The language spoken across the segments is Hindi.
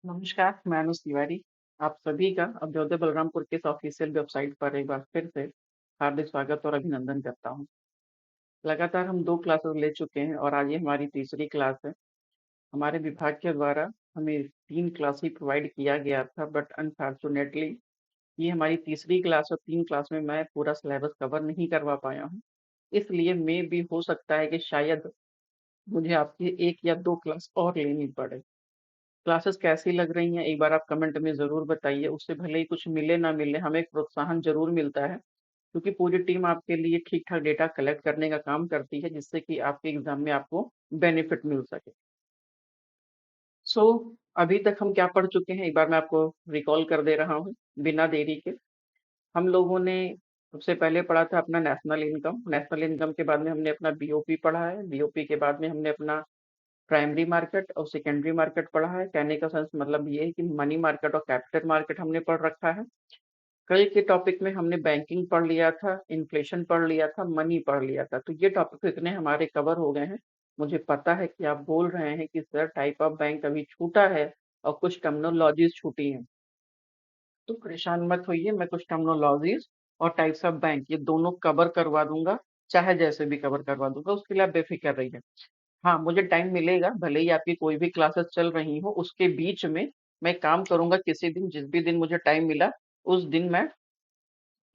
नमस्कार, मैं अनुज तिवारी। आप सभी का अभ्युदय बलरामपुर के इस ऑफिशियल वेबसाइट पर एक बार फिर से हार्दिक स्वागत और अभिनंदन करता हूँ। लगातार हम 2 क्लासेस ले चुके हैं और आज ये हमारी तीसरी क्लास है। हमारे विभाग के द्वारा हमें 3 क्लास ही प्रोवाइड किया गया था, बट अनफॉर्चुनेटली ये हमारी तीसरी क्लास और 3 क्लास में मैं पूरा सिलेबस कवर नहीं करवा पाया हूँ। इसलिए मे बी हो सकता है कि शायद मुझे आपकी 1 या 2 क्लास और लेनी पड़े। क्लासेस कैसी लग रही हैं एक बार आप कमेंट में ज़रूर बताइए। उससे भले ही कुछ मिले ना मिले, हमें एक प्रोत्साहन ज़रूर मिलता है, क्योंकि पूरी टीम आपके लिए ठीक-ठाक डेटा कलेक्ट करने का काम करती है, जिससे कि आपके एग्ज़ाम में आपको बेनिफिट मिल सके। सो अभी तक हम क्या पढ़ चुके हैं, एक बार मैं आपको रिकॉल कर दे रहा हूँ, बिना देरी के। हम लोगों ने सबसे पहले पढ़ा था अपना नेशनल इनकम। नेशनल इनकम के बाद में हमने अपना बीओपी पढ़ा है। बीओपी के बाद में हमने अपना प्राइमरी मार्केट और सेकेंडरी मार्केट पढ़ा है। कहने का सेंस मतलब ये है कि मनी मार्केट और कैपिटल मार्केट हमने पढ़ रखा है। कल के टॉपिक में हमने बैंकिंग पढ़ लिया था, इन्फ्लेशन पढ़ लिया था, मनी पढ़ लिया था। तो ये टॉपिक इतने हमारे कवर हो गए हैं। मुझे पता है कि आप बोल रहे हैं कि सर टाइप ऑफ बैंक अभी छूटा है और कुछ टर्मिनोलॉजीज छूटी हैं। तो परेशान मत होइए, मैं कुछ टर्मिनोलॉजीज और टाइप्स ऑफ बैंक ये दोनों कवर करवा दूंगा, चाहे जैसे भी कवर करवा दूंगा, उसके लिए आप बेफिक्र रहिए। हाँ, मुझे टाइम मिलेगा, भले ही आपकी कोई भी क्लासेस चल रही हो, उसके बीच में मैं काम करूँगा किसी दिन, जिस भी दिन मुझे टाइम मिला, उस दिन मैं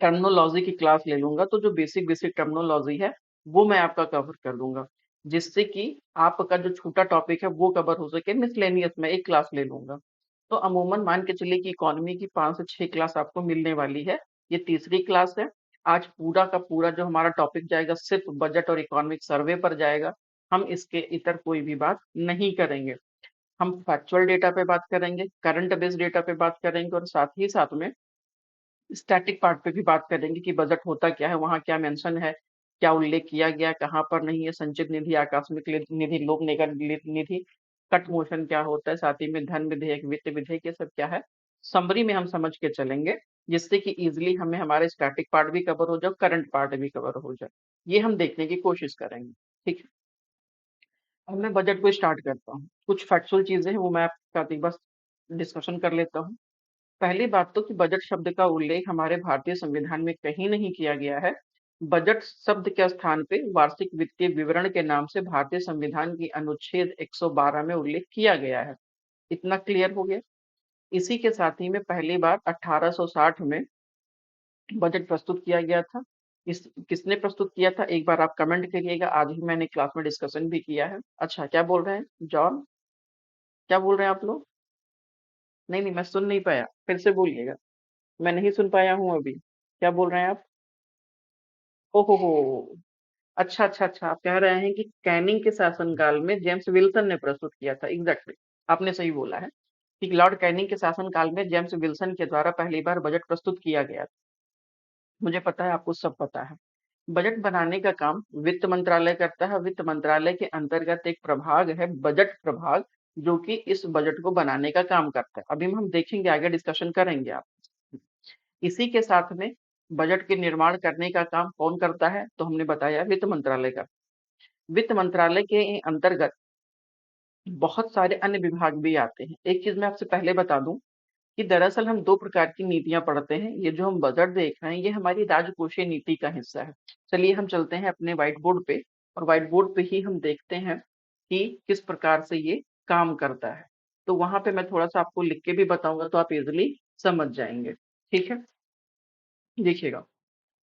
टर्मिनोलॉजी की क्लास ले लूँगा। तो जो बेसिक बेसिक टर्मिनोलॉजी है, वो मैं आपका कवर कर दूँगा, जिससे कि आपका जो छूटा टॉपिक है, वो कवर हो सके। मिसलेनियस मैं एक क्लास ले लूँगा। तो अमूमन मान के चलिए कि इकोनॉमी की 5 से 6 क्लास आपको मिलने वाली है। ये तीसरी क्लास है। आज पूरा का पूरा जो हमारा टॉपिक जाएगा, सिर्फ़ बजट और इकोनॉमिक सर्वे पर जाएगा। हम इसके इतर कोई भी बात नहीं करेंगे। हम फैक्चुअल डेटा पे बात करेंगे, करंट बेस्ड डेटा पे बात करेंगे और साथ ही साथ में स्टैटिक पार्ट पे भी बात करेंगे कि बजट होता क्या है, वहाँ क्या मेंशन है, क्या उल्लेख किया गया, कहाँ पर नहीं है, संचित निधि, आकस्मिक निधि, लोक निधि, कट मोशन क्या होता है, साथ ही में धन विधेयक, वित्त विधेयक, ये सब क्या है, समरी में हम समझ के चलेंगे, जिससे कि इजिली हमें हमारे स्टैटिक पार्ट भी कवर हो जाए, करंट पार्ट भी कवर हो जाए। ये हम देखने की कोशिश करेंगे। ठीक है, अब मैं बजट को स्टार्ट करता हूँ। कुछ फैक्चुअल चीजें हैं वो मैं आपके साथ एक बस डिस्कशन कर लेता हूँ। पहली बात तो कि बजट शब्द का उल्लेख हमारे भारतीय संविधान में कहीं नहीं किया गया है। बजट शब्द के स्थान पे वार्षिक वित्तीय विवरण के नाम से भारतीय संविधान की अनुच्छेद 112 में उल्लेख किया गया है। इतना क्लियर हो गया। इसी के साथ ही में पहली बार 1860 में बजट प्रस्तुत किया गया था। इस किसने प्रस्तुत किया था एक बार आप कमेंट करिएगा। आज ही मैंने क्लास में डिस्कशन भी किया है। अच्छा, क्या बोल रहे हैं जॉन? क्या बोल रहे हैं आप लोग? नहीं नहीं, मैं सुन नहीं पाया, फिर से बोलिएगा। मैं नहीं सुन पाया हूँ अभी। क्या बोल रहे हैं आप? ओहो हो। अच्छा अच्छा अच्छा, आप कह रहे हैं कि कैनिंग के शासनकाल में जेम्स विल्सन ने प्रस्तुत किया था। एग्जैक्टली, आपने सही बोला है कि लॉर्ड कैनिंग के शासनकाल में जेम्स विल्सन के द्वारा पहली बार बजट प्रस्तुत किया गया था। मुझे पता है आपको सब पता है। बजट बनाने का काम वित्त मंत्रालय करता है। वित्त मंत्रालय के अंतर्गत एक प्रभाग है बजट प्रभाग, जो कि इस बजट को बनाने का काम करता है। अभी हम देखेंगे, आगे डिस्कशन करेंगे आप। इसी के साथ में बजट के निर्माण करने का काम कौन करता है, तो हमने बताया वित्त मंत्रालय का। वित्त मंत्रालय के अंतर्गत बहुत सारे अन्य विभाग भी आते हैं। एक चीज मैं आपसे पहले बता दूं कि दरअसल हम 2 प्रकार की नीतियां पढ़ते हैं। ये जो हम बजट देख रहे हैं, ये हमारी राजकोषीय नीति का हिस्सा है। चलिए हम चलते हैं अपने व्हाइट बोर्ड पे, और व्हाइट बोर्ड पे ही हम देखते हैं कि किस प्रकार से ये काम करता है। तो वहां पे मैं थोड़ा सा आपको लिख के भी बताऊंगा, तो आप इजिली समझ जाएंगे। ठीक है, देखिएगा।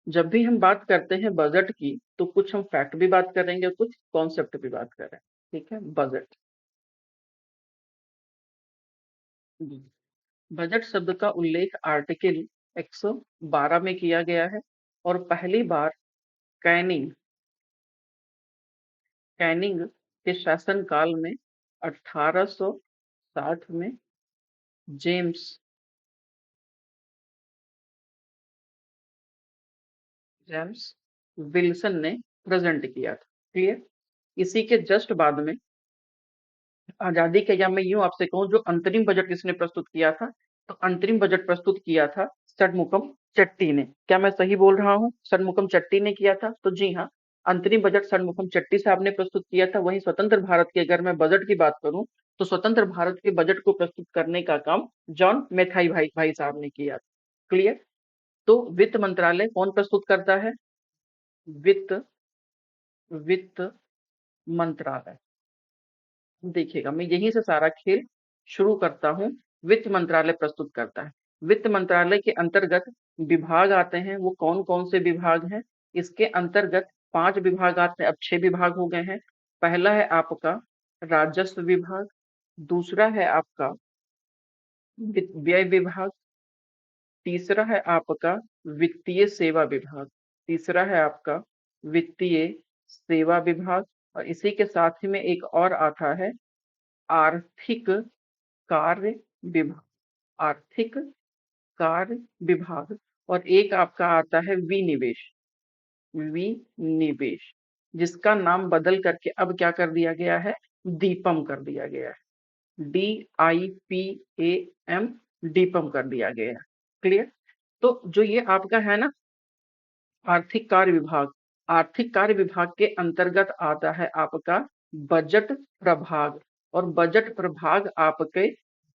जब भी हम बात करते हैं बजट की, तो कुछ हम फैक्ट भी बात करेंगे, कुछ कॉन्सेप्ट भी बात करें। ठीक है, बजट। बजट शब्द का उल्लेख आर्टिकल 112 में किया गया है, और पहली बार कैनिंग कैनिंग के शासन काल में 1860 में जेम्स जेम्स विल्सन ने प्रेजेंट किया था। क्लियर। इसी के जस्ट बाद में आजादी के, या मैं यूं आपसे कहूं, जो अंतरिम बजट किसने प्रस्तुत किया था, तो अंतरिम बजट प्रस्तुत किया था षणमुखम चट्टी ने। क्या मैं सही बोल रहा हूं? षणमुखम चट्टी ने किया था। तो जी हाँ, अंतरिम बजट षणमुखम चट्टी साहब ने प्रस्तुत किया था। वहीं स्वतंत्र भारत की अगर मैं बजट की बात करूं, तो स्वतंत्र भारत के बजट को प्रस्तुत करने का काम जॉन मैथाई भाई साहब ने किया। क्लियर? तो वित्त मंत्रालय कौन प्रस्तुत करता है? वित्त वित्त मंत्रालय। देखिएगा, मैं यहीं से सारा खेल शुरू करता हूँ। वित्त मंत्रालय प्रस्तुत करता है। वित्त मंत्रालय के अंतर्गत विभाग आते हैं। वो कौन कौन से विभाग हैं? इसके अंतर्गत 5 विभाग आते हैं, अब 6 विभाग हो गए हैं। पहला है आपका राजस्व विभाग, दूसरा है आपका व्यय विभाग, तीसरा है आपका वित्तीय सेवा विभाग, तीसरा है आपका वित्तीय सेवा विभाग, और इसी के साथ ही में एक और आता है आर्थिक कार्य विभाग, आर्थिक कार्य विभाग, और एक आपका आता है विनिवेश, विनिवेश, जिसका नाम बदल करके अब क्या कर दिया गया है? दीपम कर दिया गया है। DIPAM, दीपम कर दिया गया है। क्लियर? तो जो ये आपका है ना आर्थिक कार्य विभाग, आर्थिक कार्य विभाग के अंतर्गत आता है आपका बजट प्रभाग, और बजट प्रभाग आपके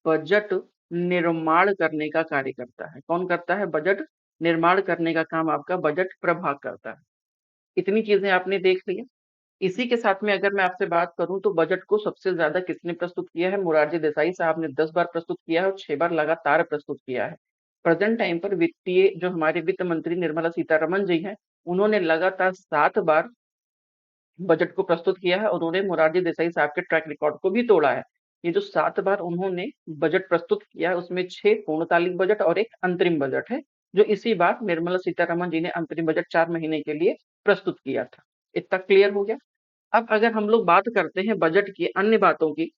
बजट निर्माण करने का कार्य करता है। कौन करता है? बजट निर्माण करने का काम आपका बजट प्रभाग करता है। इतनी चीजें आपने देख ली है। इसी के साथ में अगर मैं आपसे बात करूं तो बजट को सबसे ज्यादा किसने प्रस्तुत किया है? मोरारजी देसाई साहब ने 10 बार प्रस्तुत किया है और 6 बार लगातार प्रस्तुत किया है। प्रेजेंट टाइम पर वित्तीय जो हमारे वित्त मंत्री निर्मला सीतारमन जी हैं, उन्होंने लगातार 7 बार बजट को प्रस्तुत किया है और उन्होंने मोरारजी देसाई साहब के ट्रैक रिकॉर्ड को भी तोड़ा है। ये जो 7 बार उन्होंने बजट प्रस्तुत किया है उसमें 6 पूर्णकालिक बजट और एक अंतरिम बजट है, जो इसी बार निर्मला सीतारमन जी ने अंतरिम बजट 4 महीने के लिए प्रस्तुत किया था। इतना क्लियर हो गया? अब अगर हम लोग बात करते हैं बजट की अन्य बातों की,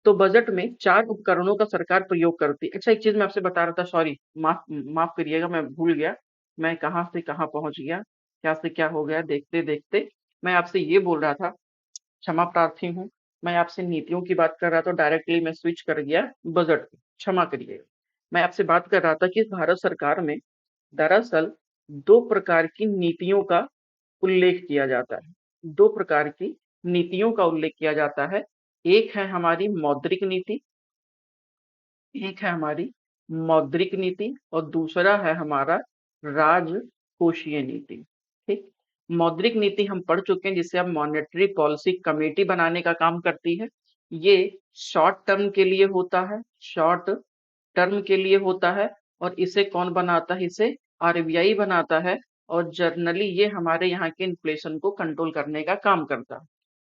तो बजट में 4 उपकरणों का सरकार प्रयोग करती है। अच्छा, एक चीज मैं आपसे बता रहा था, सॉरी, माफ माफ करिएगा, मैं भूल गया। मैं कहाँ से कहाँ पहुंच गया, क्या से क्या हो गया देखते देखते। मैं आपसे ये बोल रहा था, क्षमा प्रार्थी हूँ, मैं आपसे नीतियों की बात कर रहा था, डायरेक्टली मैं स्विच कर गया बजट पे, क्षमा करिएगा। मैं आपसे बात कर रहा था कि भारत सरकार में दरअसल 2 प्रकार की नीतियों का उल्लेख किया जाता है। 2 प्रकार की नीतियों का उल्लेख किया जाता है। एक है हमारी मौद्रिक नीति, एक है हमारी मौद्रिक नीति, और दूसरा है हमारा राजकोषीय नीति। ठीक? मौद्रिक नीति हम पढ़ चुके हैं, जिसे अब मॉनेटरी पॉलिसी कमेटी बनाने का काम करती है। ये शॉर्ट टर्म के लिए होता है, शॉर्ट टर्म के लिए होता है, और इसे कौन बनाता है? इसे RBI बनाता है, और जर्नली ये हमारे यहाँ के इन्फ्लेशन को कंट्रोल करने का काम करता है।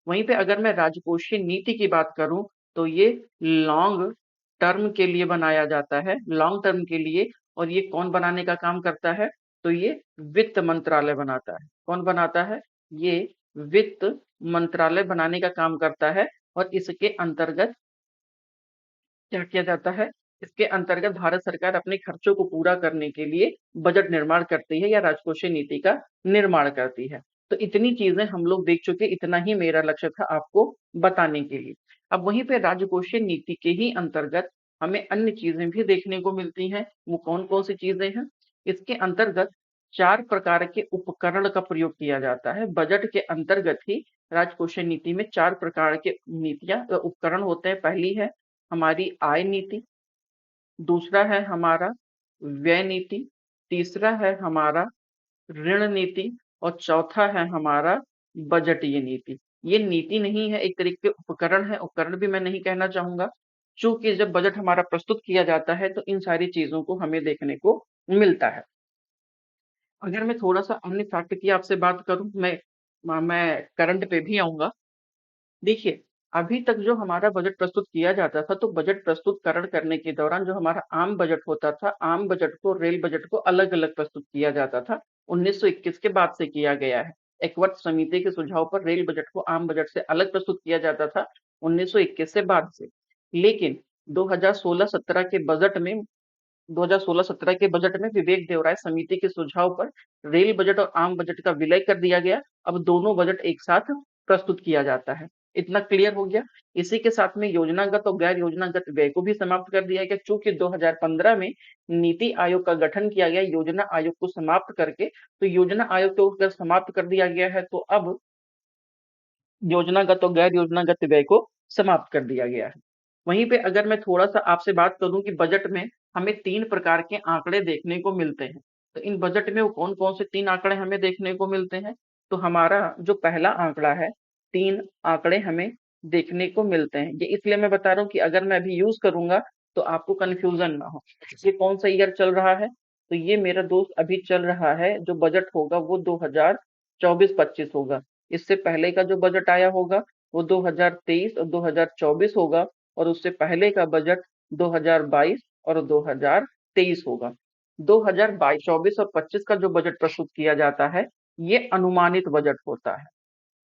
वहीं पे अगर मैं राजकोषीय नीति की बात करूं तो ये लॉन्ग टर्म के लिए बनाया जाता है, लॉन्ग टर्म के लिए, और ये कौन बनाने का काम करता है? तो ये वित्त मंत्रालय बनाता है। कौन बनाता है? ये वित्त मंत्रालय बनाने का काम करता है, और इसके अंतर्गत क्या किया जाता है? इसके अंतर्गत भारत सरकार अपने खर्चों को पूरा करने के लिए बजट निर्माण करती है या राजकोषीय नीति का निर्माण करती है। तो इतनी चीजें हम लोग देख चुके, इतना ही मेरा लक्ष्य था आपको बताने के लिए। अब वहीं पे राजकोषीय नीति के ही अंतर्गत हमें अन्य चीजें भी देखने को मिलती हैं। वो कौन कौन सी चीजें हैं? इसके अंतर्गत 4 प्रकार के उपकरण का प्रयोग किया जाता है। बजट के अंतर्गत ही राजकोषीय नीति में 4 प्रकार के नीतियां उपकरण होते हैं। पहली है हमारी आय नीति, दूसरा है हमारा व्यय नीति, तीसरा है हमारा ऋण नीति, और चौथा है हमारा बजटीय नीति। ये नीति नहीं है, एक तरीके के उपकरण है। उपकरण भी मैं नहीं कहना चाहूंगा, चूंकि जब बजट हमारा प्रस्तुत किया जाता है तो इन सारी चीजों को हमें देखने को मिलता है। अगर मैं थोड़ा सा अन्य फैक्ट की आपसे बात करूं, मैं करंट पे भी आऊंगा। देखिए, अभी तक जो हमारा बजट प्रस्तुत किया जाता था, तो बजट प्रस्तुतकरण करने के दौरान जो हमारा आम बजट होता था, आम बजट को, रेल बजट को अलग-अलग प्रस्तुत किया जाता था। 1921 के बाद से किया गया है। एकवर्ट समिति के सुझाव पर रेल बजट को आम बजट से अलग प्रस्तुत किया जाता था 1921 से बाद से। लेकिन 2016-17 के बजट में 2016-17 के बजट में विवेक देवराय समिति के सुझाव पर रेल बजट और आम बजट का विलय कर दिया गया। अब दोनों बजट एक साथ प्रस्तुत किया जाता है। इतना क्लियर हो गया? इसी के साथ में योजनागत और गैर योजनागत व्यय को भी समाप्त कर दिया गया, चूंकि 2015 में नीति आयोग का गठन किया गया योजना आयोग को समाप्त करके। तो योजना आयोग को अगर समाप्त कर दिया गया है तो अब योजनागत और गैर योजनागत व्यय को समाप्त कर दिया गया है। वहीं पे अगर मैं थोड़ा-सा आपसे बात करूँ कि बजट में हमें 3 प्रकार के आंकड़े देखने को मिलते हैं। तो इन बजट में वो कौन-कौन से 3 आंकड़े हमें देखने को मिलते हैं? तो हमारा जो पहला आंकड़ा है, 3 आंकड़े हमें देखने को मिलते हैं। ये इसलिए मैं बता रहा हूँ कि अगर मैं अभी यूज़ करूँगा तो आपको कन्फ्यूज़न ना हो। ये कौन-सा ईयर चल रहा है? तो ये मेरा दोस्त अभी चल रहा है, जो बजट होगा वो 2024-25 होगा। इससे पहले का जो बजट आया होगा वो 2023 और 2024 होगा, और उससे पहले का बजट 2022 और 2023 होगा। 2022, 24 और 25 का जो बजट प्रस्तुत किया जाता है, ये अनुमानित बजट होता है।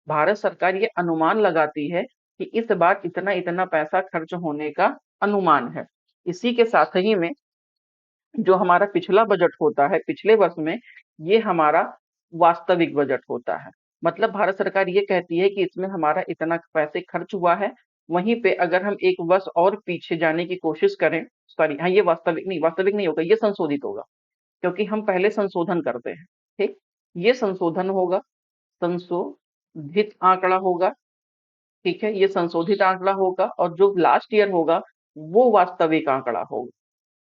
भारत सरकार ये अनुमान लगाती है कि इस बार इतना इतना पैसा खर्च होने का अनुमान है। इसी के साथ ही में जो हमारा पिछला बजट होता है, पिछले वर्ष में, ये हमारा वास्तविक बजट होता है। मतलब भारत सरकार ये कहती है कि इसमें हमारा इतना पैसे खर्च हुआ है। वहीं पे अगर हम एक वर्ष और पीछे जाने की कोशिश करें, सॉरी, हाँ, ये वास्तविक नहीं होगा, ये संशोधित होगा, क्योंकि हम पहले संशोधन करते हैं। ठीक, ये संशोधन होगा, संशोधित आंकड़ा होगा। ठीक है, ये संशोधित आंकड़ा होगा, और जो लास्ट ईयर होगा वो वास्तविक आंकड़ा होगा।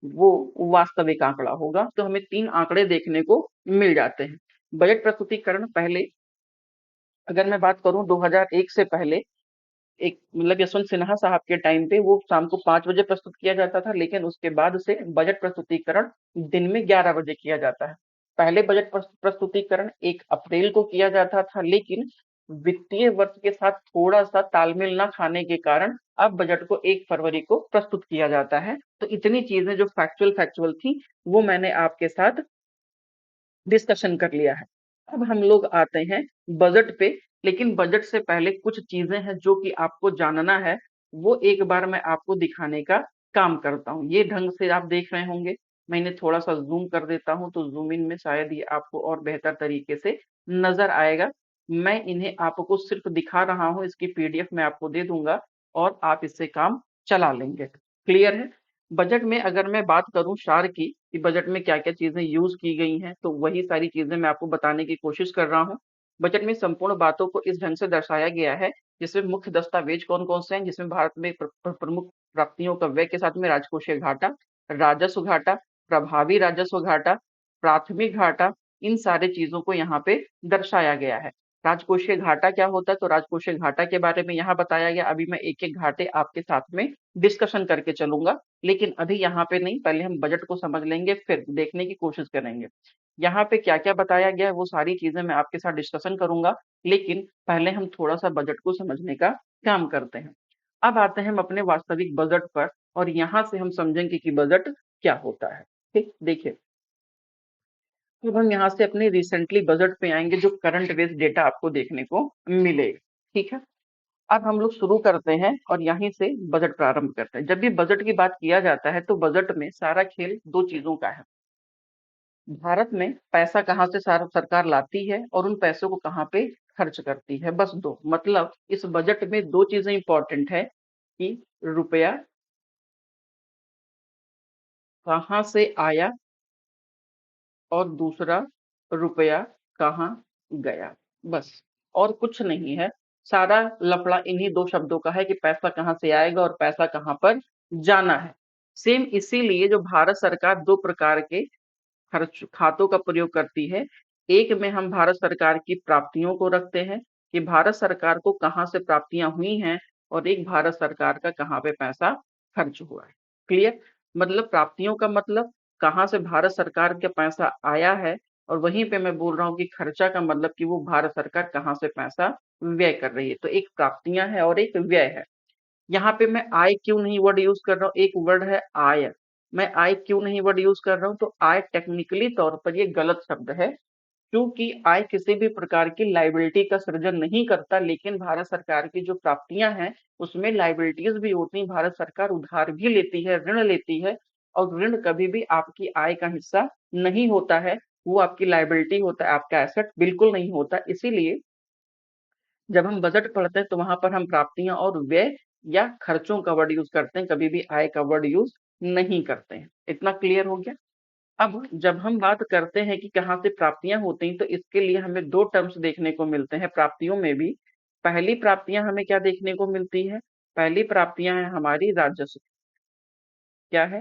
वो वास्तविक आंकड़ा होगा। तो हमें 3 आंकड़े देखने को मिल जाते हैं। बजट प्रस्तुतिकरण पहले, अगर मैं बात करूं 2001 से पहले, एक मतलब यशवंत सिन्हा साहब के टाइम पे वो शाम को 5 बजे प्रस्तुत किया जाता था, लेकिन उसके बाद से बजट प्रस्तुतिकरण दिन में 11 बजे किया जाता है। पहले बजट प्रस्तुतिकरण 1 अप्रैल को किया जाता था, लेकिन वित्तीय वर्ष के साथ थोड़ा सा तालमेल न खाने के कारण अब बजट को 1 फरवरी को प्रस्तुत किया जाता है। तो इतनी चीजें जो फैक्चुअल थी, वो मैंने आपके साथ डिस्कशन कर लिया है। अब हम लोग आते हैं बजट पे, लेकिन बजट से पहले कुछ चीजें हैं जो कि आपको जानना है, वो एक बार मैं आपको दिखाने का काम करता हूँ। ये ढंग से आप देख रहे होंगे। मैं इन्हें थोड़ा सा जूम कर देता हूँ, तो जूम इन में शायद ये आपको और बेहतर तरीके से नजर आएगा। मैं इन्हें आपको सिर्फ दिखा रहा हूँ, इसकी पीडीएफ मैं आपको दे दूंगा और आप इससे काम चला लेंगे। क्लियर है? बजट में अगर मैं बात करूं सार की, कि बजट में क्या क्या चीजें यूज की गई हैं, तो वही सारी चीजें मैं आपको बताने की कोशिश कर रहा हूं। बजट में संपूर्ण बातों को इस ढंग से दर्शाया गया है, जिसमें मुख्य दस्तावेज कौन कौन से हैं, जिसमें भारत में प्रमुख प्राप्तियों का व्यय के साथ में राजकोषीय घाटा, राजस्व घाटा, प्रभावी राजस्व घाटा, प्राथमिक घाटा, इन सारे चीजों को यहाँ पे दर्शाया गया है। राजकोषीय घाटा क्या होता है, तो राजकोषीय घाटा के बारे में यहाँ बताया गया। अभी मैं एक एक घाटे आपके साथ में डिस्कशन करके चलूंगा, लेकिन अभी यहाँ पे नहीं, पहले हम बजट को समझ लेंगे, फिर देखने की कोशिश करेंगे। यहाँ पे क्या क्या बताया गया है वो सारी चीजें मैं आपके साथ डिस्कशन करूंगा, लेकिन पहले हम थोड़ा सा बजट को समझने का काम करते हैं। अब आते हैं हम अपने वास्तविक बजट पर, और यहाँ से हम समझेंगे कि बजट क्या होता है। ठीक, देखिए, अब हम यहाँ से अपने रिसेंटली बजट पे आएंगे, जो करंट बेस्ड डेटा आपको देखने को मिलेगा। ठीक है, अब हम लोग शुरू करते हैं और यहीं से बजट प्रारंभ करते हैं। जब भी बजट की बात किया जाता है, तो बजट में सारा खेल दो चीजों का है। भारत में पैसा कहाँ से सारा सरकार लाती है और उन पैसों को कहाँ पे खर्च करती है, बस दो। मतलब इस बजट में दो चीजें इंपॉर्टेंट है, कि रुपया कहाँ से आया और दूसरा, रुपया कहाँ गया। बस, और कुछ नहीं है। सारा लफड़ा इन्हीं दो शब्दों का है, कि पैसा कहाँ से आएगा और पैसा कहाँ पर जाना है। सेम इसीलिए जो भारत सरकार दो प्रकार के खर्च खातों का प्रयोग करती है। एक में हम भारत सरकार की प्राप्तियों को रखते हैं, कि भारत सरकार को कहाँ से प्राप्तियां हुई हैं, और एक भारत सरकार का कहाँ पे पैसा खर्च हुआ है। क्लियर? मतलब प्राप्तियों का मतलब कहाँ से भारत सरकार का पैसा आया है, और वहीं पे मैं बोल रहा हूँ कि खर्चा का मतलब कि वो भारत सरकार कहाँ से पैसा व्यय कर रही है। तो एक प्राप्तियां है और एक व्यय है। यहाँ पे मैं आय क्यों नहीं वर्ड यूज कर रहा हूँ, एक वर्ड है आय। मैं आय क्यों नहीं वर्ड यूज कर रहा हूँ, तो आय टेक्निकली तौर पर ये गलत शब्द है, क्योंकि आय किसी भी प्रकार की लाइबिलिटी का सृजन नहीं करता। लेकिन भारत सरकार की जो प्राप्तियां हैं, उसमें लाइबिलिटीज भी होती हैं। भारत सरकार उधार भी लेती है, ऋण लेती है, और ऋण कभी भी आपकी आय का हिस्सा नहीं होता है, वो आपकी लाइबिलिटी होता है, आपका एसेट बिल्कुल नहीं होता। इसीलिए जब हम बजट पढ़ते हैं, तो वहां पर हम प्राप्तियां और व्यय या खर्चों का वर्ड यूज करते हैं, कभी भी आय का वर्ड यूज नहीं करते हैं। इतना क्लियर हो गया? अब जब हम बात करते हैं कि कहाँ से प्राप्तियां होती हैं, तो इसके लिए हमें दो टर्म्स देखने को मिलते हैं प्राप्तियों में भी। पहली प्राप्तियां हमें क्या देखने को मिलती है, पहली प्राप्तियां हैं हमारी राजस्व, क्या है,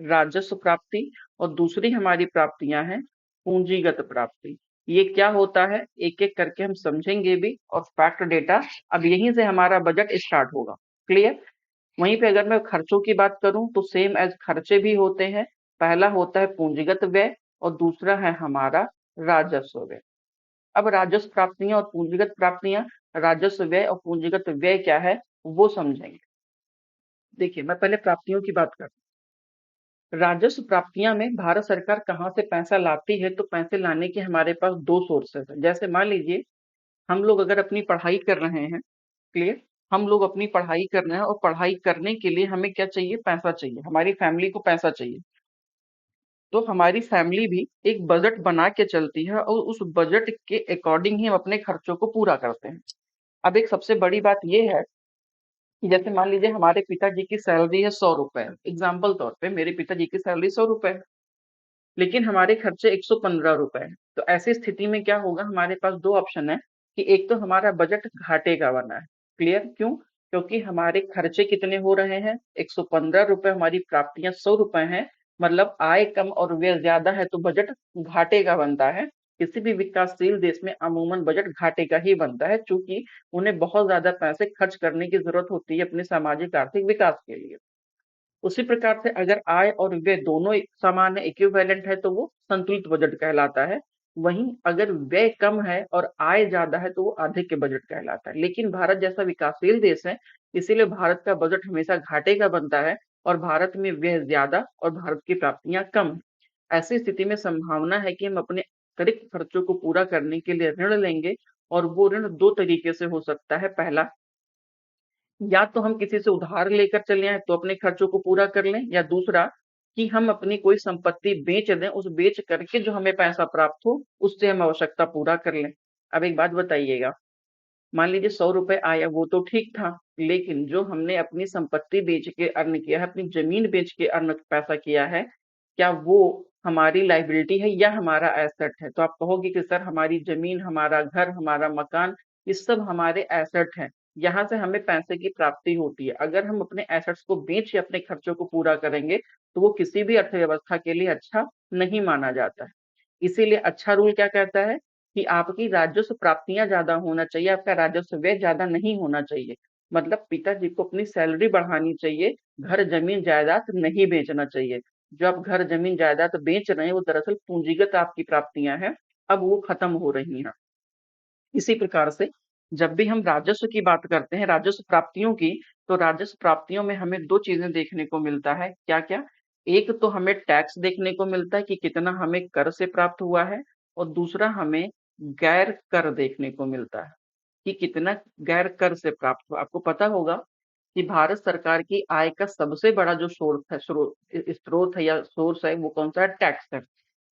राजस्व प्राप्ति। और दूसरी हमारी प्राप्तियां हैं पूंजीगत प्राप्ति। ये क्या होता है एक एक करके हम समझेंगे भी, और फैक्ट डेटा अब यहीं से हमारा बजट स्टार्ट होगा। क्लियर। वहीं पे अगर मैं खर्चों की बात करूं तो सेम एज खर्चे भी होते हैं। पहला होता है पूंजीगत व्यय और दूसरा है हमारा राजस्व व्यय। अब राजस्व प्राप्तियां और पूंजीगत प्राप्तियां, राजस्व व्यय और पूंजीगत व्यय क्या है वो समझेंगे। देखिए मैं पहले प्राप्तियों की बात करता हूं। राजस्व प्राप्तियां में भारत सरकार कहाँ से पैसा लाती है, तो पैसे लाने के हमारे पास दो सोर्सेस है। जैसे मान लीजिए हम लोग अगर अपनी पढ़ाई कर रहे हैं, क्लियर, हम लोग अपनी पढ़ाई कर रहे हैं और पढ़ाई करने के लिए हमें क्या चाहिए, पैसा चाहिए, हमारी फैमिली को पैसा चाहिए। तो हमारी फैमिली भी एक बजट बना के चलती है और उस बजट के अकॉर्डिंग ही हम अपने खर्चों को पूरा करते हैं। अब एक सबसे बड़ी बात यह है कि जैसे मान लीजिए हमारे पिताजी की सैलरी है 100 रुपए, एग्जाम्पल तौर पे मेरे पिताजी की सैलरी 100 रुपए है, लेकिन हमारे खर्चे 115 रुपए हैं। तो ऐसी स्थिति में क्या होगा, हमारे पास दो ऑप्शन है कि एक तो हमारा बजट घाटे का बना है। क्लियर, क्यों, क्योंकि हमारे खर्चे कितने हो रहे हैं 115 रुपए, हमारी प्राप्तियां 100 रुपए हैं, मतलब आय कम और व्यय ज्यादा है तो बजट घाटे का बनता है। किसी भी विकासशील देश में अमूमन बजट घाटे का ही बनता है, चूंकि उन्हें बहुत ज्यादा पैसे खर्च करने की जरूरत होती है अपने सामाजिक आर्थिक विकास के लिए। उसी प्रकार से अगर आय और व्यय दोनों समान है, इक्विवेलेंट है, तो वो संतुलित बजट कहलाता है। वहीं अगर व्यय कम है और आय ज्यादा है तो वो आधे के बजट कहलाता है। लेकिन भारत जैसा विकासशील देश है, इसीलिए भारत का बजट हमेशा घाटे का बनता है और भारत में व्यय ज्यादा और भारत की प्राप्तियां कम है। ऐसी स्थिति में संभावना है कि हम अपने अतिरिक्त खर्चों को पूरा करने के लिए ऋण लेंगे, और वो ऋण दो तरीके से हो सकता है। पहला, या तो हम किसी से उधार लेकर चले आए तो अपने खर्चों को पूरा कर लें, या दूसरा कि हम अपनी कोई संपत्ति बेच दें, उस बेच करके जो हमें पैसा प्राप्त हो उससे हम आवश्यकता पूरा कर लें। अब एक बात बताइएगा, मान लीजिए 100 रुपए आया वो तो ठीक था, लेकिन जो हमने अपनी संपत्ति बेच के अर्न किया है, अपनी जमीन बेच के अर्न पैसा किया है, क्या वो हमारी लाइबिलिटी है या हमारा एसेट है? तो आप कहोगे कि सर हमारी जमीन, हमारा घर, हमारा मकान, ये सब हमारे एसेट हैं, यहाँ से हमें पैसे की प्राप्ति होती है। अगर हम अपने एसेट्स को बेच के अपने खर्चों को पूरा करेंगे तो वो किसी भी अर्थव्यवस्था के लिए अच्छा नहीं माना जाता है। इसीलिए अच्छा रूल क्या कहता है कि आपकी राजस्व प्राप्तियां ज्यादा होना चाहिए, आपका राजस्व व्यय ज्यादा नहीं होना चाहिए। मतलब पिताजी को अपनी सैलरी बढ़ानी चाहिए, घर जमीन जायदाद नहीं बेचना चाहिए। जो आप घर जमीन जायदाद बेच रहे हैं वो दरअसल पूंजीगत आपकी प्राप्तियां हैं, अब वो खत्म हो रही हैं। इसी प्रकार से जब भी हम राजस्व की बात करते हैं, राजस्व प्राप्तियों की, तो राजस्व प्राप्तियों में हमें दो चीजें देखने को मिलता है। क्या क्या? एक तो हमें टैक्स देखने को मिलता है कि कितना हमें कर से प्राप्त हुआ है, और दूसरा हमें गैर कर देखने को मिलता है कि कितना गैर कर से प्राप्त हुआ। आपको पता होगा कि भारत सरकार की आय का सबसे बड़ा जो स्रोत है या सोर्स है वो कौन सा है, टैक्स है।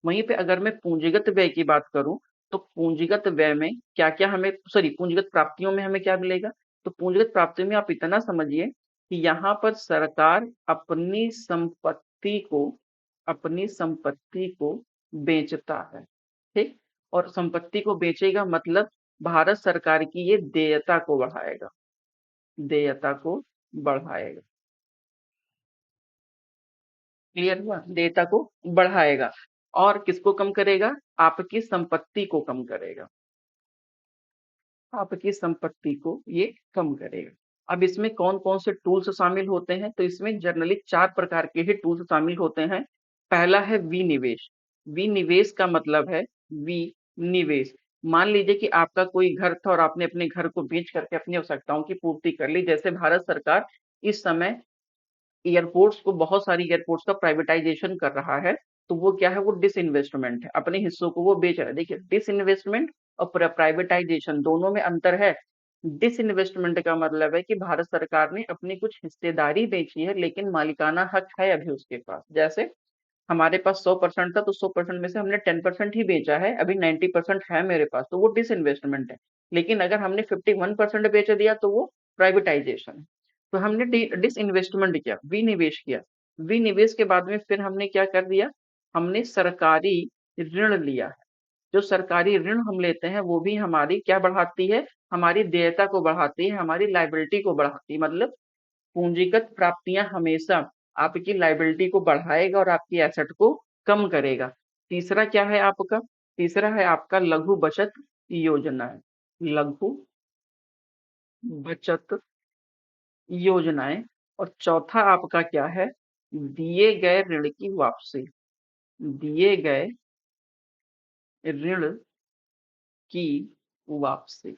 वहीं पे अगर मैं पूंजीगत व्यय की बात करूं तो पूंजीगत व्यय में क्या क्या हमें, सॉरी, पूंजीगत प्राप्तियों में हमें क्या मिलेगा, तो पूंजीगत प्राप्तियों में आप इतना समझिए कि यहाँ पर सरकार अपनी संपत्ति को बेचता है, ठीक। और संपत्ति को बेचेगा मतलब भारत सरकार की ये देयता को बढ़ाएगा, देयता को बढ़ाएगा। क्लियर हुआ, देयता को बढ़ाएगा। और किसको कम करेगा, आपकी संपत्ति को कम करेगा, आपकी संपत्ति को ये कम करेगा। अब इसमें कौन कौन से टूल्स शामिल होते हैं, तो इसमें जनरली चार प्रकार के ही टूल्स शामिल होते हैं। पहला है विनिवेश। विनिवेश का मतलब है विनिवेश। मान लीजिए कि आपका कोई घर था और आपने अपने घर को बेच करके अपनी आवश्यकताओं की पूर्ति कर ली। जैसे भारत सरकार इस समय एयरपोर्ट्स को, बहुत सारी एयरपोर्ट्स का प्राइवेटाइजेशन कर रहा है, तो वो क्या है, वो डिसइन्वेस्टमेंट है, अपने हिस्सों को वो बेच रहा है। देखिए डिसइन्वेस्टमेंट और प्राइवेटाइजेशन दोनों में अंतर है। डिसइन्वेस्टमेंट का मतलब है कि भारत सरकार ने अपनी कुछ हिस्सेदारी बेची है लेकिन मालिकाना हक है अभी उसके पास। जैसे हमारे पास 100% था तो 100% में से हमने 10% ही बेचा है, अभी 90% है मेरे पास, तो वो डिसइन्वेस्टमेंट है। लेकिन अगर हमने 51% बेच दिया तो वो प्राइवेटाइजेशन है। तो हमने डिसइन्वेस्टमेंट किया, विनिवेश किया। विनिवेश के बाद में फिर हमने क्या कर दिया, हमने सरकारी ऋण लिया है। जो सरकारी ऋण हम लेते हैं वो भी हमारी क्या बढ़ाती है, हमारी देयता को बढ़ाती है, हमारी लाइबिलिटी को बढ़ाती है। मतलब पूंजीगत प्राप्तियां हमेशा आपकी लाइबिलिटी को बढ़ाएगा और आपकी एसेट को कम करेगा। तीसरा क्या है आपका? तीसरा है आपका लघु बचत योजनाएं। लघु बचत योजनाएं। और चौथा आपका क्या है? दिए गए ऋण की वापसी। दिए गए ऋण की वापसी।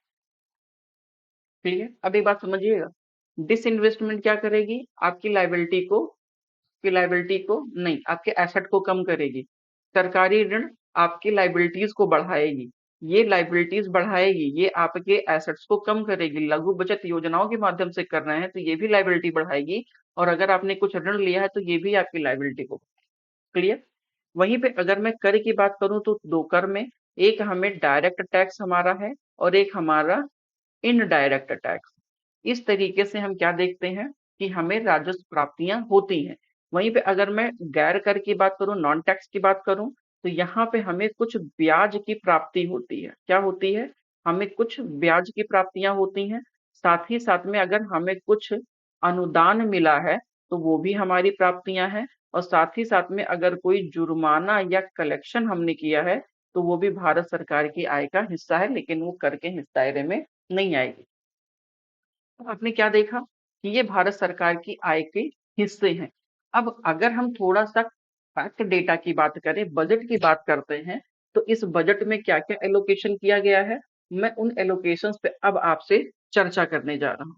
ठीक है, अब एक बात समझिएगा, डिसइन्वेस्टमेंट क्या करेगी? आपकी लाइबिलिटी को, नहीं, आपके एसेट को कम करेगी। सरकारी ऋण आपकी लाइबिलिटीज को बढ़ाएगी। ये लाइबिलिटीज बढ़ाएगी, ये आपके एसेट्स को कम करेगी। लघु बचत योजनाओं के माध्यम से कर रहे हैं तो ये भी लाइबिलिटी बढ़ाएगी, और अगर आपने कुछ ऋण लिया है तो ये भी आपकी लाइबिलिटी को। क्लियर? वहीं पे अगर मैं कर की बात करूं तो दो कर में, एक हमें डायरेक्ट टैक्स हमारा है और एक हमारा इनडायरेक्ट टैक्स। इस तरीके से हम क्या देखते हैं कि हमें राजस्व प्राप्तियां होती हैं। वहीं पे अगर मैं गैर कर की बात करूं, नॉन टैक्स की बात करूं, तो यहाँ पे हमें कुछ ब्याज की प्राप्ति होती है। क्या होती है? हमें कुछ ब्याज की प्राप्तियां होती हैं। साथ ही साथ में अगर हमें कुछ अनुदान मिला है तो वो भी हमारी प्राप्तियां हैं। और साथ ही साथ में अगर कोई जुर्माना या कलेक्शन हमने किया है तो वो भी भारत सरकार की आय का हिस्सा है, लेकिन वो कर के दायरे में नहीं आएगी। तो आपने क्या देखा कि ये भारत सरकार की आय के हिस्से हैं। अब अगर हम थोड़ा सा फैक्ट डेटा की बात करें, बजट की बात करते हैं, तो इस बजट में क्या क्या एलोकेशन किया गया है, मैं उन एलोकेशंस पे अब आपसे चर्चा करने जा रहा हूँ।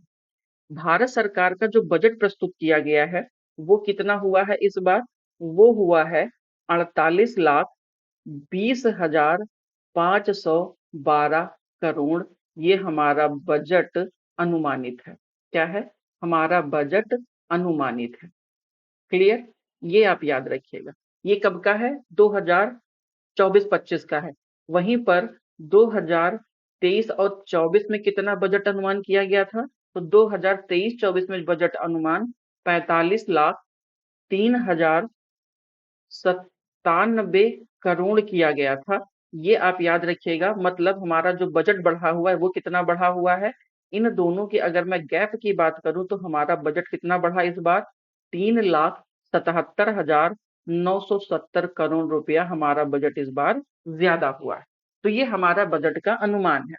भारत सरकार का जो बजट प्रस्तुत किया गया है वो कितना हुआ है इस बार? वो हुआ है 48,20,512 करोड़। ये हमारा बजट अनुमानित है। क्या है? हमारा बजट अनुमानित है। क्लियर? ये आप याद रखिएगा। ये कब का है? 2024-25 का है। वहीं पर 2023 और 24 में कितना बजट अनुमान किया गया था? तो 2023-24 में बजट अनुमान 45,03,097 करोड़ किया गया था। ये आप याद रखिएगा। मतलब हमारा जो बजट बढ़ा हुआ है वो कितना बढ़ा हुआ है? इन दोनों की अगर मैं गैप की बात करूं तो हमारा बजट कितना बढ़ा इस बार? 3,77,970 करोड़ रुपया हमारा बजट इस बार ज्यादा हुआ है। तो ये हमारा बजट का अनुमान है।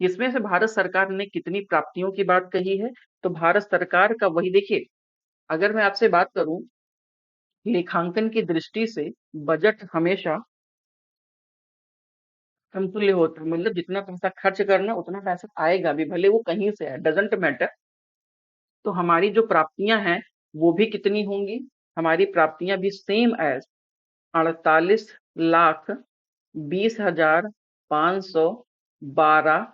इसमें से भारत सरकार ने कितनी प्राप्तियों की बात कही है? तो भारत सरकार का वही देखिए, अगर मैं आपसे बात करूं लेखांकन की दृष्टि से बजट हमेशा समतुल्य होता है। मतलब जितना पैसा खर्च करना उतना पैसा आएगा भी, भले वो कहीं से है, डजेंट मैटर। तो हमारी जो प्राप्तियां हैं वो भी कितनी होंगी? हमारी प्राप्तियां भी सेम एज 48,20,512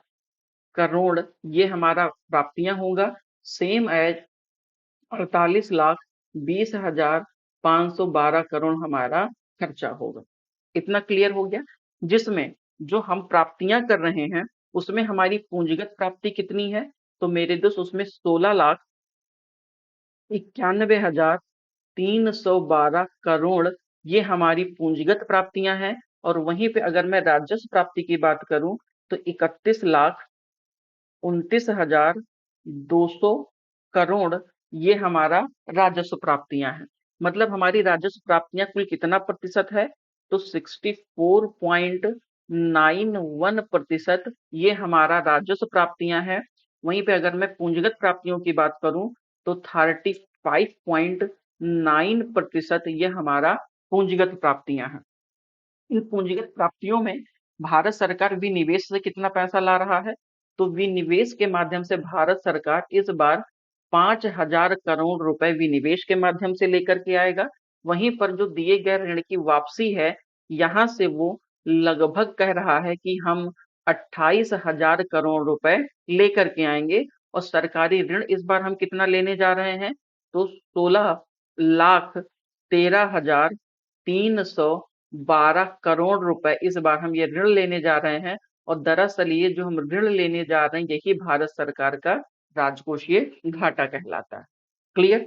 करोड़, ये हमारा प्राप्तियां होगा। सेम एज 48,20,512 हमारा खर्चा होगा। इतना क्लियर हो गया? जिसमें जो हम प्राप्तियां कर रहे हैं उसमें हमारी पूंजीगत प्राप्ति कितनी है? तो मेरे दोस्त उसमें 16,91,312 ये हमारी पूंजीगत प्राप्तियां हैं। और वहीं पे अगर मैं राजस्व प्राप्ति की बात करूं तो 31,29,200 करोड़ ये हमारा राजस्व प्राप्तियां हैं। मतलब हमारी राजस्व प्राप्तियां कुल कितना प्रतिशत है? तो 64.91% ये हमारा राजस्व प्राप्तियां हैं। वहीं पे अगर मैं पूंजीगत प्राप्तियों की बात करूं तो 35.9% ये हमारा पूंजीगत प्राप्तियां हैं। इन पूंजीगत प्राप्तियों में भारत सरकार विनिवेश से कितना पैसा ला रहा है? तो विनिवेश के माध्यम से भारत सरकार इस बार 5,000 करोड़ रुपए विनिवेश के माध्यम से लेकर के आएगा। वहीं पर जो दिए गए ऋण की वापसी है, यहां से वो लगभग कह रहा है कि हम 28,000 करोड़ रुपए लेकर के आएंगे। और सरकारी ऋण इस बार हम कितना लेने जा रहे हैं? तो 16,13,312 करोड़ रुपए इस बार हम ये ऋण लेने जा रहे हैं। और दरअसल ये जो हम ऋण लेने जा रहे हैं यही भारत सरकार का राजकोषीय घाटा कहलाता है। क्लियर?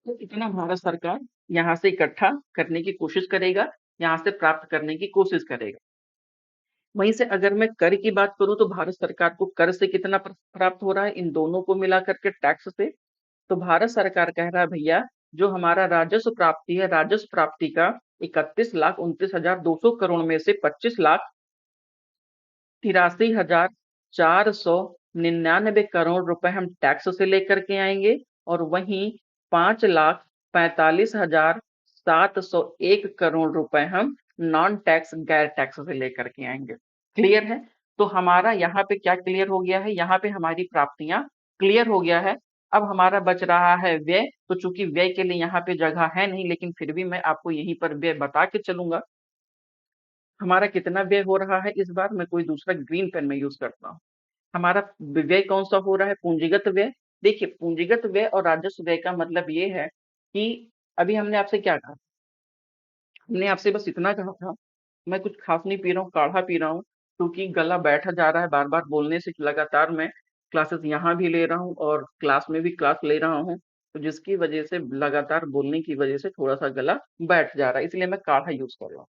तो इतना भारत सरकार यहाँ से इकट्ठा करने की कोशिश करेगा, यहाँ से प्राप्त करने की कोशिश करेगा। वहीं से अगर मैं कर की बात करूं तो भारत सरकार को कर से कितना प्राप्त हो रहा है, इन दोनों को मिला करके टैक्स से। तो भारत सरकार कह रहा है भैया, जो हमारा राजस्व प्राप्ति है, राजस्व प्राप्ति का 31,29,200 करोड़ में से 25,83,499 रुपए हम टैक्स से लेकर के आएंगे, और वहीं 5,45,701 करोड़ रुपए हम नॉन टैक्स, गैर टैक्स से लेकर के आएंगे। क्लियर है? तो हमारा यहाँ पे क्या क्लियर हो गया है, यहाँ पे हमारी प्राप्तियां क्लियर हो गया है। अब हमारा बच रहा है व्यय। तो चूंकि व्यय के लिए यहाँ पे जगह है नहीं, लेकिन फिर भी मैं आपको यहीं पर व्यय बता के चलूंगा। हमारा कितना व्यय हो रहा है, इस बार मैं कोई दूसरा ग्रीन पेन में यूज करता हूँ। हमारा व्यय कौन सा हो रहा है, पूंजीगत व्यय। देखिए, पूंजीगत व्यय और राजस्व व्यय का मतलब ये है कि अभी हमने आपसे क्या कहा, हमने आपसे बस इतना कहा था, मैं कुछ खास नहीं पी रहा हूँ, काढ़ा पी रहा हूँ, क्योंकि गला बैठा जा रहा है बार बार बोलने से। लगातार मैं क्लासेस यहाँ भी ले रहा हूँ और क्लास में भी क्लास ले रहा हूँ, तो जिसकी वजह से लगातार बोलने की वजह से थोड़ा सा गला बैठ जा रहा है, इसलिए मैं काढ़ा यूज कर रहा हूँ।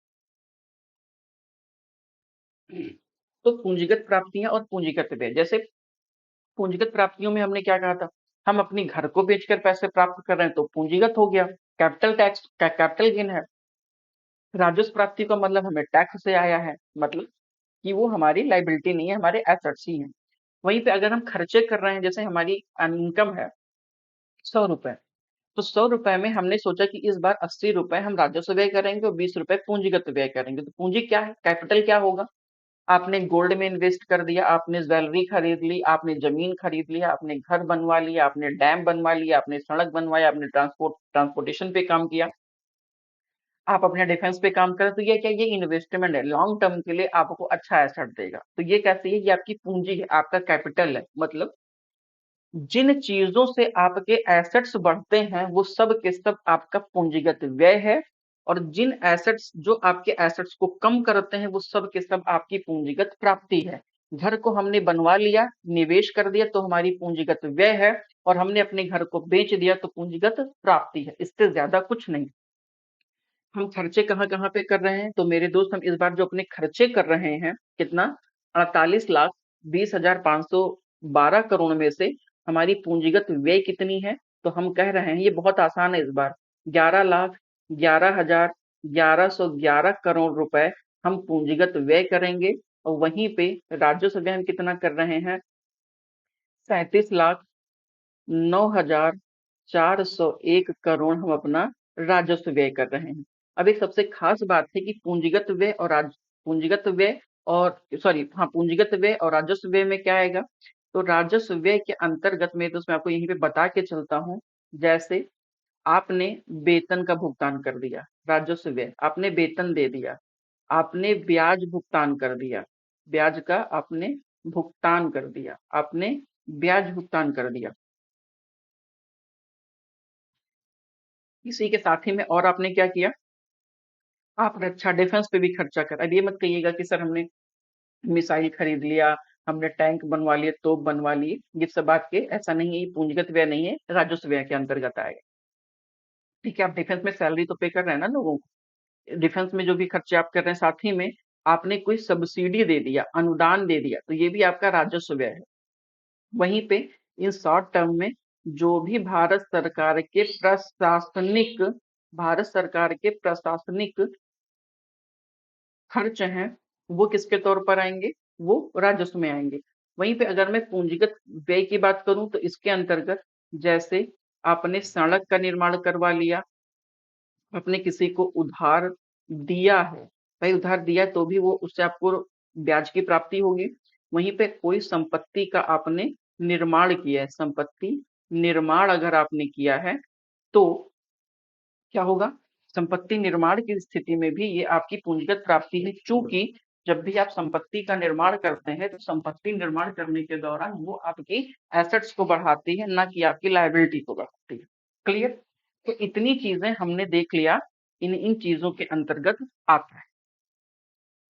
तो पूंजीगत प्राप्तियां और पूंजीगत व्यय, जैसे पूंजीगत प्राप्तियों में हमने क्या कहा था, हम अपनी घर को बेचकर पैसे प्राप्त कर रहे हैं तो पूंजीगत हो गया, कैपिटल टैक्स, कैपिटल गेन है। राजस्व प्राप्ति का मतलब हमें टैक्स से आया है, मतलब कि वो हमारी लाइबिलिटी नहीं है, हमारे एसेट्स ही हैं। वहीं पे अगर हम खर्चे कर रहे हैं, जैसे हमारी इनकम है 100 रुपए, तो 100 रुपए में हमने सोचा कि इस बार 80 रुपए हम राजस्व व्यय करेंगे और 20 रुपए पूंजीगत व्यय करेंगे। तो पूंजी क्या है, कैपिटल क्या होगा, आपने गोल्ड में इन्वेस्ट कर दिया, आपने ज्वेलरी खरीद ली, आपने जमीन खरीद लिया, आपने घर बनवा लिया, आपने डैम बनवा लिया, आपने सड़क बनवाया, आपने ट्रांसपोर्टेशन पे काम किया, आप अपने डिफेंस पे काम करें, तो ये क्या, ये इन्वेस्टमेंट है, लॉन्ग टर्म के लिए आपको अच्छा एसेट देगा। तो ये कैसी है, ये आपकी पूंजी है, आपका कैपिटल है। मतलब जिन चीजों से आपके एसेट्स बढ़ते हैं वो सब के सब आपका पूंजीगत व्यय है, और जिन एसेट्स जो आपके एसेट्स को कम करते हैं वो सब के सब आपकी पूंजीगत प्राप्ति है। घर को हमने बनवा लिया, निवेश कर दिया, तो हमारी पूंजीगत व्यय है, और हमने अपने घर को बेच दिया तो पूंजीगत प्राप्ति है, इससे ज्यादा कुछ नहीं। हम खर्चे कहाँ कहाँ पे कर रहे हैं, तो मेरे दोस्त हम इस बार जो अपने खर्चे कर रहे हैं, कितना, 48,20,512 करोड़ में से हमारी पूंजीगत व्यय कितनी है, तो हम कह रहे हैं, ये बहुत आसान है इस बार, 11,11,11,11 करोड़ रुपए हम पूंजीगत व्यय करेंगे। और वहीं पे राजस्व व्यय हम कितना कर रहे हैं, 37,09,401 करोड़ हम अपना राजस्व व्यय कर रहे हैं। अब एक सबसे खास बात है कि पूंजीगत व्यय और सॉरी हाँ, पूंजीगत व्यय और राजस्व व्यय में क्या आएगा, तो राजस्व व्यय के अंतर्गत में, तो उसमें आपको यहीं पे बता के चलता हूँ। जैसे आपने वेतन का भुगतान कर दिया, राजस्व व्यय, आपने वेतन दे दिया, आपने ब्याज भुगतान कर दिया, ब्याज का आपने भुगतान कर दिया, आपने ब्याज भुगतान कर दिया, इसी के साथ ही में और आपने क्या किया, आप रक्षा डिफेंस पे भी खर्चा कर। अब ये मत कहिएगा कि सर हमने मिसाइल खरीद लिया, हमने टैंक बनवा लिए, तोप बनवा लिए, ये सब आपके ऐसा नहीं है, ये पूंजीगत व्यय नहीं है, राजस्व व्यय के अंतर्गत आएगा। ठीक है, आप डिफेंस में सैलरी तो पे कर रहे हैं ना लोगों को, डिफेंस में जो भी खर्चे आप कर रहे हैं, साथ ही में आपने कोई सब्सिडी दे दिया, अनुदान दे दिया, तो ये भी आपका राजस्व व्यय है। वहीं पे इन शॉर्ट टर्म में जो भी भारत सरकार के प्रशासनिक खर्च हैं, वो किसके तौर पर आएंगे, वो राजस्व में आएंगे। वहीं पे अगर मैं पूंजीगत व्यय की बात करूं तो इसके अंतर्गत, जैसे आपने सड़क का निर्माण करवा लिया, आपने किसी को उधार दिया है, भाई उधार दिया है तो भी वो उससे आपको ब्याज की प्राप्ति होगी। वहीं पे कोई संपत्ति का आपने निर्माण किया है, संपत्ति निर्माण अगर आपने किया है तो क्या होगा, संपत्ति निर्माण की स्थिति में भी ये आपकी पूंजीगत प्राप्ति है। चूंकि जब भी आप संपत्ति का निर्माण करते हैं तो संपत्ति निर्माण करने के दौरान वो आपकी एसेट्स को बढ़ाती है, ना कि आपकी लायबिलिटी को बढ़ाती है। क्लियर? तो इतनी चीजें हमने देख लिया, इन इन चीजों के अंतर्गत आता है।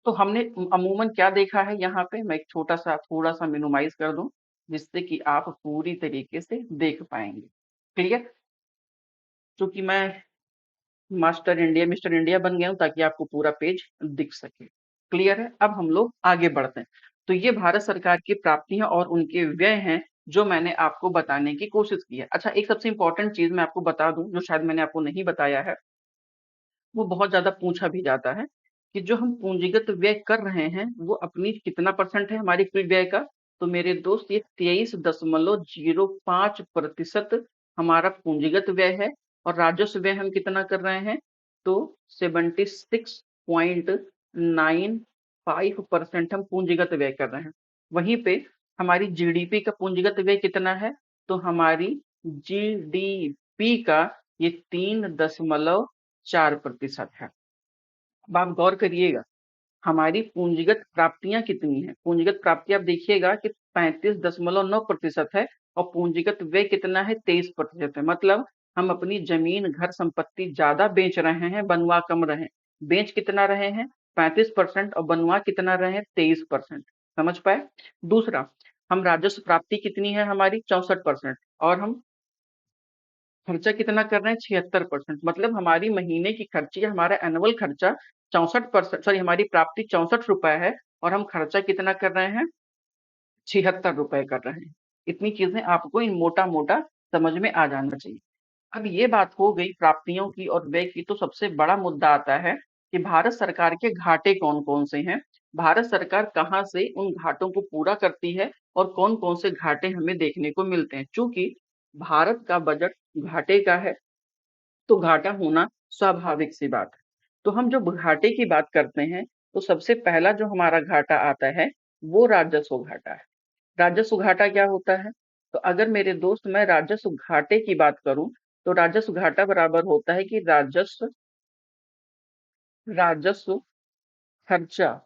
तो हमने अमूमन क्या देखा है, यहाँ पे मैं एक छोटा सा थोड़ा सा मिनिमाइज कर दूं, जिससे कि आप पूरी तरीके से देख पाएंगे। क्लियर? क्योंकि मैं मिस्टर इंडिया बन गया हूं ताकि आपको पूरा पेज दिख सके। क्लियर है? अब हम लोग आगे बढ़ते हैं। तो ये भारत सरकार की प्राप्तियां और उनके व्यय हैं जो मैंने आपको बताने की कोशिश की है। अच्छा, एक सबसे इंपॉर्टेंट चीज मैं आपको बता दूं जो शायद मैंने आपको नहीं बताया है, वो बहुत ज्यादा पूछा भी जाता है कि जो हम पूंजीगत व्यय कर रहे हैं वो अपनी कितना परसेंट है हमारी कुल व्यय का। तो मेरे दोस्त ये 23.05% हमारा पूंजीगत व्यय है। और राजस्व व्यय हम कितना कर रहे हैं, तो 76.95% हम पूंजीगत व्यय कर रहे हैं। वहीं पे हमारी जीडीपी का पूंजीगत व्यय कितना है, तो हमारी जीडीपी का ये 3.4% है। अब आप गौर करिएगा हमारी पूंजीगत प्राप्तियां कितनी है। पूंजीगत प्राप्ति आप देखिएगा कि 35.9% है और पूंजीगत व्यय कितना है, 23% है। मतलब हम अपनी जमीन घर संपत्ति ज्यादा बेच रहे हैं, बनवा कम रहे हैं। बेच कितना रहे हैं, 35% और बनवा कितना रहे हैं, 23%। समझ पाए? दूसरा, हम राजस्व प्राप्ति कितनी है हमारी, 64%। और हम खर्चा कितना कर रहे हैं, 76%। मतलब हमारी महीने की खर्ची, हमारा एनुअल खर्चा 64%, सॉरी हमारी प्राप्ति 64 रुपए है और हम खर्चा कितना कर रहे हैं, 76 रुपए कर रहे हैं। इतनी चीजें आपको इन मोटा मोटा समझ में आ जाना चाहिए। अब ये बात हो गई प्राप्तियों की और व्यय की, तो सबसे बड़ा मुद्दा आता है कि भारत सरकार के घाटे कौन कौन से हैं। भारत सरकार कहाँ से उन घाटों को पूरा करती है और कौन कौन से घाटे हमें देखने को मिलते हैं। चूंकि भारत का बजट घाटे का है तो घाटा होना स्वाभाविक सी बात है। तो हम जब घाटे की बात करते हैं तो सबसे पहला जो हमारा घाटा आता है वो राजस्व घाटा है। राजस्व घाटा क्या होता है, तो अगर मेरे दोस्त मैं राजस्व घाटे की बात करूं तो राजस्व घाटा बराबर होता है कि राजस्व राजस्व खर्चा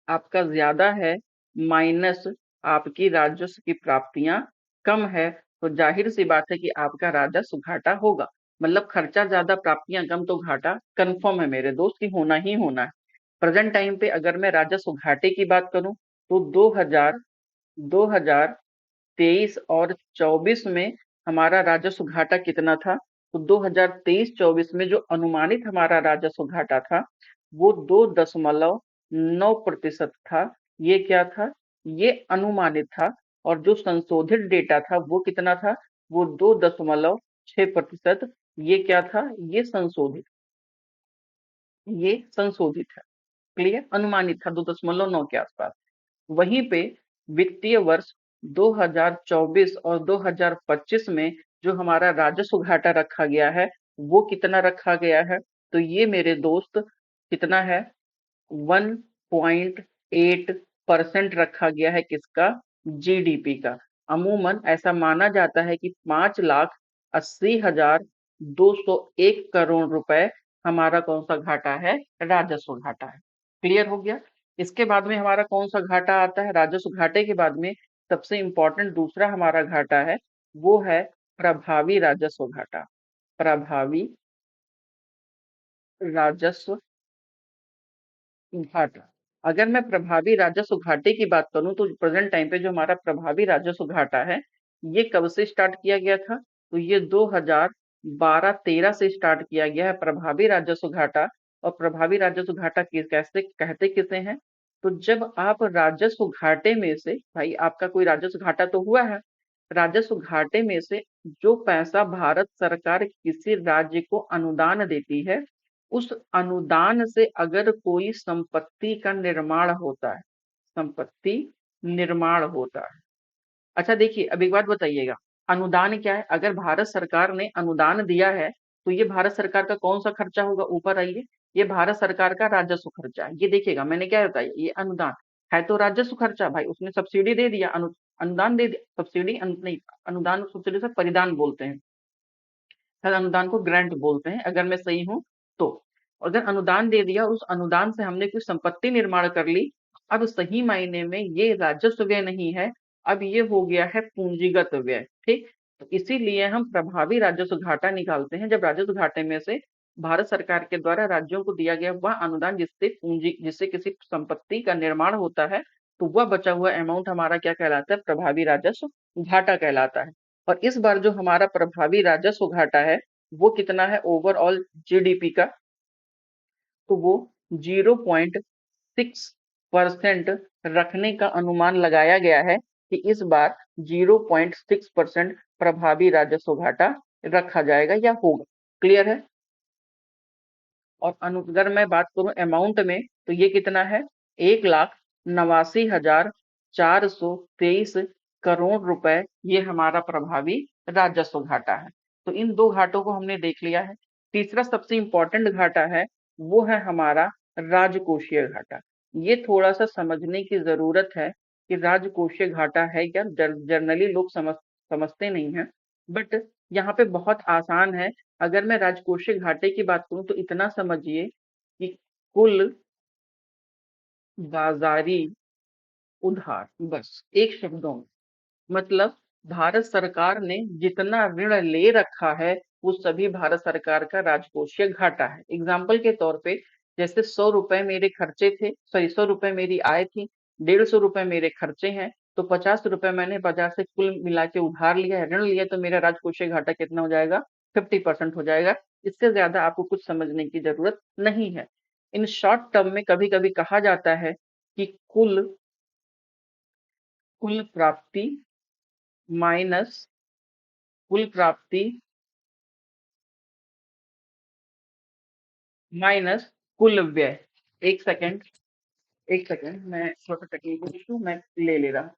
आपका ज्यादा है माइनस आपकी राजस्व की प्राप्तियां कम है, तो जाहिर सी बात है कि आपका राजस्व घाटा होगा। मतलब खर्चा ज्यादा प्राप्तियां कम तो घाटा कंफर्म है मेरे दोस्त की होना ही होना है। प्रेजेंट टाइम पे अगर मैं राजस्व घाटे की बात करूं तो 2023 और 24 में हमारा राजस्व घाटा कितना था, तो 2023-24 में जो अनुमानित हमारा राजस्व घाटा था वो 2.9% था। ये क्या था, ये अनुमानित था। और जो संशोधित डेटा था वो कितना था, वो 2.6%। ये क्या था, ये संशोधित है। क्लियर, अनुमानित था 2.9 के आसपास। वहीं पे वित्तीय वर्ष 2024 और 2025 में जो हमारा राजस्व घाटा रखा गया है वो कितना रखा गया है, तो ये मेरे दोस्त कितना है, 1.8% रखा गया है। किसका, जीडीपी का। अमूमन ऐसा माना जाता है कि 5,80,201 करोड़ रुपए हमारा कौन सा घाटा है, राजस्व घाटा है। क्लियर हो गया? इसके बाद में हमारा कौन सा घाटा आता है, राजस्व घाटे के बाद में सबसे इंपॉर्टेंट दूसरा हमारा घाटा है वो है प्रभावी राजस्व घाटा। प्रभावी राजस्व घाटा। अगर मैं प्रभावी राजस्व घाटे की बात करूं तो प्रेजेंट टाइम पे जो हमारा प्रभावी राजस्व घाटा है ये कब से स्टार्ट किया गया था, तो ये 2012-13 से स्टार्ट किया गया है प्रभावी राजस्व घाटा। और प्रभावी राजस्व घाटा कैसे कहते किसे हैं, तो जब आप राजस्व घाटे में से, भाई आपका कोई राजस्व घाटा तो हुआ है, राजस्व घाटे में से जो पैसा भारत सरकार किसी राज्य को अनुदान देती है उस अनुदान से अगर कोई संपत्ति का निर्माण होता है, संपत्ति निर्माण होता है। अच्छा देखिए, अब एक बात बताइएगा, अनुदान क्या है। अगर भारत सरकार ने अनुदान दिया है तो ये भारत सरकार का कौन सा खर्चा होगा, ऊपर आइए, ये भारत सरकार का राजस्व खर्चा है। ये देखिएगा मैंने क्या बताया, ये अनुदान है तो राजस्व खर्चा, भाई उसने सब्सिडी दे दिया, अनुदान दे दिया, सब्सिडी नहीं, अनुदान सब्सिडी से परिदान बोलते हैं, शायद अनुदान को ग्रांट बोलते हैं अगर मैं सही हूं तो। अगर अनुदान दे दिया, उस अनुदान से हमने कोई संपत्ति निर्माण कर ली, अब सही मायने में ये राजस्व व्यय नहीं है, अब ये हो गया है पूंजीगत व्यय। ठीक, तो इसीलिए हम प्रभावी राजस्व घाटा निकालते हैं जब राजस्व घाटे में से भारत सरकार के द्वारा राज्यों को दिया गया वह अनुदान जिससे किसी संपत्ति का निर्माण होता है, तो वह बचा हुआ अमाउंट हमारा क्या कहलाता है, प्रभावी राजस्व घाटा कहलाता है। और इस बार जो हमारा प्रभावी राजस्व घाटा है वो कितना है ओवरऑल जीडीपी का, तो वो 0.6% रखने का अनुमान लगाया गया है कि इस बार 0.6% प्रभावी राजस्व घाटा रखा जाएगा या होगा। क्लियर है? और अगर मैं बात करूं अमाउंट में, तो ये कितना है? 1,89,423 करोड़ रुपए ये हमारा प्रभावी राजस्व घाटा है। तो इन दो घाटों को हमने देख लिया है। तीसरा सबसे इंपॉर्टेंट घाटा है, वो है हमारा राजकोषीय घाटा। ये थोड़ा सा समझने की जरूरत है कि राजकोषीय घाटा है क्या। जनरली लोग समझते नहीं है, बट यहाँ पे बहुत आसान है। अगर मैं राजकोषीय घाटे की बात करूं तो इतना समझिए कि कुल बाजारी उधार, बस एक शब्दों में मतलब भारत सरकार ने जितना ऋण ले रखा है वो सभी भारत सरकार का राजकोषीय घाटा है। एग्जाम्पल के तौर पे, जैसे 100 रुपए मेरे खर्चे थे, सॉरी 100 रुपए मेरी आय थी, 150 रुपए मेरे खर्चे हैं, तो 50 रुपए मैंने बाजार से कुल मिला के उधार लिया है, ऋण लिया, तो मेरा राजकोषीय घाटा कितना हो जाएगा? 50% हो जाएगा। इससे ज्यादा आपको कुछ समझने की जरूरत नहीं है। इन शॉर्ट टर्म में कभी कभी कहा जाता है कि कुल कुल प्राप्ति माइनस कुल प्राप्ति माइनस कुल व्यय। एक सेकंड, एक सेकंड, मैं थोड़ा टेक्निकल इशू मैं ले रहा हूँ।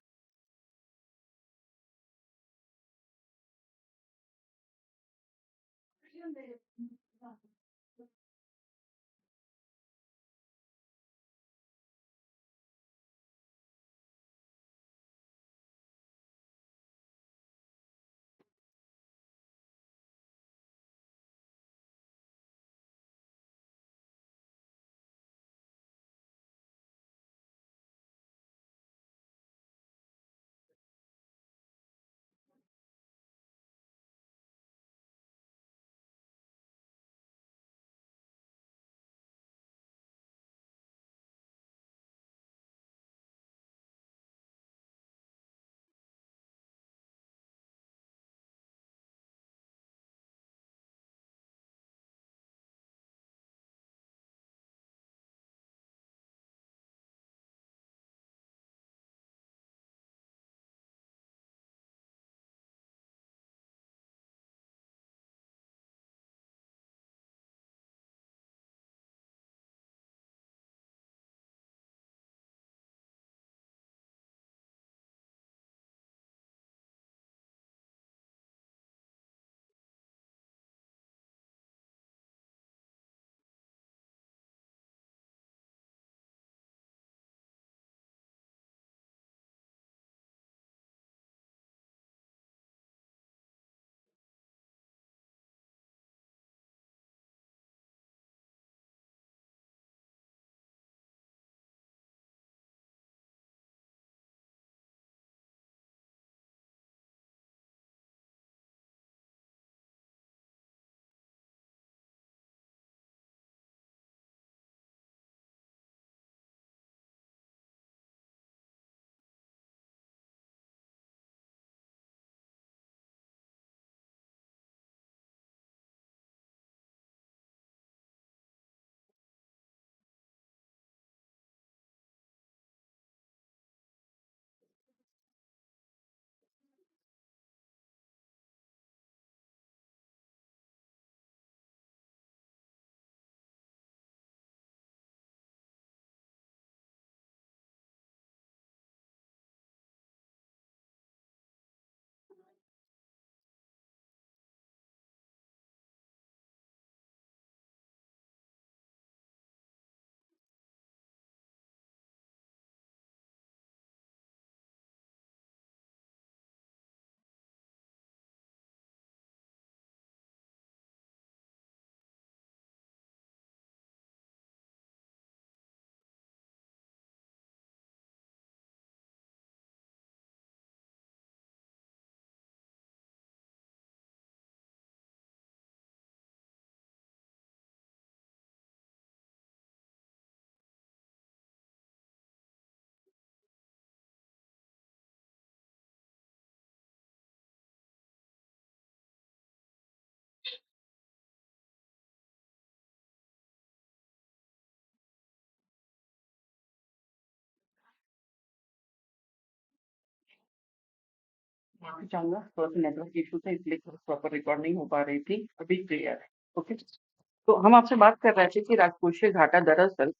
माफी चाहूंगा, थोड़ा सा नेटवर्क इशू था इसलिए प्रॉपर रिकॉर्ड नहीं हो पा रही थी। अभी क्लियर है। ओके। तो हम आपसे बात कर रहे थे कि राजकोषीय घाटा दरअसल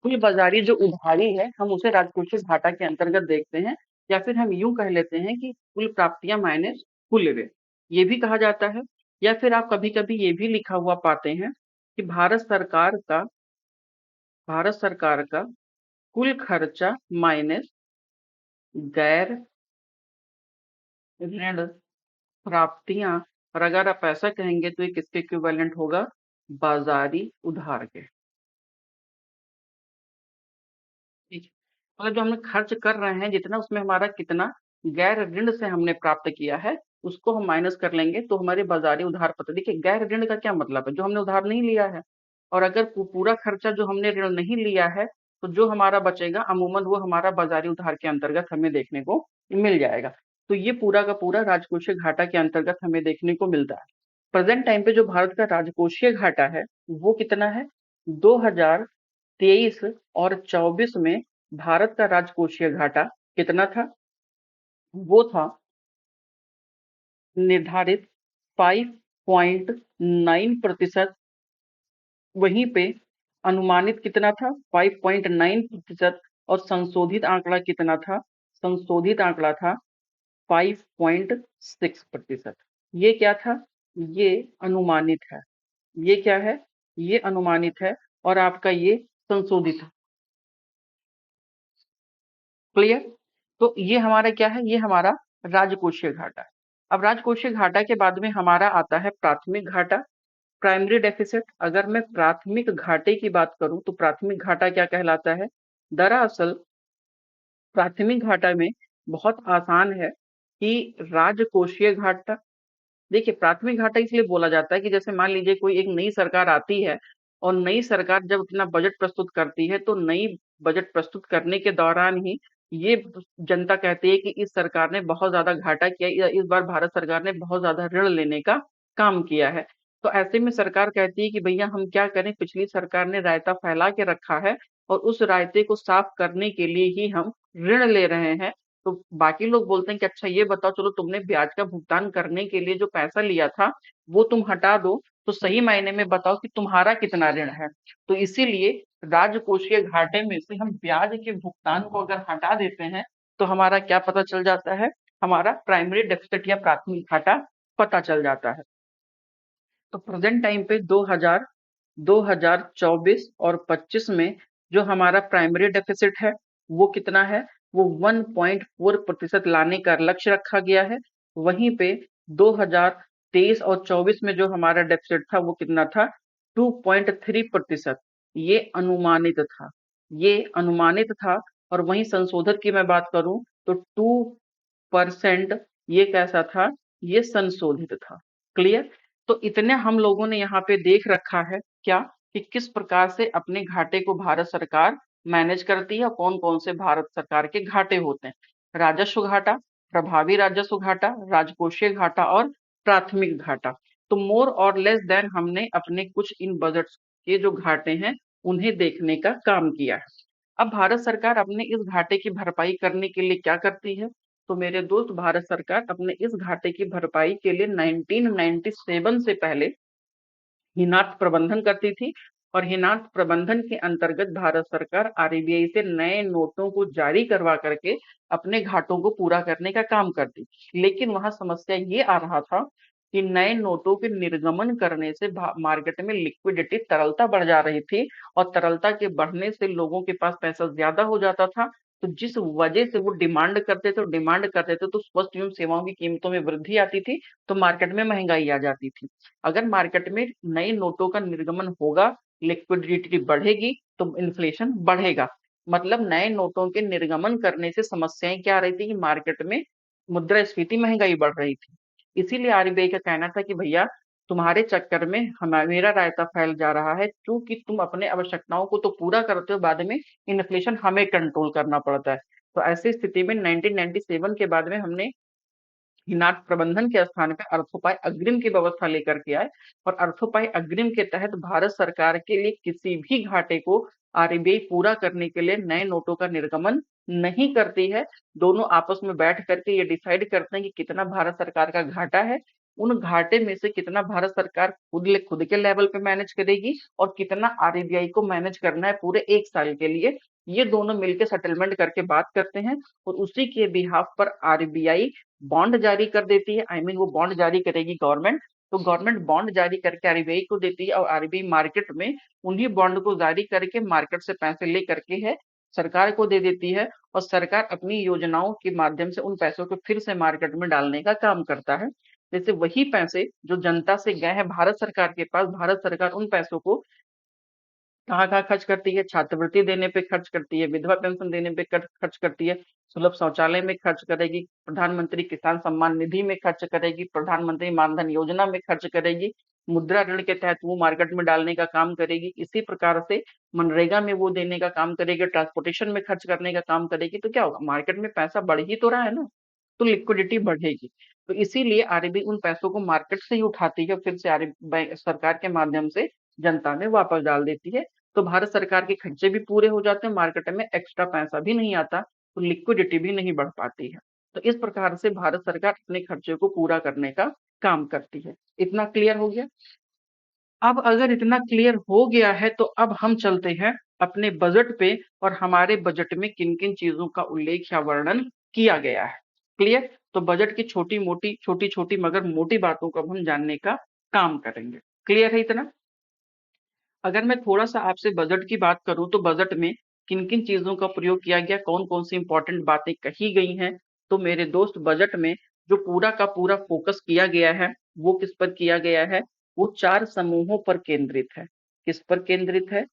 कुल बाजारी जो उधारी है, हम उसे राजकोषीय घाटा के अंतर्गत देखते हैं, या फिर हम यूं कह लेते हैं कि कुल प्राप्तियां माइनस कुल व्यय, ये भी कहा जाता है। या फिर आप कभी कभी ये भी लिखा हुआ पाते हैं कि भारत सरकार का कुल खर्चा माइनस गैर ऋण प्राप्तियां। और अगर आप ऐसा कहेंगे तो ये किसके इक्विवेलेंट होगा? बाजारी उधार के। ठीक है। मतलब जो हम खर्च कर रहे हैं जितना, उसमें हमारा कितना गैर ऋण से हमने प्राप्त किया है, उसको हम माइनस कर लेंगे तो हमारे बाजारी उधार पत्र। देखिए, गैर ऋण का क्या मतलब है? जो हमने उधार नहीं लिया है। और अगर पूरा खर्चा जो हमने ऋण नहीं लिया है, तो जो हमारा बचेगा अमूमन वो हमारा बाजारी उधार के अंतर्गत हमें देखने को मिल जाएगा। तो ये पूरा का पूरा राजकोषीय घाटा के अंतर्गत हमें देखने को मिलता है। प्रेजेंट टाइम पे जो भारत का राजकोषीय घाटा है वो कितना है? 2023 और 24 में भारत का राजकोषीय घाटा कितना था? वो था निर्धारित 5.9%। वहीं पे अनुमानित कितना था? 5.9%। और संशोधित आंकड़ा कितना था? संशोधित आंकड़ा था 5.6%। ये क्या था? ये अनुमानित है। ये क्या है? ये अनुमानित है। और आपका ये संशोधित है। क्लियर? तो ये हमारा क्या है? ये हमारा राजकोषीय घाटा है। अब राजकोषीय घाटा के बाद में हमारा आता है प्राथमिक घाटा, प्राइमरी डेफिसिट। अगर मैं प्राथमिक घाटे की बात करूं तो प्राथमिक घाटा क्या कहलाता है? दरअसल प्राथमिक घाटा में बहुत आसान है कि राजकोषीय घाटा। देखिए, प्राथमिक घाटा इसलिए बोला जाता है कि जैसे मान लीजिए कोई एक नई सरकार आती है, और नई सरकार जब अपना बजट प्रस्तुत करती है, तो नई बजट प्रस्तुत करने के दौरान ही ये जनता कहती है कि इस सरकार ने बहुत ज्यादा घाटा किया, या इस बार भारत सरकार ने बहुत ज्यादा ऋण लेने का काम किया है। तो ऐसे में सरकार कहती है कि भैया हम क्या करें, पिछली सरकार ने रायता फैला के रखा है, और उस रायते को साफ करने के लिए ही हम ऋण ले रहे हैं। तो बाकी लोग बोलते हैं कि अच्छा ये बताओ, चलो तुमने ब्याज का भुगतान करने के लिए जो पैसा लिया था वो तुम हटा दो, तो सही मायने में बताओ कि तुम्हारा कितना ऋण है। तो इसीलिए राजकोषीय घाटे में से हम ब्याज के भुगतान को अगर हटा देते हैं, तो हमारा क्या पता चल जाता है? हमारा प्राइमरी डेफिसिट या प्राथमिक घाटा पता चल जाता है। तो प्रेजेंट टाइम पे 2024 और 25 में जो हमारा प्राइमरी डेफिसिट है वो कितना है? वो 1.4% लाने का लक्ष्य रखा गया है। वहीं पे 2023 और 24 में जो हमारा डेफिसिट था वो कितना था? 2.3%। ये अनुमानित था। ये अनुमानित था। और वहीं संशोधित की मैं बात करूं तो 2%। ये कैसा था? ये संशोधित था। क्लियर? तो इतने हम लोगों ने यहाँ पे देख रखा है क्या, कि किस प्रकार से अपने घाटे को भारत सरकार मैनेज करती है, और कौन कौन से भारत सरकार के घाटे होते हैं। राजस्व घाटा, प्रभावी राजस्व घाटा, राजकोषीय घाटा और प्राथमिक घाटा। तो मोर और लेस देन हमने अपने कुछ इन बजट्स के जो घाटे हैं उन्हें देखने का काम किया है। अब भारत सरकार अपने इस घाटे की भरपाई करने के लिए क्या करती है? तो मेरे दोस्त, भारत सरकार अपने इस घाटे की भरपाई के लिए 1997 से पहले हिनात प्रबंधन करती थी। और हिनात प्रबंधन के अंतर्गत भारत सरकार आरबीआई से नए नोटों को जारी करवा करके अपने घाटों को पूरा करने का काम करती। लेकिन वहां समस्या ये आ रहा था कि नए नोटों के निर्गमन करने से मार्केट में लिक्विडिटी, तरलता बढ़ जा रही थी। और तरलता के बढ़ने से लोगों के पास पैसा ज्यादा हो जाता था। तो जिस वजह से वो डिमांड करते थे तो वस्तु एवं सेवाओं की कीमतों में वृद्धि आती थी, तो मार्केट में महंगाई आ जाती थी। अगर मार्केट में नए नोटों का निर्गमन होगा, लिक्विडिटी बढ़ेगी, तो इन्फ्लेशन बढ़ेगा। मतलब नए नोटों के निर्गमन करने से समस्याएं क्या आ रही थी कि मार्केट में मुद्रास्फीति, महंगाई बढ़ रही थी। इसीलिए आरबीआई का कहना था कि भैया तुम्हारे चक्कर में मेरा रायता फैल जा रहा है, क्योंकि तुम अपने आवश्यकताओं को तो पूरा करते हो, बाद में इन्फ्लेशन हमें कंट्रोल करना पड़ता है। तो ऐसी स्थिति में 1997 के बाद में हमने हिनाट प्रबंधन के स्थान पर अर्थोपाय अग्रिम की व्यवस्था लेकर के आए। और अर्थोपाय अग्रिम के तहत भारत सरकार के लिए किसी भी घाटे को आरबीआई पूरा करने के लिए नए नोटों का निर्गमन नहीं करती है। दोनों आपस में बैठ करके ये डिसाइड करते हैं कि कितना भारत सरकार का घाटा है, उन घाटे में से कितना भारत सरकार खुद के लेवल पे मैनेज करेगी और कितना आरबीआई को मैनेज करना है पूरे 1 साल के लिए। ये दोनों मिलकर सेटलमेंट करके बात करते हैं और उसी के बिहाफ पर आरबीआई बॉन्ड जारी कर देती है। आई मीन वो बॉन्ड जारी करेगी गवर्नमेंट, तो गवर्नमेंट बॉन्ड जारी करके आरबीआई को देती है और आरबीआई मार्केट में उन्हीं बॉन्ड को जारी करके मार्केट से पैसे ले करके है सरकार को दे देती है और सरकार अपनी योजनाओं के माध्यम से उन पैसों को फिर से मार्केट में डालने का काम करता है। जैसे वही पैसे जो जनता से गए हैं भारत सरकार के पास, भारत सरकार उन पैसों को कहाँ-कहाँ खर्च करती है? छात्रवृत्ति देने पे खर्च करती है, विधवा पेंशन देने पे खर्च करती है, सुलभ शौचालय में खर्च करेगी, प्रधानमंत्री किसान सम्मान निधि में खर्च करेगी, प्रधानमंत्री मानधन योजना में खर्च करेगी, मुद्रा ऋण के तहत वो मार्केट में डालने का काम करेगी। इसी प्रकार से मनरेगा में वो देने का काम करेगी, ट्रांसपोर्टेशन में खर्च करने का काम करेगी। तो क्या होगा? मार्केट में पैसा बढ़ ही तो रहा है ना, तो लिक्विडिटी बढ़ेगी। तो इसीलिए आरबीआई उन पैसों को मार्केट से ही उठाती है, फिर से सरकार के माध्यम से जनता में वापस डाल देती है। तो भारत सरकार के खर्चे भी पूरे हो जाते हैं, मार्केट में एक्स्ट्रा पैसा भी नहीं आता, तो लिक्विडिटी भी नहीं बढ़ पाती है। तो इस प्रकार से भारत सरकार अपने खर्चे को पूरा करने का काम करती है। इतना क्लियर हो गया? अब अगर इतना क्लियर हो गया है तो अब हम चलते हैं अपने बजट पे और हमारे बजट में किन किन चीजों का उल्लेख या वर्णन किया गया है। क्लियर? तो बजट की छोटी छोटी मगर मोटी बातों को अब हम जानने का काम करेंगे। क्लियर है इतना? अगर मैं थोड़ा-सा आपसे बजट की बात करूँ तो बजट में किन-किन चीज़ों का प्रयोग किया गया, कौन-कौन सी इम्पोर्टेंट बातें कही गई हैं, तो मेरे दोस्त बजट में जो पूरा का पूरा फ़ोकस किया गया है, वो किस पर किया गया है? वो 4 समूहों पर केंद्रित है। किस पर केंद्रित है?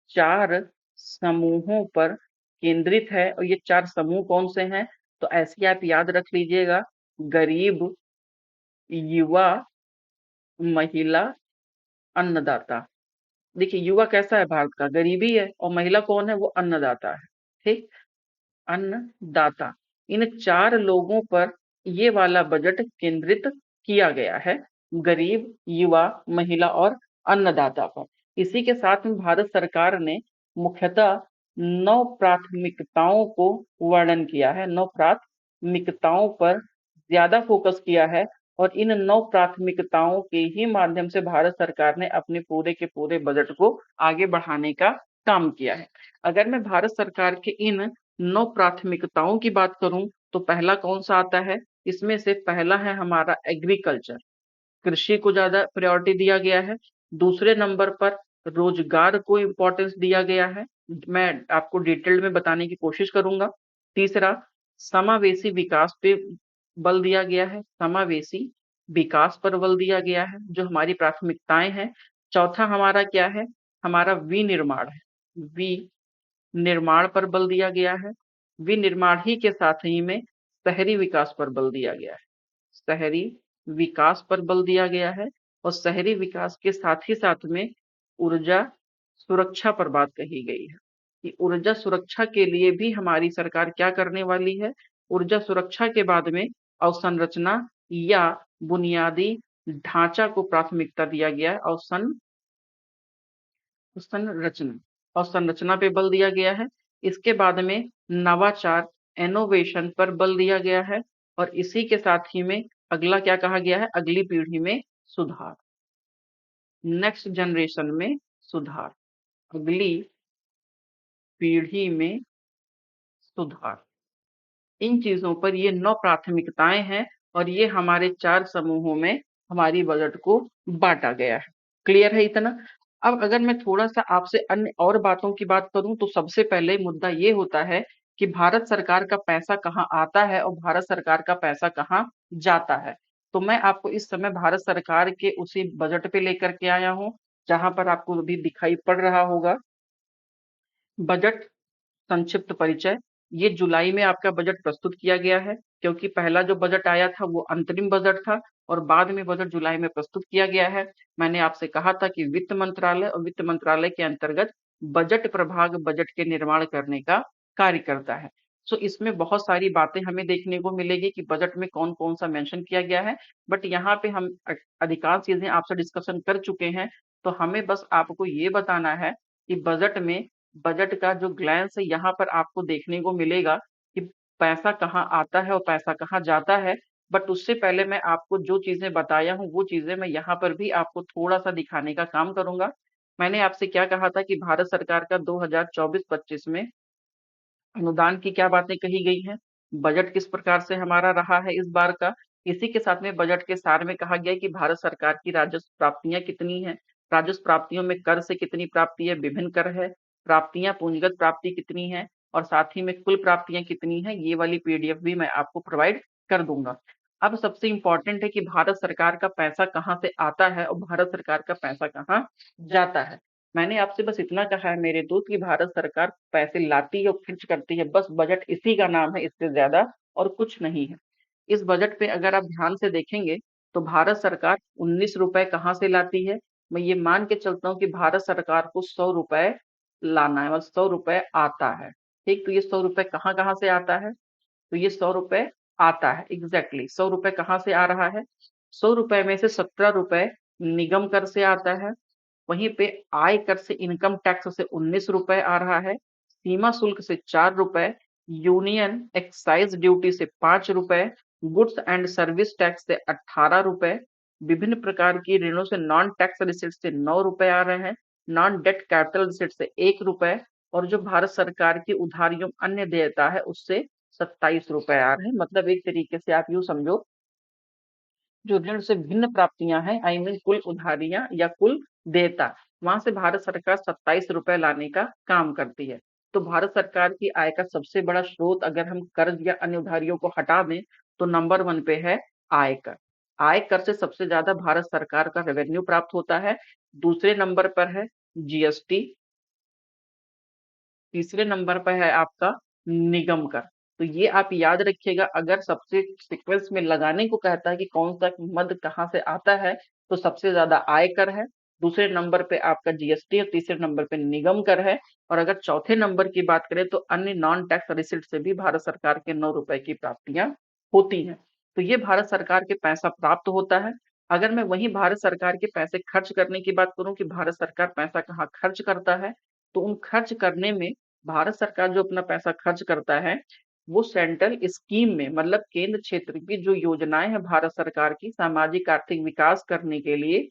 4 समूहों पर केंद्रित है और ये 4 समूह कौन से हैं? तो ऐसे ही आप याद रख लीजिएगा, गरीब, युवा, महिला, अन्नदाता। देखिए युवा कैसा है भारत का? गरीबी है और महिला कौन है? वो अन्नदाता है। ठीक? अन्नदाता। इन 4 लोगों पर ये वाला बजट केंद्रित किया गया है। गरीब, युवा, महिला और अन्नदाता पर। इसी के साथ में भारत सरकार ने मुख्यतः 9 प्राथमिकताओं को वर्णन किया है। 9 प्राथमिकताओं पर ज्यादा फोकस किया है और इन 9 प्राथमिकताओं के ही माध्यम से भारत सरकार ने अपने पूरे के पूरे बजट को आगे बढ़ाने का काम किया है। अगर मैं भारत सरकार के इन 9 प्राथमिकताओं की बात करूं तो पहला कौन सा आता है? इसमें से पहला है हमारा एग्रीकल्चर, कृषि को ज्यादा प्रायोरिटी दिया गया है। दूसरे नंबर पर रोजगार को इम्पोर्टेंस दिया गया है, मैं आपको डिटेल में बताने की कोशिश करूंगा। तीसरा, समावेशी विकास पे बल दिया गया है, समावेशी विकास पर बल दिया गया है जो हमारी प्राथमिकताएं हैं। चौथा हमारा क्या है? हमारा विनिर्माण है, विनिर्माण पर बल दिया गया है। विनिर्माण ही के साथ ही में शहरी विकास पर बल दिया गया है, शहरी विकास पर बल दिया गया है और शहरी विकास के साथ में ऊर्जा सुरक्षा पर बात कही गई है कि ऊर्जा सुरक्षा के लिए भी हमारी सरकार क्या करने वाली है। ऊर्जा सुरक्षा के बाद में अवसंरचना या बुनियादी ढांचा को प्राथमिकता दिया गया है। संरचना और संरचना पे बल दिया गया है। इसके बाद में नवाचार, इनोवेशन पर बल दिया गया है और इसी के साथ ही में अगला क्या कहा गया है? अगली पीढ़ी में सुधार, नेक्स्ट जनरेशन में सुधार, अगली पीढ़ी में सुधार। इन चीजों पर ये 9 प्राथमिकताएं हैं और ये हमारे 4 समूहों में हमारी बजट को बांटा गया है। क्लियर है इतना? अब अगर मैं थोड़ा सा आपसे अन्य और बातों की बात करूं तो सबसे पहले मुद्दा ये होता है कि भारत सरकार का पैसा कहाँ आता है और भारत सरकार का पैसा कहाँ जाता है। तो मैं आपको इस समय भारत सरकार के उसी बजट पे लेकर के आया हूं जहां पर आपको अभी दिखाई पड़ रहा होगा बजट संक्षिप्त परिचय। ये जुलाई में आपका बजट प्रस्तुत किया गया है क्योंकि पहला जो बजट आया था वो अंतरिम बजट था और बाद में बजट जुलाई में प्रस्तुत किया गया है। मैंने आपसे कहा था कि वित्त मंत्रालय और वित्त मंत्रालय के अंतर्गत बजट प्रभाग बजट के निर्माण करने का कार्य करता है। सो इसमें बहुत सारी बातें हमें देखने को मिलेगी कि बजट में कौन कौन सा मेंशन किया गया है, बट यहाँ पे हम अधिकांश चीजें आपसे डिस्कशन कर चुके हैं। तो हमें बस आपको ये बताना है कि बजट में बजट का जो ग्लैंस है यहाँ पर आपको देखने को मिलेगा कि पैसा कहाँ आता है और पैसा कहाँ जाता है। बट उससे पहले मैं आपको जो चीजें बताया हूँ वो चीजें मैं यहाँ पर भी आपको थोड़ा सा दिखाने का काम करूंगा। मैंने आपसे क्या कहा था कि भारत सरकार का 2024-25 में अनुदान की क्या बातें कही गई हैं, बजट किस प्रकार से हमारा रहा है इस बार का। इसी के साथ में बजट के सार में कहा गया है कि भारत सरकार की राजस्व प्राप्तियां कितनी हैं, राजस्व प्राप्तियों में कर से कितनी प्राप्ति है, विभिन्न कर है, प्राप्तियां पूंजीगत प्राप्ति कितनी है और साथ ही में कुल प्राप्तियां कितनी है। ये वाली पीडीएफ भी मैं आपको प्रोवाइड कर दूंगा। अब सबसे इंपॉर्टेंट है कि भारत सरकार का पैसा कहाँ से आता है और भारत सरकार का पैसा कहाँ जाता है। मैंने आपसे बस इतना कहा है मेरे दोस्त कि भारत सरकार पैसे लाती है और खर्च करती है, बस बजट इसी का नाम है, इससे ज्यादा और कुछ नहीं है। इस बजट पे अगर आप ध्यान से देखेंगे तो भारत सरकार 19 रुपए कहाँ से लाती है। मैं ये मान के चलता हूँ कि भारत सरकार को 100 रुपए लाना है, मतलब 100 रुपए आता है। ठीक, तो ये 100 रुपए कहाँ कहाँ से आता है, तो ये 100 रुपए आता है, एग्जैक्टली 100 रुपए कहाँ से आ रहा है। 100 रुपए में से 17 रुपए निगम कर से आता है, वहीं पे आय कर से इनकम टैक्स से 19 रुपए आ रहा है, सीमा शुल्क से 4 रुपए, यूनियन एक्साइज ड्यूटी से 5 रुपए, गुड्स एंड सर्विस टैक्स से 18 रुपए, विभिन्न प्रकार की ऋणों से नॉन टैक्स रिसिट से 9 रुपए आ रहे हैं, नॉन डेट कैपिटल रिसिट से 1 रुपए और जो भारत सरकार की उधारियों अन्य देयता है उससे 27 रुपए आ रहे हैं। मतलब एक तरीके से आप यूं समझो, जो ऋण से भिन्न प्राप्तियां हैं, आई मीन कुल उधारियां या कुल देयता, वहां से भारत सरकार 27 रुपए लाने का काम करती है। तो भारत सरकार की आय का सबसे बड़ा स्रोत अगर हम कर्ज या अन्य उधारियों को हटा दें तो नंबर 1 पे है आयकर। आयकर से सबसे ज्यादा भारत सरकार का रेवेन्यू प्राप्त होता है। दूसरे नंबर पर है जीएसटी, तीसरे नंबर पर है आपका निगम कर। तो ये आप याद रखिएगा, अगर सबसे सीक्वेंस में लगाने को कहता है कि कौन सा मद कहाँ से आता है तो सबसे ज्यादा आयकर है, दूसरे नंबर पे आपका जीएसटी और तीसरे नंबर पे निगम कर है। और अगर चौथे नंबर की बात करें तो अन्य नॉन टैक्स रिसिट से भी भारत सरकार के 9 रुपए की प्राप्तियां होती हैं। तो ये भारत सरकार के पैसा प्राप्त होता है। अगर मैं वही भारत सरकार के पैसे खर्च करने की बात करूं कि भारत सरकार पैसा कहाँ खर्च करता है, तो उन खर्च करने में भारत सरकार जो अपना पैसा खर्च करता है वो सेंट्रल स्कीम में, मतलब केंद्र क्षेत्र की जो योजनाएं हैं भारत सरकार की सामाजिक आर्थिक विकास करने के लिए,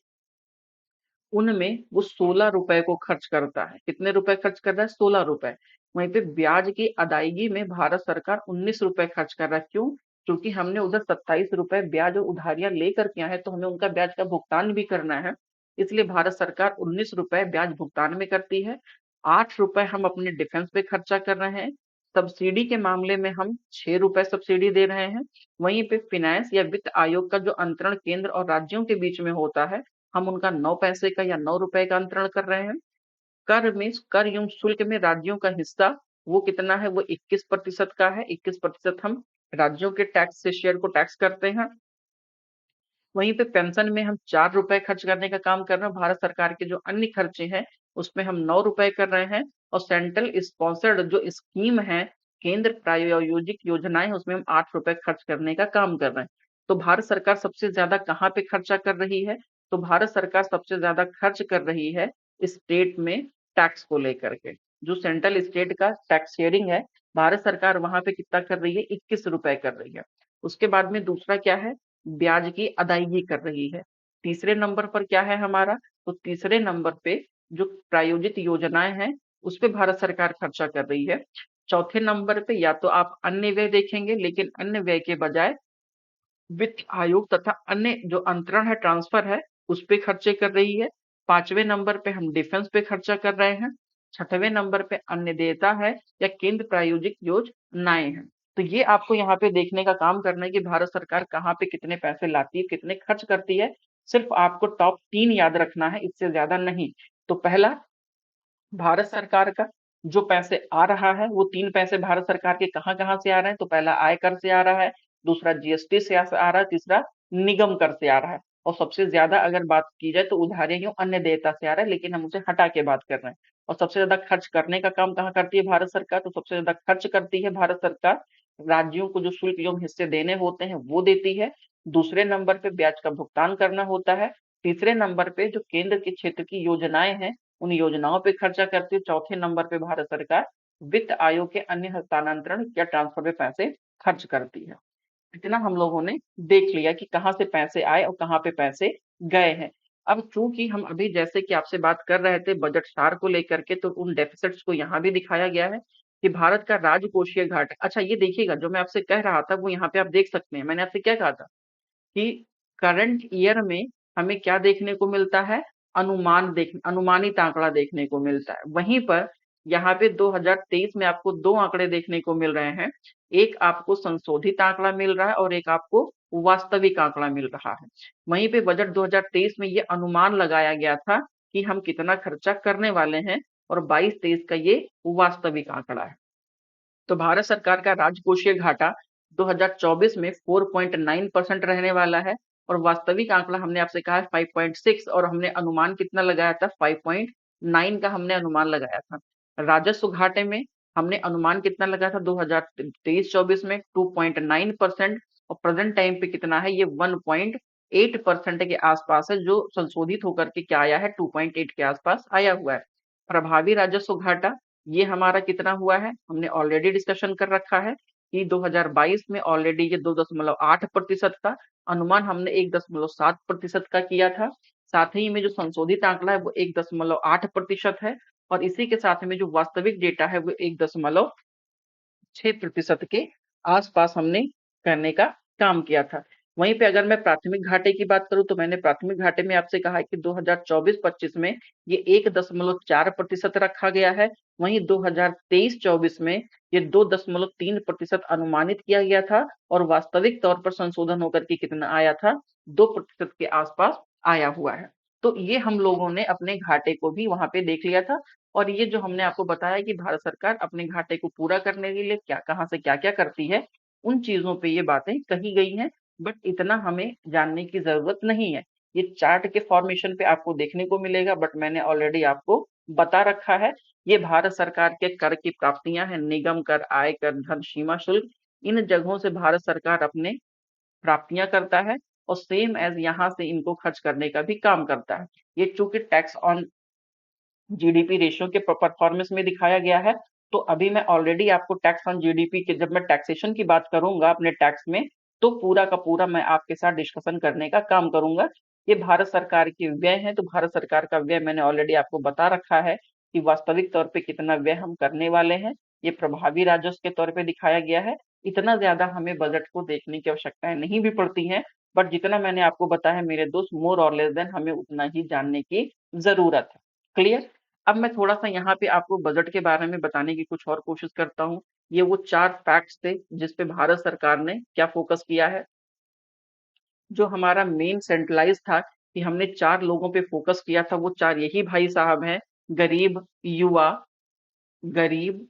उनमें वो 16 रुपए को खर्च करता है। कितने रुपए खर्च कर रहा है, 16 रुपए। वहीं पे ब्याज की अदायगी में भारत सरकार 19 रुपए खर्च कर रहा है। क्यों, क्योंकि हमने उधर 27 रुपए ब्याज और उधारियां लेकर के आए हैं तो हमें उनका ब्याज का भुगतान भी करना है, इसलिए भारत सरकार 19 रुपए ब्याज भुगतान में करती है। 8 रुपए हम अपने डिफेंस पे खर्चा कर रहे हैं। सब्सिडी के मामले में हम 6 रुपए सब्सिडी दे रहे हैं। वहीं पे फिनेंस या वित्त आयोग का जो अंतरण केंद्र और राज्यों के बीच में होता है, हम उनका 9 पैसे का या 9 रुपए का अंतरण कर रहे हैं। कर में, कर एवं शुल्क में राज्यों का हिस्सा वो कितना है, वो 21% का है। 21% हम राज्यों के टैक्स से शेयर को टैक्स करते हैं। वहीं पे पेंशन में हम 4 रुपए खर्च करने का काम कर रहे हैं। भारत सरकार के जो अन्य खर्चे हैं उसमें हम 9 रुपए कर रहे हैं। और सेंट्रल स्पॉन्सर्ड जो स्कीम है, केंद्र प्रायोजित योजनाएं, उसमें हम 8 रुपए खर्च करने का काम कर रहे हैं। तो भारत सरकार सबसे ज्यादा कहाँ पे खर्चा कर रही है, तो भारत सरकार सबसे ज्यादा खर्च कर रही है स्टेट में टैक्स को लेकर के। जो सेंट्रल स्टेट का टैक्स शेयरिंग है, भारत सरकार वहां पे कितना कर रही है, 21 रुपए कर रही है। उसके बाद में दूसरा क्या है, ब्याज की अदायगी कर रही है। तीसरे नंबर पर क्या है हमारा, तो तीसरे नंबर पे जो प्रायोजित योजनाएं हैं उस पे भारत सरकार खर्चा कर रही है। चौथे नंबर पे या तो आप अन्य व्यय देखेंगे, लेकिन अन्य व्यय के बजाय वित्त आयोग तथा अन्य जो अंतरण है, ट्रांसफर है, उस पे खर्चे कर रही है। पांचवें नंबर पे हम डिफेंस पे खर्चा कर रहे हैं। छठवें नंबर पे अन्य देयता है या केंद्र प्रायोजित योजनाएं हैं। तो ये आपको यहाँ पे देखने का काम करना है कि भारत सरकार कहाँ पे कितने पैसे लाती है, कितने खर्च करती है। सिर्फ आपको टॉप 3 याद रखना है, इससे ज्यादा नहीं। तो पहला, भारत सरकार का जो पैसे आ रहा है वो 3 पैसे भारत सरकार के कहाँ कहाँ से आ रहे हैं, तो पहला आयकर से आ रहा है, दूसरा जीएसटी से आ रहा है, तीसरा निगम कर से आ रहा है। और सबसे ज्यादा अगर बात की जाए तो उधारियों अन्य देयता से आ रहा है, लेकिन हम उसे हटा के बात कर रहे हैं। और सबसे ज्यादा खर्च करने का काम कहाँ करती है भारत सरकार, तो सबसे ज्यादा खर्च करती है भारत सरकार राज्यों को जो शुल्क एवं हिस्से देने होते हैं वो देती है। दूसरे नंबर पे ब्याज का भुगतान करना होता है। तीसरे नंबर पे जो केंद्र के क्षेत्र की योजनाएं हैं उन योजनाओं पे खर्चा करती है। चौथे नंबर पे भारत सरकार वित्त आयोग के अन्य हस्तांतरण या ट्रांसफर पे पैसे खर्च करती है। इतना हम लोगों ने देख लिया कि कहाँ से पैसे आए और कहाँ पे पैसे गए हैं। अब चूंकि हम अभी जैसे कि आपसे बात कर रहे थे बजट सार को लेकर के, तो उन डेफिसिट्स को यहाँ भी दिखाया गया है कि भारत का राजकोषीय घाटा। अच्छा ये देखिएगा, जो मैं आपसे कह रहा था वो यहाँ पे आप देख सकते हैं। मैंने आपसे क्या कहा था कि करंट ईयर में हमें क्या देखने को मिलता है, अनुमानित आंकड़ा देखने को मिलता है। वहीं पर यहाँ पे 2023 में आपको दो आंकड़े देखने को मिल रहे हैं। एक आपको संशोधित आंकड़ा मिल रहा है और एक आपको वास्तविक आंकड़ा मिल रहा है। वहीं पे बजट 2023 में ये अनुमान लगाया गया था कि हम कितना खर्चा करने वाले हैं, और 22-23 का ये वास्तविक आंकड़ा है। तो भारत सरकार का राजकोषीय घाटा 2024 में 4.9% रहने वाला है, और वास्तविक आंकड़ा हमने आपसे कहा है 5.6, और हमने अनुमान कितना लगाया था, 5.9 का हमने अनुमान लगाया था। राजस्व घाटे में हमने अनुमान कितना लगाया था 2023-24 में 2.9%, और प्रेजेंट टाइम पे कितना है, ये 1.8% के आसपास है, जो संशोधित होकर के क्या आया है, 2.8 के आसपास आया हुआ है। प्रभावी राजस्व घाटा ये हमारा कितना हुआ है, हमने ऑलरेडी डिस्कशन कर रखा है कि 2022 में ऑलरेडी ये 2.8% था। अनुमान हमने 1.7% का किया था। साथ ही में जो संशोधित आंकड़ा है वो 1.8% है, और इसी के साथ में जो वास्तविक डेटा है वो 1.6% के आसपास हमने करने का काम किया था। वहीं पे अगर मैं प्राथमिक घाटे की बात करूं, तो मैंने प्राथमिक घाटे में आपसे कहा है कि 2024-25 में ये 1.4% रखा गया है। वहीं 2023-24 में ये 2.3% अनुमानित किया गया था, और वास्तविक तौर पर संशोधन होकर के कितना आया था, 2% के आसपास आया हुआ है। तो ये हम लोगों ने अपने घाटे को भी वहां पे देख लिया था। और ये जो हमने आपको बताया कि भारत सरकार अपने घाटे को पूरा करने के लिए क्या कहाँ से क्या क्या करती है, उन चीजों पे ये बातें कही गई हैं। बट इतना हमें जानने की जरूरत नहीं है। ये चार्ट के फॉर्मेशन पे आपको देखने को मिलेगा, बट मैंने ऑलरेडी आपको बता रखा है। ये भारत सरकार के कर की प्राप्तियां हैं, निगम कर, आय कर, धन सीमा शुल्क, इन जगहों से भारत सरकार अपने प्राप्तियां करता है, और सेम एज यहाँ से इनको खर्च करने का भी काम करता है। ये चूंकि टैक्स ऑन जीडीपी रेशियो के परफॉर्मेंस में दिखाया गया है। तो अभी मैं ऑलरेडी आपको टैक्स ऑन जीडीपी के, जब मैं टैक्सेशन की बात करूंगा अपने टैक्स में, तो पूरा का पूरा मैं आपके साथ डिस्कशन करने का काम करूंगा। ये भारत सरकार के व्यय है, तो भारत सरकार का व्यय मैंने ऑलरेडी आपको बता रखा है कि वास्तविक तौर पे कितना व्यय हम करने वाले हैं। ये प्रभावी राजस्व के तौर पे दिखाया गया है। इतना ज्यादा हमें बजट को देखने की आवश्यकताएं नहीं भी पड़ती हैं, बट जितना मैंने आपको बताया मेरे दोस्त, मोर और लेस देन हमें उतना ही जानने की जरूरत है। क्लियर? अब मैं थोड़ा-सा यहाँ पे आपको बजट के बारे में बताने की कुछ और कोशिश करता हूँ। ये वो 4 फैक्ट्स थे जिस पे भारत सरकार ने क्या फोकस किया है। जो हमारा मेन सेंट्रलाइज था कि हमने 4 लोगों पे फोकस किया था, वो 4 यही भाई साहब हैं, गरीब, युवा गरीब,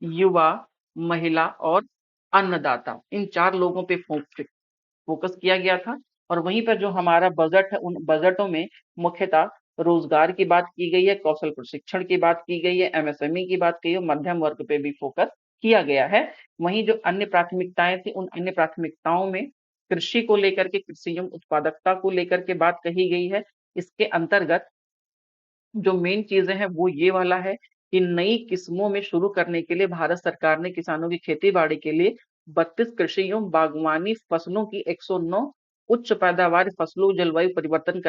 युवा, महिला और अन्नदाता। इन 4 लोगों पे फोकस किया गया था। और वहीं पर जो हमारा बजट है, उन बजटों में मुख्यतः रोजगार की बात की गई है, कौशल प्रशिक्षण की बात की गई है, एमएसएमई की बात की है, मध्यम वर्ग पे भी फोकस किया गया है। वहीं जो अन्य प्राथमिकताएं थी, उन अन्य प्राथमिकताओं में कृषि को लेकर के, कृषि एवं उत्पादकता को लेकर के बात कही गई है। इसके अंतर्गत जो मेन चीजें हैं वो ये वाला है कि नई किस्मों में शुरू करने के लिए भारत सरकार ने किसानों की खेती बाड़ी के लिए 32 कृषि एवं बागवानी फसलों की 109 उच्च पैदावार फसलों जलवायु परिवर्तन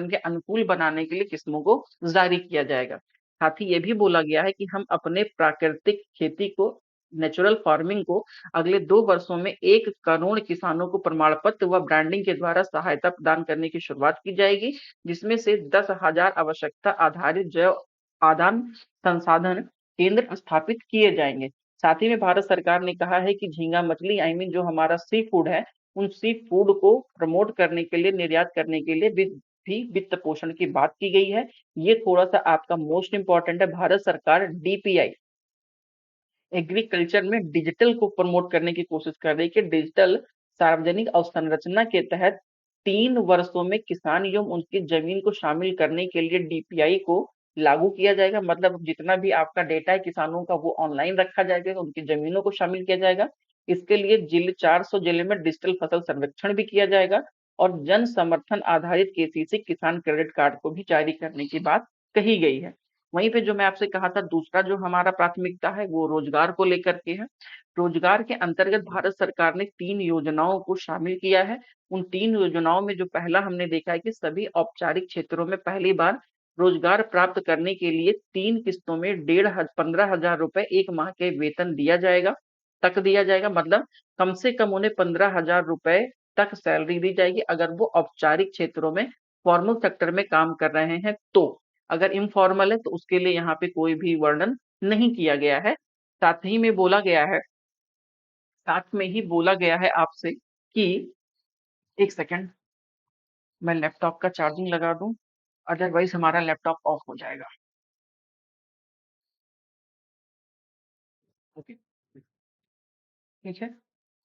के अनुकूल बनाने के लिए किस्मों को जारी किया जाएगा। साथ ही ये भी बोला गया है कि हम अपने प्राकृतिक खेती को, नेचुरल फार्मिंग को अगले 2 वर्षों में 1 करोड़ किसानों को प्रमाण पत्र व ब्रांडिंग के द्वारा सहायता प्रदान करने की शुरुआत की जाएगी, जिसमें से 10,000 आवश्यकता आधारित जैव आदान संसाधन केंद्र स्थापित किए जाएंगे। साथ ही में भारत सरकार ने कहा है कि झींगा मछली, आई मीन जो हमारा सी फूड है, उन सी फूड को प्रमोट करने के लिए, निर्यात करने के लिए भी वित्त पोषण की बात की गई है। ये थोड़ा सा आपका मोस्ट इंपॉर्टेंट है। भारत सरकार डीपीआई, एग्रीकल्चर में डिजिटल को प्रमोट करने की कोशिश कर रही है कि डिजिटल सार्वजनिक अवसंरचना के तहत 3 वर्षों में किसान एवं उनकी जमीन को शामिल करने के लिए डीपीआई को लागू किया जाएगा। मतलब जितना भी आपका डेटा है किसानों का वो ऑनलाइन रखा जाएगा, उनकी जमीनों को शामिल किया जाएगा। इसके लिए 400 जिले में डिजिटल फसल सर्वेक्षण भी किया जाएगा, और जन समर्थन आधारित केसीसी किसान क्रेडिट कार्ड को भी जारी करने की बात कही गई है। वहीं पे जो मैं आपसे कहा था दूसरा जो हमारा प्राथमिकता है वो रोजगार को लेकर के है। रोजगार के अंतर्गत भारत सरकार ने 3 योजनाओं को शामिल किया है। उन 3 योजनाओं में जो पहला हमने देखा है कि सभी औपचारिक क्षेत्रों में पहली बार रोजगार प्राप्त करने के लिए 3 किस्तों में 15,000 रुपए 1 माह के वेतन दिया जाएगा, मतलब कम से कम उन्हें 15,000 रुपए तक सैलरी दी जाएगी अगर वो औपचारिक क्षेत्रों में फॉर्मल सेक्टर में काम कर रहे हैं तो। अगर इनफॉर्मल है तो उसके लिए यहाँ पे कोई भी वर्णन नहीं किया गया है। साथ ही में बोला गया है साथ में ही बोला गया है आपसे कि एक सेकंड मैं लैपटॉप का चार्जिंग लगा दूं, अदरवाइज हमारा लैपटॉप ऑफ हो जाएगा। ओके, ठीक है।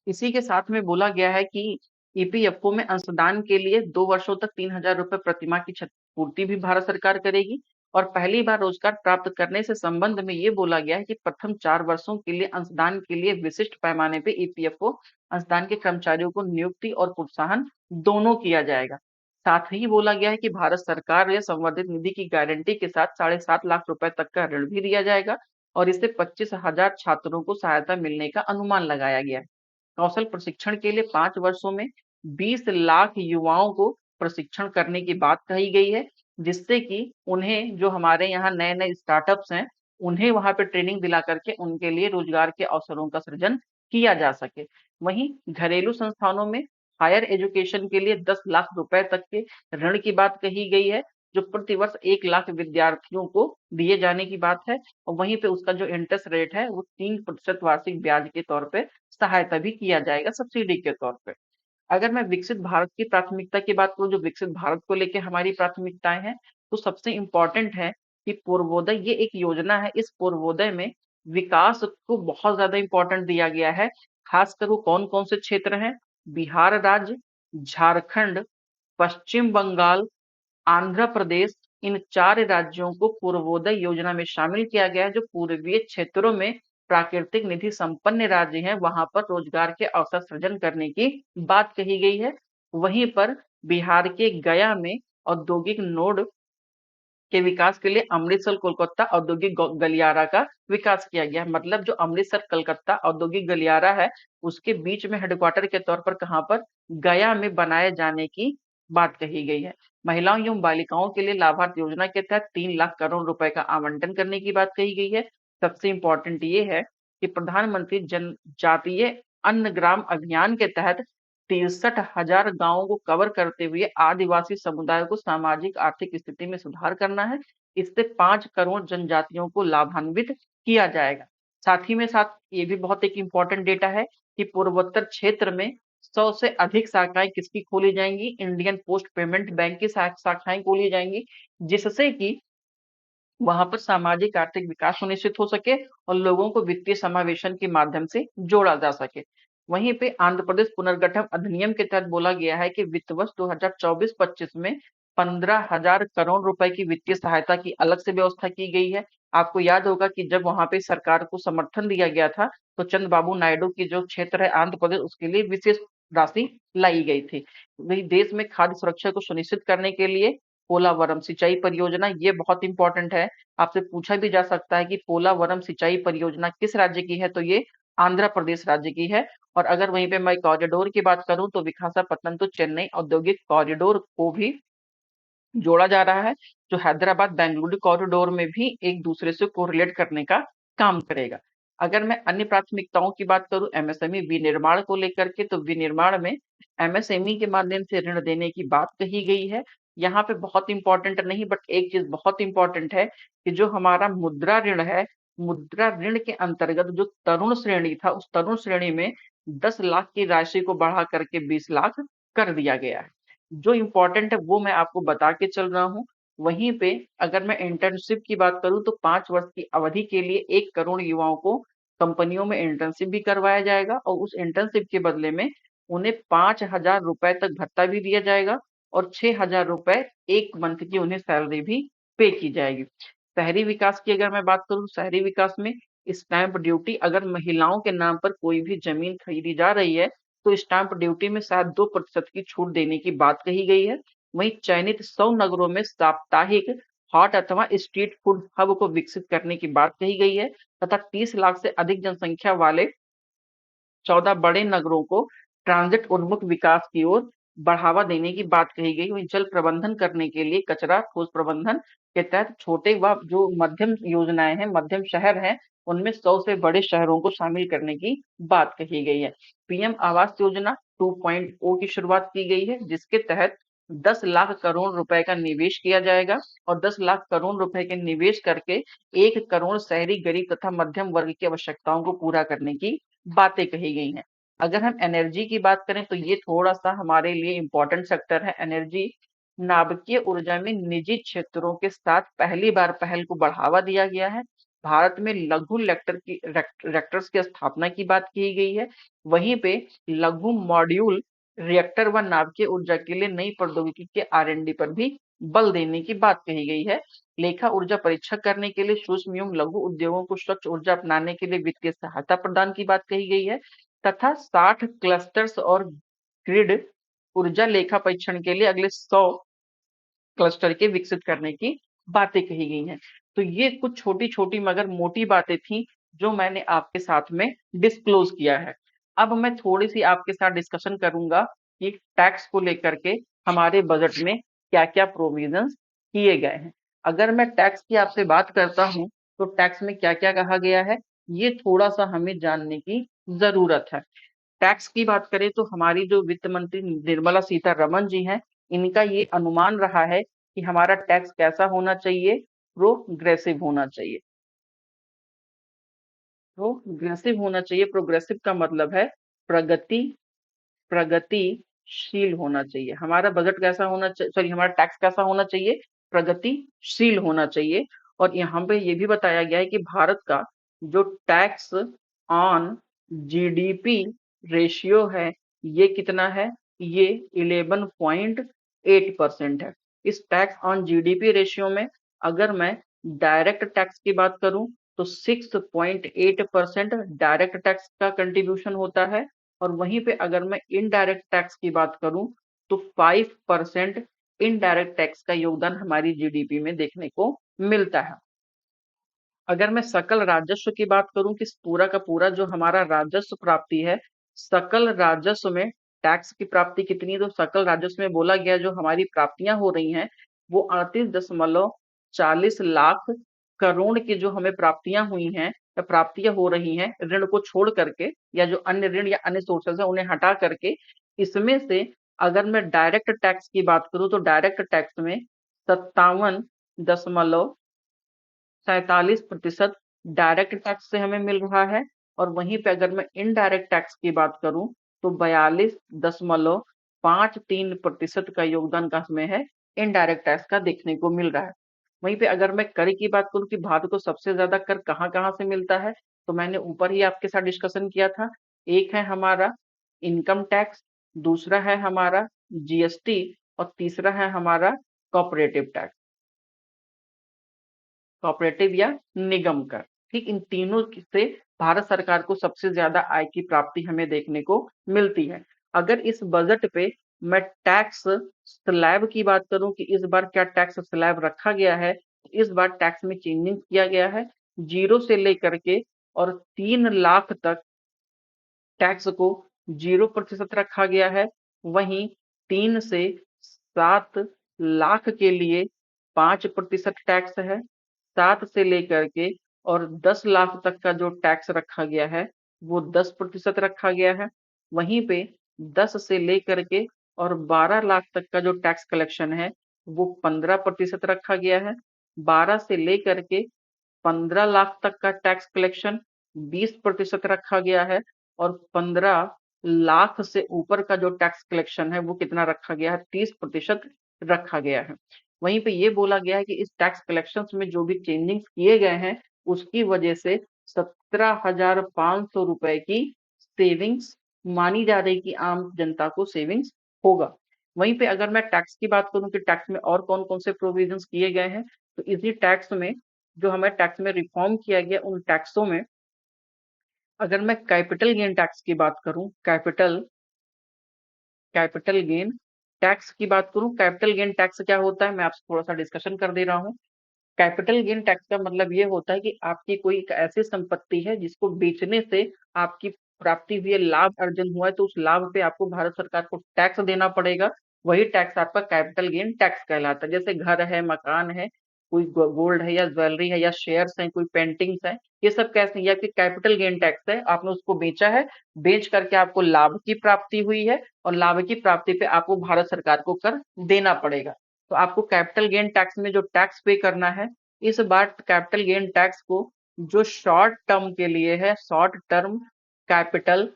इसी के साथ में बोला गया है कि ईपीएफओ में अंशदान के लिए 2 वर्षों तक 3,000 रुपए प्रतिमाह की क्षतिपूर्ति भी भारत सरकार करेगी। और पहली बार रोजगार प्राप्त करने से संबंध में ये बोला गया है कि प्रथम 4 वर्षों के लिए अंशदान के लिए विशिष्ट पैमाने पे ईपीएफओ अंशदान के कर्मचारियों को नियुक्ति और प्रोत्साहन दोनों किया जाएगा। साथ ही बोला गया है कि भारत सरकार या संवर्धित निधि की गारंटी के साथ 7.5 लाख रुपए तक का ऋण भी दिया जाएगा और इससे 25,000 छात्रों को सहायता मिलने का अनुमान लगाया गया है। कौशल प्रशिक्षण के लिए 5 वर्षों में 20 लाख युवाओं को प्रशिक्षण करने की बात कही गई है, जिससे कि उन्हें जो हमारे यहाँ नए नए स्टार्टअप्स हैं उन्हें वहां पे ट्रेनिंग दिला करके उनके लिए रोजगार के अवसरों का सृजन किया जा सके। वहीं घरेलू संस्थानों में हायर एजुकेशन के लिए 10 लाख रुपए तक के ऋण की बात कही गई है, जो प्रतिवर्ष 1 लाख विद्यार्थियों को दिए जाने की बात है। और वहीं पे उसका जो इंटरेस्ट रेट है वो 3% वार्षिक ब्याज के तौर पे सहायता भी किया जाएगा सब्सिडी के तौर पे। अगर मैं विकसित भारत की प्राथमिकता की बात करूं, जो विकसित भारत को लेके हमारी प्राथमिकताएं हैं, तो सबसे इम्पोर्टेंट है कि पूर्वोदय ये एक योजना है। इस पूर्वोदय में विकास को बहुत ज्यादा इंपॉर्टेंट दिया गया है। खासकर वो कौन कौन से क्षेत्र हैं? बिहार राज्य, झारखंड, पश्चिम बंगाल, आंध्र प्रदेश, इन 4 राज्यों को पूर्वोदय योजना में शामिल किया गया है। जो पूर्वीय क्षेत्रों में प्राकृतिक निधि संपन्न राज्य हैं वहां पर रोजगार के अवसर सृजन करने की बात कही गई है। वहीं पर बिहार के गया में औद्योगिक नोड के विकास के लिए अमृतसर कोलकाता औद्योगिक गलियारा का विकास किया गया है। मतलब जो अमृतसर कलकत्ता औद्योगिक गलियारा है उसके बीच में हेडक्वार्टर के तौर पर कहाँ पर, गया में बनाए जाने की बात कही गई है। महिलाओं एवं बालिकाओं के लिए लाभार्थ योजना के तहत 3 लाख करोड़ रुपए का आवंटन करने की बात कही गई है। सबसे इंपॉर्टेंट ये है कि प्रधानमंत्री जनजातीय अन्न ग्राम अभियान के तहत 63,000 गांवों को कवर करते हुए आदिवासी समुदाय को सामाजिक आर्थिक स्थिति में सुधार करना है। इससे 5 करोड़ जनजातियों को लाभान्वित किया जाएगा। साथ ही में साथ ये भी बहुत एक इंपॉर्टेंट डेटा है कि पूर्वोत्तर क्षेत्र में 100 से अधिक शाखाएं किसकी खोली जाएंगी? इंडियन पोस्ट पेमेंट बैंक की शाखाएं खोली जाएंगी, जिससे कि वहां पर सामाजिक आर्थिक विकास सुनिश्चित हो सके और लोगों को वित्तीय समावेशन के माध्यम से जोड़ा जा सके। वहीं पे आंध्र प्रदेश पुनर्गठन अधिनियम के तहत बोला गया है कि वित्त वर्ष 2024-25 में 15,000 करोड़ रुपए की वित्तीय सहायता की अलग से व्यवस्था की गई है। आपको याद होगा कि जब वहां पे सरकार को समर्थन दिया गया था तो चंद्रबाबू नायडू की जो क्षेत्र है आंध्र प्रदेश उसके लिए विशेष राशि लाई गई थी। वही देश में खाद्य सुरक्षा को सुनिश्चित करने के लिए पोलावरम सिंचाई परियोजना ये बहुत इंपॉर्टेंट है। आपसे पूछा भी जा सकता है कि पोलावरम सिंचाई परियोजना किस राज्य की है, तो ये आंध्र प्रदेश राज्य की है। और अगर वहीं पे मैं कॉरिडोर की बात करूं तो विशाखापत्तनम तो चेन्नई औद्योगिक कॉरिडोर को भी जोड़ा जा रहा है, जो हैदराबाद बेंगलुरु कॉरिडोर में भी एक दूसरे से कोरिलेट करने का काम करेगा। अगर मैं अन्य प्राथमिकताओं की बात करूं एमएसएमई विनिर्माण को लेकर के, तो विनिर्माण में एमएसएमई के माध्यम से ऋण देने की बात कही गई है। यहाँ पे बहुत इंपॉर्टेंट नहीं बट एक चीज बहुत इंपॉर्टेंट है कि जो हमारा मुद्रा ऋण है, मुद्रा ऋण के अंतर्गत जो तरुण श्रेणी था उस तरुण श्रेणी में 10 लाख की राशि को बढ़ा करके 20 लाख कर दिया गया है। जो इम्पोर्टेंट है वो मैं आपको बता के चल रहा हूँ। वहीं पे अगर मैं इंटर्नशिप की बात करूँ तो 5 वर्ष की अवधि के लिए 1 करोड़ युवाओं को कंपनियों में इंटर्नशिप भी करवाया जाएगा और उस इंटर्नशिप के बदले में उन्हें 5,000 रुपए तक भत्ता भी दिया जाएगा और 6,000 रुपए एक मंथ की उन्हें सैलरी भी पे की जाएगी। शहरी विकास की अगर मैं बात करूँ, शहरी विकास में स्टैंप ड्यूटी, अगर महिलाओं के नाम पर कोई भी जमीन खरीदी जा रही है तो स्टाम्प ड्यूटी में शायद 2% की छूट देने की बात कही गई है। वहीं चयनित 100 नगरों में साप्ताहिक हॉट अथवा स्ट्रीट फूड हब को विकसित करने की बात कही गई है तथा 30 लाख से अधिक जनसंख्या वाले 14 बड़े नगरों को ट्रांजिट उन्मुख विकास की ओर बढ़ावा देने की बात कही गई। वहीं जल प्रबंधन करने के लिए कचरा ठोस प्रबंधन के तहत छोटे व जो मध्यम योजनाएं हैं, मध्यम शहर हैं, उनमें 100 से बड़े शहरों को शामिल करने की बात कही गई है। पीएम आवास योजना 2.0 की शुरुआत की गई है, जिसके तहत 10 लाख करोड़ रुपए का निवेश किया जाएगा और 10 लाख करोड़ रुपए के निवेश करके 1 करोड़ शहरी गरीब तथा मध्यम वर्ग की आवश्यकताओं को पूरा करने की बातें कही गई हैं। अगर हम एनर्जी की बात करें तो ये थोड़ा-सा हमारे लिए इम्पोर्टेंट सेक्टर है एनर्जी। नाभिकीय ऊर्जा में निजी क्षेत्रों के साथ पहली बार पहल को बढ़ावा दिया गया है। भारत में लघु रिएक्टर्स की स्थापना की बात की गई है। वहीं पे लघु मॉड्यूल रिएक्टर व नाभिकीय ऊर्जा के लिए नई प्रौद्योगिकी के R&D पर भी बल देने की बात कही गई है। लेखा ऊर्जा परीक्षण करने के लिए सूक्ष्म एवं लघु उद्योगों को स्वच्छ ऊर्जा अपनाने के लिए वित्तीय सहायता प्रदान की बात कही गई है तथा 60 क्लस्टर्स और ग्रिड ऊर्जा लेखा परीक्षण के लिए अगले 100 क्लस्टर के विकसित करने की बातें कही गई हैं। तो ये कुछ छोटी-छोटी मगर मोटी बातें थी जो मैंने आपके साथ में डिस्क्लोज किया है। अब मैं थोड़ी-सी आपके साथ डिस्कशन करूंगा कि टैक्स को लेकर के हमारे बजट में क्या-क्या प्रोविजंस किए गए हैं। अगर मैं टैक्स की आपसे बात करता हूं तो टैक्स में क्या-क्या कहा गया है, ये थोड़ा-सा हमें जानने की जरूरत है। टैक्स की बात करें तो हमारी जो वित्त मंत्री निर्मला सीतारमण जी हैं, इनका ये अनुमान रहा है कि हमारा टैक्स कैसा होना चाहिए, प्रोग्रेसिव होना चाहिए। प्रोग्रेसिव होना चाहिए, प्रोग्रेसिव का मतलब है प्रगति प्रगतिशील होना चाहिए। हमारा बजट कैसा होना चाहिए, सॉरी हमारा टैक्स कैसा होना चाहिए, प्रगतिशील होना चाहिए। और यहाँ पे ये भी बताया गया है कि भारत का जो टैक्स ऑन जीडीपी रेशियो है, ये कितना है, ये 11.8% है। इस टैक्स ऑन जीडीपी रेशियो में अगर मैं डायरेक्ट टैक्स की बात करूं तो 6.8% डायरेक्ट टैक्स का कंट्रीब्यूशन होता है और वहीं पे अगर मैं इनडायरेक्ट टैक्स की बात करूं तो 5% इनडायरेक्ट टैक्स का योगदान हमारी जीडीपी में देखने को मिलता है। अगर मैं सकल राजस्व की बात करूं कि पूरा का पूरा जो हमारा राजस्व प्राप्ति है, सकल राजस्व में टैक्स की प्राप्ति कितनी है, तो सकल राजस्व में बोला गया जो हमारी प्राप्तियां हो रही हैं वो 38.40 लाख करोड़ की जो हमें प्राप्तियां हुई हैं या प्राप्तियां हो रही हैं ऋण को छोड़ करके, या जो अन्य ऋण या अन्य सोर्सेज है उन्हें हटा करके, इसमें से अगर मैं डायरेक्ट टैक्स की बात करूं तो डायरेक्ट टैक्स में 57.47% डायरेक्ट टैक्स से हमें मिल रहा है और वहीं पे अगर मैं इनडायरेक्ट टैक्स की बात करूं तो 42.53% का योगदान का हमें है इनडायरेक्ट टैक्स का देखने को मिल रहा है। वहीं पे अगर मैं कर की बात करूं कि भारत को सबसे ज्यादा कर कहां कहां से मिलता है, तो मैंने ऊपर ही आपके साथ डिस्कशन किया था। एक है हमारा इनकम टैक्स, दूसरा है हमारा जीएसटी और तीसरा है हमारा कॉर्पोरेटिव टैक्स, कॉर्पोरेटिव या निगम कर। ठीक, इन तीनों से भारत सरकार को सबसे ज्यादा आय की प्राप्ति हमें देखने को मिलती है। अगर इस बजट पे मैं टैक्स स्लैब की बात करूं कि इस बार क्या टैक्स स्लैब रखा गया है, तो इस बार टैक्स में चेंजिंग किया गया है। 0 से लेकर के और 3 लाख तक टैक्स को 0% रखा गया है। वहीं 3 से 7 लाख के लिए 5% टैक्स है। 7 से लेकर के और 10 लाख तक का जो टैक्स रखा गया है वो 10% रखा गया है। वहीं पे 10 से लेकर के और 12 लाख तक का जो टैक्स कलेक्शन है वो 15% रखा गया है। 12 से लेकर के 15 लाख तक का टैक्स कलेक्शन 20% रखा गया है और 15 लाख से ऊपर का जो टैक्स कलेक्शन है वो कितना रखा गया है, 30% रखा गया है। वहीं पे ये बोला गया है कि इस टैक्स कलेक्शंस में जो भी चेंजिंग्स किए गए हैं उसकी वजह से 17,500 रुपए की सेविंग्स मानी जा रही कि आम जनता को सेविंग्स होगा। वहीं पे अगर मैं टैक्स की बात करूं कि टैक्स में और कौन कौन से प्रोविजंस किए गए हैं, तो इसी टैक्स में जो हमें टैक्स में रिफॉर्म किया गया उन टैक्सों में अगर मैं कैपिटल गेन टैक्स की बात करूं, कैपिटल कैपिटल गेन टैक्स की बात करूं, कैपिटल गेन टैक्स क्या होता है मैं आपसे थोड़ा सा डिस्कशन कर दे रहा हूं। कैपिटल गेन टैक्स का मतलब ये होता है कि आपकी कोई एक ऐसी संपत्ति है जिसको बेचने से आपकी प्राप्ति हुई है, लाभ अर्जन हुआ है, तो उस लाभ पे आपको भारत सरकार को टैक्स देना पड़ेगा। वही टैक्स आपका कैपिटल गेन टैक्स कहलाता है। जैसे घर है, मकान है, कोई गोल्ड है या ज्वेलरी है या शेयर्स हैं, कोई पेंटिंग्स हैं, ये सब कैसे, ये आपकी कैपिटल गेन टैक्स है। आपने उसको बेचा है, बेच करके आपको लाभ की प्राप्ति हुई है और लाभ की प्राप्ति पे आपको भारत सरकार को कर देना पड़ेगा। तो आपको कैपिटल गेन टैक्स में जो टैक्स पे करना है, इस बार कैपिटल गेन टैक्स को जो शॉर्ट टर्म के लिए है, short term capital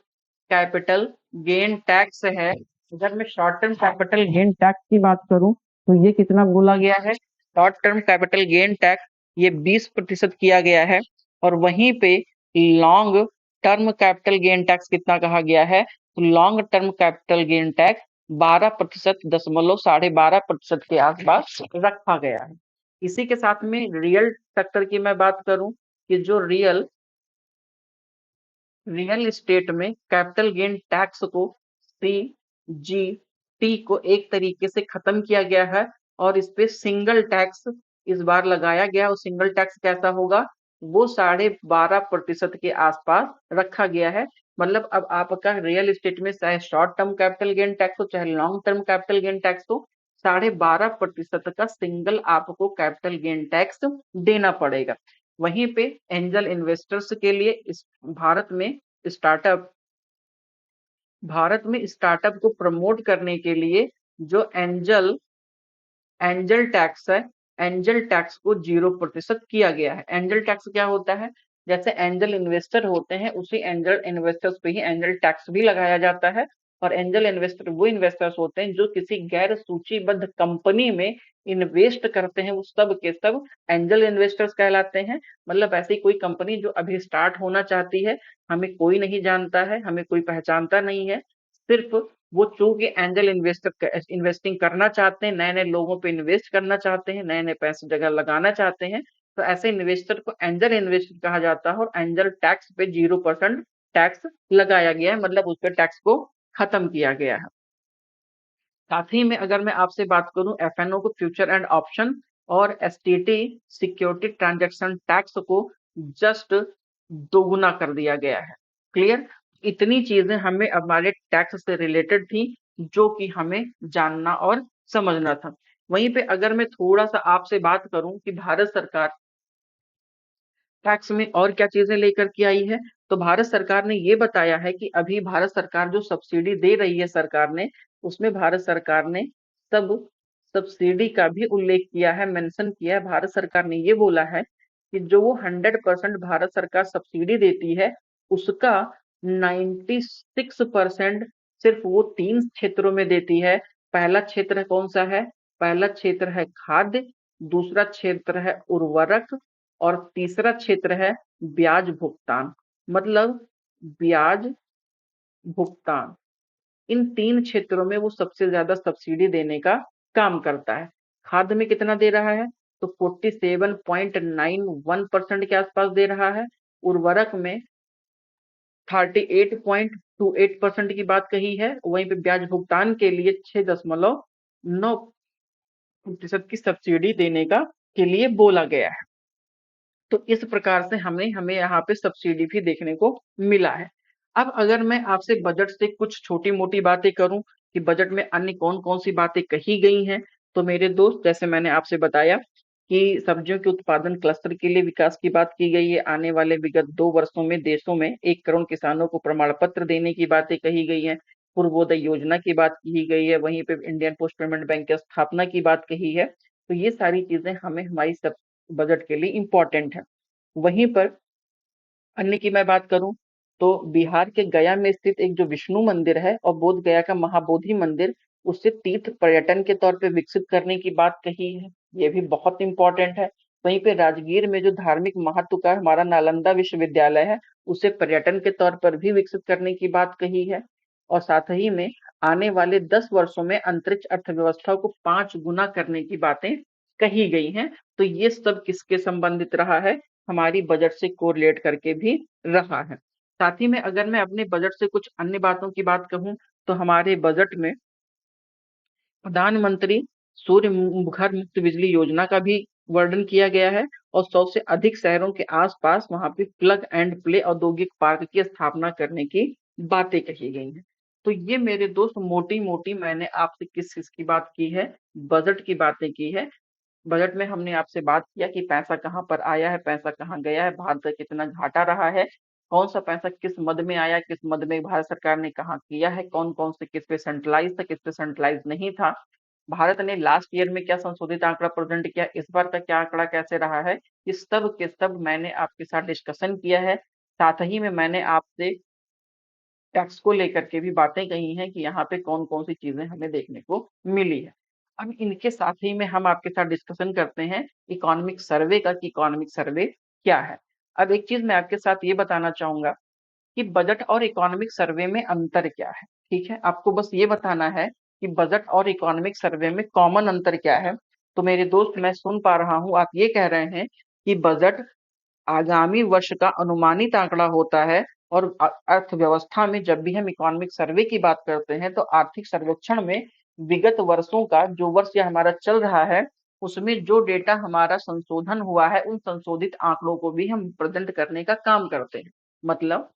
capital gain tax है। अगर मैं short term capital gain tax की बात करूं तो ये कितना बोला गया है, short term capital gain tax ये 20% किया गया है। और वहीं पे long term capital gain tax कितना कहा गया है, तो long term capital gain tax 12% दशमलव 12.5% के आसपास रखा गया है। इसी के साथ में रियल सेक्टर की मैं बात करूं कि जो रियल एस्टेट में कैपिटल गेन टैक्स को CGT को एक तरीके से खत्म किया गया है और इस पे सिंगल टैक्स इस बार लगाया गया। और सिंगल टैक्स कैसा होगा, वो 12.5% के आसपास रखा गया है। मतलब अब आपका रियल एस्टेट में चाहे short term capital gain tax हो चाहे long term capital gain tax हो, 12.5% का सिंगल आपको कैपिटल गेन टैक्स देना पड़ेगा। वहीं पे एंजल इन्वेस्टर्स के लिए इस स्टार्टअप भारत में स्टार्टअप को प्रमोट करने के लिए जो एंजल टैक्स है, एंजल टैक्स को 0% किया गया है। एंजल टैक्स क्या होता है, जैसे एंजल इन्वेस्टर होते हैं उसी एंजल इन्वेस्टर्स पे ही एंजल टैक्स भी लगाया जाता है। और एंजल इन्वेस्टर वो इन्वेस्टर्स होते हैं जो किसी गैर सूचीबद्ध कंपनी में इन्वेस्ट करते हैं, वो सब के सब एंजल इन्वेस्टर्स कहलाते हैं। मतलब ऐसी कोई कंपनी जो अभी स्टार्ट होना चाहती है, हमें कोई नहीं जानता है, हमें कोई पहचानता नहीं है, सिर्फ वो चूंकि एंजल इन्वेस्टिंग करना चाहते हैं, नए नए लोगों पे इन्वेस्ट करना चाहते हैं, नए नए पैसे जगह लगाना चाहते हैं, तो ऐसे इन्वेस्टर को एंजल इन्वेस्टर कहा जाता है। और एंजल टैक्स पे 0% टैक्स लगाया गया है, मतलब उस पर टैक्स को खत्म किया गया है। साथ ही में अगर मैं आपसे बात करूं FNO को, फ्यूचर एंड ऑप्शन, और STT सिक्योरिटी ट्रांजैक्शन टैक्स को जस्ट दोगुना कर दिया गया है। क्लियर, इतनी चीजें हमें हमारे टैक्स से रिलेटेड थी जो कि हमें जानना और समझना था। वहीं पे अगर मैं थोड़ा सा आपसे बात करूं कि भारत सरकार टैक्स में और क्या चीजें लेकर के आई है, तो भारत सरकार ने ये बताया है कि अभी भारत सरकार जो सब्सिडी दे रही है सरकार ने, उसमें भारत सरकार ने सब सब्सिडी का भी उल्लेख किया है, मेंशन किया है। भारत सरकार ने ये बोला है कि जो वो 100% भारत सरकार सब्सिडी देती है, उसका 96% सिर्फ वो 3 क्षेत्रों में देती है। पहला क्षेत्र कौन सा है, पहला क्षेत्र है खाद्य, दूसरा क्षेत्र है उर्वरक, और तीसरा क्षेत्र है ब्याज भुगतान। मतलब ब्याज भुगतान, इन 3 क्षेत्रों में वो सबसे ज्यादा सब्सिडी देने का काम करता है। खाद्य में कितना दे रहा है, तो 47.91% के आसपास दे रहा है। उर्वरक में 38.28% की बात कही है। वहीं पे ब्याज भुगतान के लिए 6.9% की सब्सिडी देने का के लिए बोला गया है। तो इस प्रकार से हमें यहाँ पे सब्सिडी भी देखने को मिला है। अब अगर मैं आपसे बजट से कुछ छोटी मोटी बातें करूं कि बजट में अन्य कौन कौन सी बातें कही गई हैं, तो मेरे दोस्त जैसे मैंने आपसे बताया कि सब्जियों के उत्पादन क्लस्टर के लिए विकास की बात की गई है। आने वाले विगत 2 वर्षों में देशों में 1 करोड़ किसानों को प्रमाण पत्र देने की बातें कही गई हैं। पूर्वोदय योजना की बात की गई है, वहीं पे इंडियन पोस्ट पेमेंट बैंक की स्थापना की बात कही है। तो ये सारी चीजें हमें हमारी सब बजट के लिए इम्पोर्टेंट है। वहीं पर अन्य की मैं बात करूं तो बिहार के गया में स्थित एक जो विष्णु मंदिर है और बोध गया का महाबोधि मंदिर, उसे तीर्थ पर्यटन के तौर पे विकसित करने की बात कही है, ये भी बहुत इंपॉर्टेंट है। वहीं पे राजगीर में जो धार्मिक महत्व का हमारा नालंदा विश्वविद्यालय है, उसे पर्यटन के तौर पर भी विकसित करने की बात कही है। और साथ ही में आने वाले 10 वर्षों में अंतरिक्ष अर्थव्यवस्था को 5 गुना करने की बातें कही गई हैं। तो ये सब किसके संबंधित रहा है, हमारी बजट से कोरिलेट करके भी रहा है। साथ ही में अगर मैं अपने बजट से कुछ अन्य बातों की बात कहूं तो हमारे बजट में प्रधानमंत्री सूर्य घर मुफ्त बिजली योजना का भी वर्णन किया गया है और 100 से अधिक शहरों के आसपास वहां पे प्लग एंड प्ले औद्योगिक पार्क की स्थापना करने की बातें कही गई हैं। तो ये मेरे दोस्त मोटी मोटी मैंने आपसे किस चीज की बात की है, बजट की बातें की है। बजट में हमने आपसे बात किया कि पैसा कहाँ पर आया है, पैसा कहाँ गया है, भारत का कितना घाटा रहा है, कौन सा पैसा किस मद में आया, किस मद में भारत सरकार ने कहाँ किया है, कौन कौन से किस पे सेंट्रलाइज था, किस पे सेंट्रलाइज नहीं था, भारत ने लास्ट ईयर में क्या संशोधित आंकड़ा प्रेजेंट किया, इस बार का क्या आंकड़ा कैसे रहा है, इस सब के सब मैंने आपके साथ डिस्कशन किया है। साथ ही में मैंने आपसे टैक्स को लेकर के भी बातें कही हैं कि यहाँ पे कौन कौन सी चीजें हमें देखने को मिली है। अब इनके साथ ही में हम आपके साथ डिस्कशन करते हैं इकोनॉमिक सर्वे का कि इकोनॉमिक सर्वे क्या है। अब एक चीज मैं आपके साथ ये बताना चाहूंगा कि बजट और इकोनॉमिक सर्वे में अंतर क्या है। ठीक है, आपको बस ये बताना है कि बजट और इकोनॉमिक सर्वे में कॉमन अंतर क्या है। तो मेरे दोस्त, मैं सुन पा रहा हूँ आप ये कह रहे हैं कि बजट आगामी वर्ष का अनुमानित आंकड़ा होता है और अर्थव्यवस्था में जब भी हम इकोनॉमिक सर्वे की बात करते हैं तो आर्थिक सर्वेक्षण में विगत वर्षों का जो वर्ष या हमारा चल रहा है उसमें जो डेटा हमारा संशोधन हुआ है उन संशोधित आंकड़ों को भी हम प्रेजेंट करने का काम करते हैं। मतलब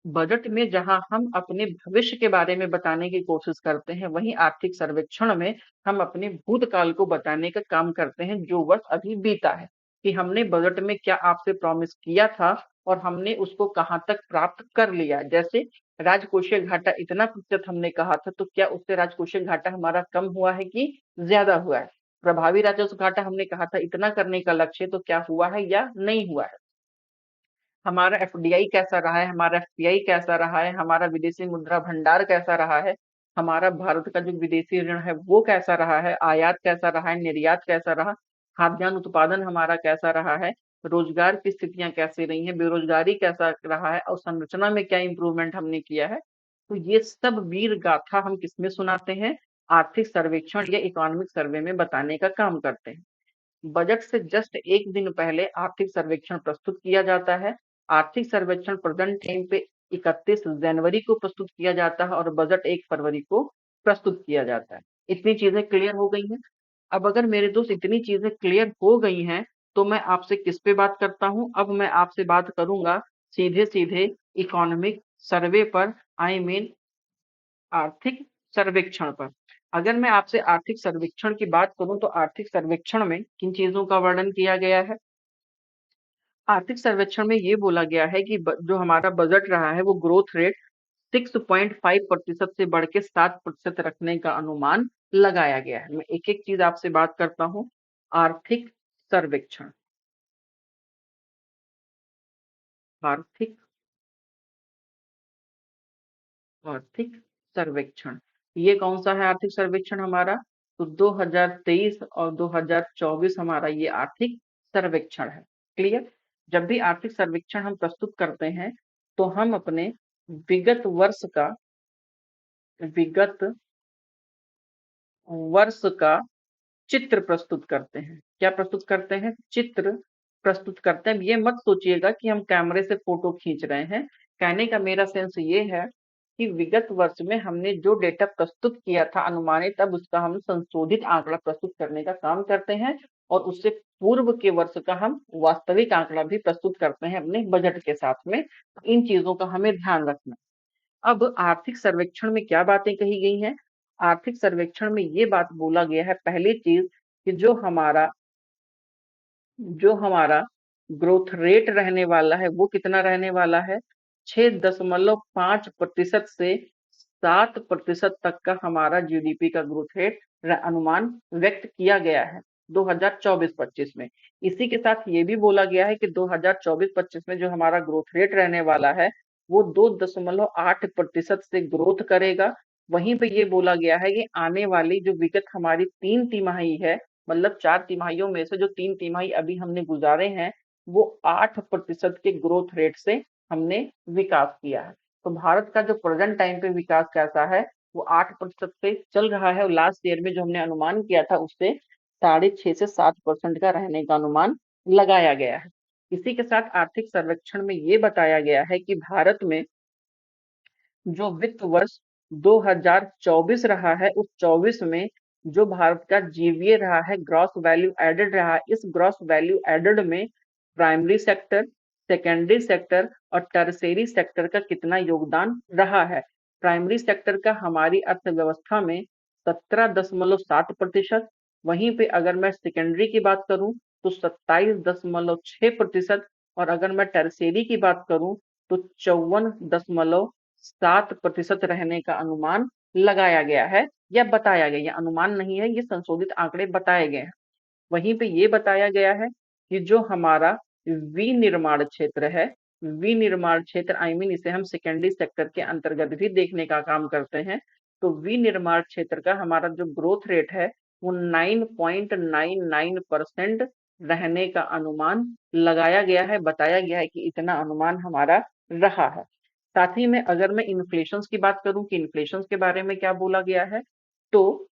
बजट में जहां हम अपने भविष्य के बारे में बताने की कोशिश करते हैं, वहीं आर्थिक सर्वेक्षण में हम अपने भूतकाल को बताने का काम करते हैं, जो वर्ष अभी बीता है, कि हमने बजट में क्या आपसे प्रॉमिस किया था और हमने उसको कहां तक प्राप्त कर लिया। जैसे राजकोषीय घाटा इतना प्रतिशत हमने कहा था, तो क्या उससे राजकोषीय घाटा हमारा कम हुआ है कि ज्यादा हुआ है। प्रभावी राजस्व घाटा हमने कहा था इतना करने का लक्ष्य, तो क्या हुआ है या नहीं हुआ है। हमारा एफडीआई कैसा रहा है, हमारा एफपीआई कैसा रहा है, हमारा विदेशी मुद्रा भंडार कैसा रहा है, हमारा भारत का जो विदेशी ऋण है वो कैसा रहा है, आयात कैसा रहा है, निर्यात कैसा रहा, खाद्यान्न उत्पादन हमारा कैसा रहा है, रोजगार की स्थितियां कैसी रही हैं, बेरोजगारी कैसा रहा है और संरचना में क्या इंप्रूवमेंट हमने किया है। तो ये सब वीर गाथा हम किसमें सुनाते हैं, आर्थिक सर्वेक्षण या इकोनॉमिक सर्वे में बताने का काम करते हैं। बजट से जस्ट एक दिन पहले आर्थिक सर्वेक्षण प्रस्तुत किया जाता है। आर्थिक सर्वेक्षण प्रेजेंट टाइम पे 31 जनवरी को प्रस्तुत किया जाता है और बजट 1 फरवरी को प्रस्तुत किया जाता है। इतनी चीजें क्लियर हो गई हैं। अब अगर मेरे दोस्त इतनी चीजें क्लियर हो गई हैं, तो मैं आपसे किस पे बात करता हूं, अब मैं आपसे बात करूंगा सीधे सीधे इकोनॉमिक सर्वे पर, आई मीन आर्थिक सर्वेक्षण पर। अगर मैं आपसे आर्थिक सर्वेक्षण की बात करूं तो आर्थिक सर्वेक्षण में किन चीजों का वर्णन किया गया है। आर्थिक सर्वेक्षण में ये बोला गया है कि जो हमारा बजट रहा है वो ग्रोथ रेट 6.5% से बढ़ के 7% रखने का अनुमान लगाया गया है। मैं एक एक चीज आपसे बात करता हूँ। आर्थिक सर्वेक्षण, आर्थिक आर्थिक सर्वेक्षण, ये कौन सा है आर्थिक सर्वेक्षण हमारा, तो 2023 और 2024 हमारा ये आर्थिक सर्वेक्षण है। क्लियर। जब भी आर्थिक सर्वेक्षण हम प्रस्तुत करते हैं तो हम अपने विगत वर्ष का विगत वर्ष का चित्र प्रस्तुत करते हैं। क्या प्रस्तुत करते हैं, चित्र प्रस्तुत करते हैं। ये मत सोचिएगा कि हम कैमरे से फोटो खींच रहे हैं। कहने का मेरा सेंस ये है कि विगत वर्ष में हमने जो डेटा प्रस्तुत किया था अनुमानित, अब उसका हम संशोधित आंकड़ा प्रस्तुत करने का काम करते हैं और उससे पूर्व के वर्ष का हम वास्तविक आंकड़ा भी प्रस्तुत करते हैं अपने बजट के साथ में। इन चीजों का हमें ध्यान रखना। अब आर्थिक सर्वेक्षण में क्या बातें कही गई हैं, आर्थिक सर्वेक्षण में ये बात बोला गया है, पहली चीज कि जो हमारा ग्रोथ रेट रहने वाला है वो कितना रहने वाला है, 6.5% से 7% तक का हमारा जीडीपी का ग्रोथ रेट अनुमान व्यक्त किया गया है 2024-25 में। इसी के साथ ये भी बोला गया है कि 2024-25 में जो हमारा ग्रोथ रेट रहने वाला है वो 2.8% से ग्रोथ करेगा। वहीं पे ये बोला गया है कि आने वाली जो विगत हमारी 3 तिमाही है, मतलब 4 तिमाहियों में से जो 3 तिमाही अभी हमने गुजारे हैं, वो 8% के ग्रोथ रेट से हमने विकास किया है। तो भारत का जो प्रेजेंट टाइम पे विकास कैसा है, वो 8% से चल रहा है और लास्ट ईयर में जो हमने अनुमान किया था उससे 6.5 से 7% का रहने का अनुमान लगाया गया है। इसी के साथ आर्थिक सर्वेक्षण में ये बताया गया है कि भारत में जो वित्त वर्ष 2024 रहा है उस 24 में जो भारत का जीवीए रहा है, ग्रॉस वैल्यू एडेड रहा है, इस ग्रॉस वैल्यू एडेड में प्राइमरी सेक्टर, सेकेंडरी सेक्टर और टर्शियरी सेक्टर का कितना योगदान रहा है। प्राइमरी सेक्टर का हमारी अर्थव्यवस्था में 17.7%, वहीं पे अगर मैं सेकेंडरी की बात करूं तो 27.6%, और अगर मैं टर्शियरी की बात करूं तो 54.7% रहने का अनुमान लगाया गया है या बताया गया। ये अनुमान नहीं है, ये संशोधित आंकड़े बताए गए हैं। वहीं पे ये बताया गया है कि जो हमारा विनिर्माण क्षेत्र है, विनिर्माण क्षेत्र इसे हम सेकेंडरी सेक्टर के अंतर्गत भी देखने का काम करते हैं। तो विनिर्माण क्षेत्र का हमारा जो ग्रोथ रेट है वो 9.99% रहने का अनुमान लगाया गया है, बताया गया है कि इतना अनुमान हमारा रहा है। साथ ही में अगर मैं इन्फ्लेशन की बात करूं कि इन्फ्लेशन के बारे में क्या बोला गया है, तो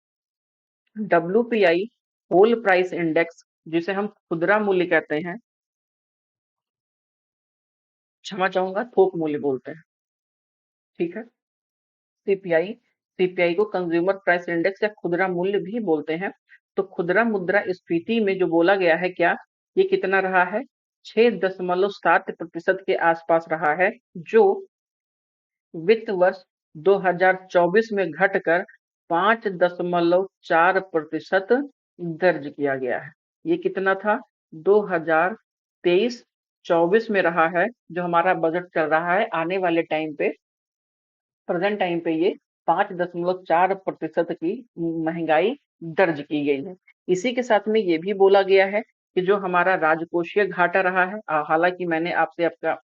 WPI होल प्राइस इंडेक्स, जिसे हम खुदरा मूल्य कहते हैं, क्षमा चाहूंगा, थोक मूल्य बोलते हैं, ठीक है। सीपीआई, सीपीआई को कंज्यूमर प्राइस इंडेक्स या खुदरा मूल्य भी बोलते हैं। तो खुदरा मुद्रा स्फीति में जो बोला गया है, क्या ये कितना रहा है, 6.7% के आसपास रहा है, जो वित्त वर्ष 2024 में घटकर 5.4% दर्ज किया गया है। ये कितना था, 2023-24 में रहा है, जो हमारा बजट चल रहा है आने वाले टाइम पे, प्रेजेंट टाइम पे ये 5.4% की महंगाई दर्ज की गई है। इसी के साथ में ये भी बोला गया है कि जो हमारा राजकोषीय घाटा रहा है, हालांकि मैंने आपसे आपका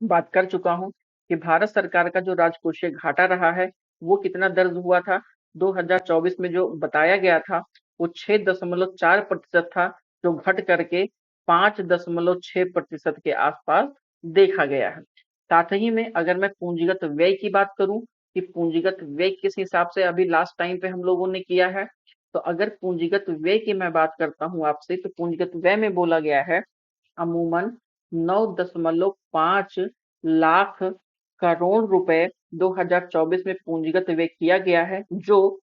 बात कर चुका हूं कि भारत सरकार का जो राजकोषीय घाटा रहा है वो कितना दर्ज हुआ था, 2024 में जो बताया गया था वो 6.4% था, जो घट करके 5.6% के आसपास देखा गया है। साथ ही में अगर मैं पूंजीगत व्यय की बात करूं कि पूंजीगत व्यय किस हिसाब से अभी लास्ट टाइम पे हम लोगों ने किया है, तो अगर पूंजीगत व्यय की मैं बात करता हूं आपसे, तो पूंजीगत व्यय में बोला गया है अमूमन 9.5 लाख करोड़ रुपए 2024 में पूंजीगत व्यय किया गया है, जो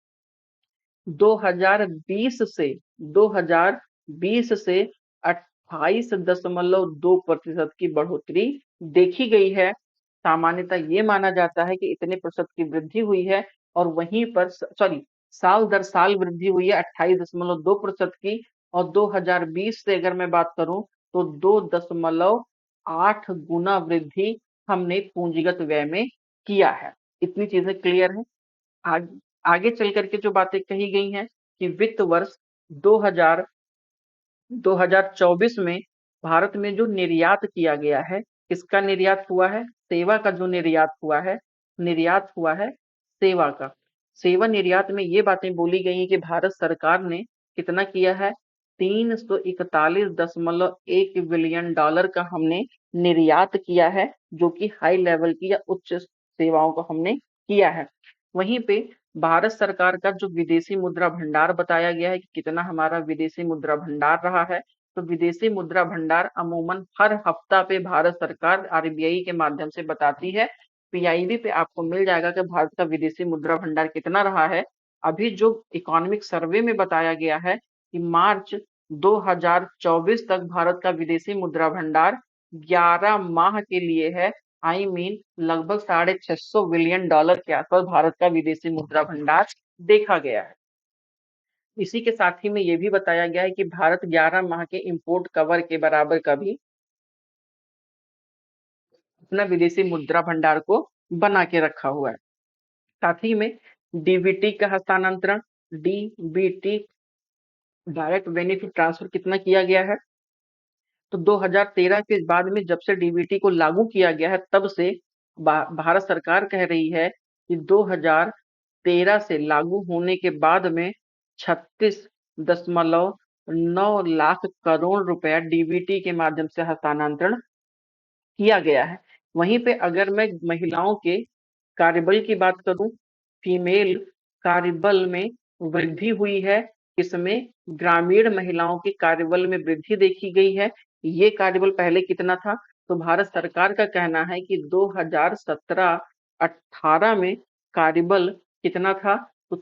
2020 से 28.2% की बढ़ोतरी देखी गई है। सामान्यतः ये माना जाता है कि इतने प्रतिशत की वृद्धि हुई है, और वहीं पर साल दर साल वृद्धि हुई है 28.2% की, और 2020 से अगर मैं बात करूं तो 2.8 गुना वृद्धि हमने पूंजीगत व्यय में किया है। इतनी चीजें क्लियर है। आगे आगे चल करके जो बातें कही गई हैं कि वित्त वर्ष 2000 2024 में भारत में जो निर्यात किया गया है, किसका निर्यात हुआ है, सेवा का जो निर्यात हुआ है, निर्यात हुआ है सेवा का। सेवा निर्यात में ये बातें बोली गई हैं कि भारत सरकार ने कितना किया है, 341.1 बिलियन डॉलर का हमने निर्यात किया है, जो कि हाई लेवल की या उच्च सेवाओं को हमने किया है। वहीं पे भारत सरकार का जो विदेशी मुद्रा भंडार बताया गया है कि कितना हमारा विदेशी मुद्रा भंडार रहा है, तो विदेशी मुद्रा भंडार अमूमन हर हफ्ता पे भारत सरकार आरबीआई के माध्यम से बताती है। पीआईबी पे आपको मिल जाएगा कि भारत का विदेशी मुद्रा भंडार कितना रहा है। अभी जो इकोनॉमिक सर्वे में बताया गया है कि मार्च 2024 तक भारत का विदेशी मुद्रा भंडार 11 माह के लिए है, लगभग $650 बिलियन के आसपास भारत का विदेशी मुद्रा भंडार देखा गया है। इसी के साथ ही में ये भी बताया गया है कि भारत 11 माह के इंपोर्ट कवर के बराबर का भी अपना विदेशी मुद्रा भंडार को बना के रखा हुआ है। साथ ही में डीबीटी का हस्तांतरण, डीबीटी डायरेक्ट बेनिफिट ट्रांसफर कितना किया गया है, तो 2013 के बाद में जब से डीबीटी को लागू किया गया है, तब से भारत सरकार कह रही है कि 2013 से लागू होने के बाद में 36.9 लाख करोड़ रुपया डीबीटी के माध्यम से हस्तांतरण किया गया है। वहीं पे अगर मैं महिलाओं के कार्यबल की बात करूं, फीमेल कार्यबल में वृद्धि हुई है। इसमें ग्रामीण महिलाओं के कार्यबल में वृद्धि देखी गई है। ये कार्यबल पहले कितना था, तो भारत सरकार का कहना है कि 2017-18 में कार्यबल कितना था, तो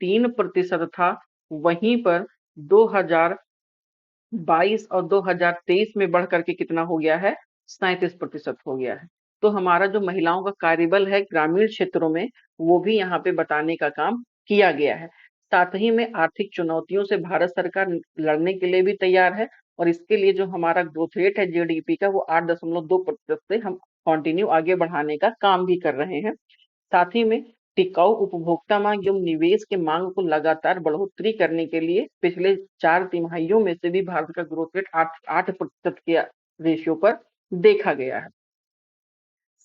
3% था, वहीं पर 2022 और 2023 में बढ़ करके कितना हो गया है, 37% हो गया है। तो हमारा जो महिलाओं का कार्यबल है ग्रामीण क्षेत्रों में, वो भी यहाँ पे बताने का काम किया गया है। साथ ही में आर्थिक चुनौतियों से भारत सरकार लड़ने के लिए भी तैयार है, और इसके लिए जो हमारा ग्रोथ रेट है जीडीपी का, वो 8.2% से हम कंटिन्यू आगे बढ़ाने का काम भी कर रहे हैं। साथ ही में टिकाऊ उपभोक्ता मांग एवं निवेश के मांग को लगातार बढ़ोतरी करने के लिए पिछले 4 तिमाहियों में से भी भारत का ग्रोथ रेट 8% के रेशियो पर देखा गया है।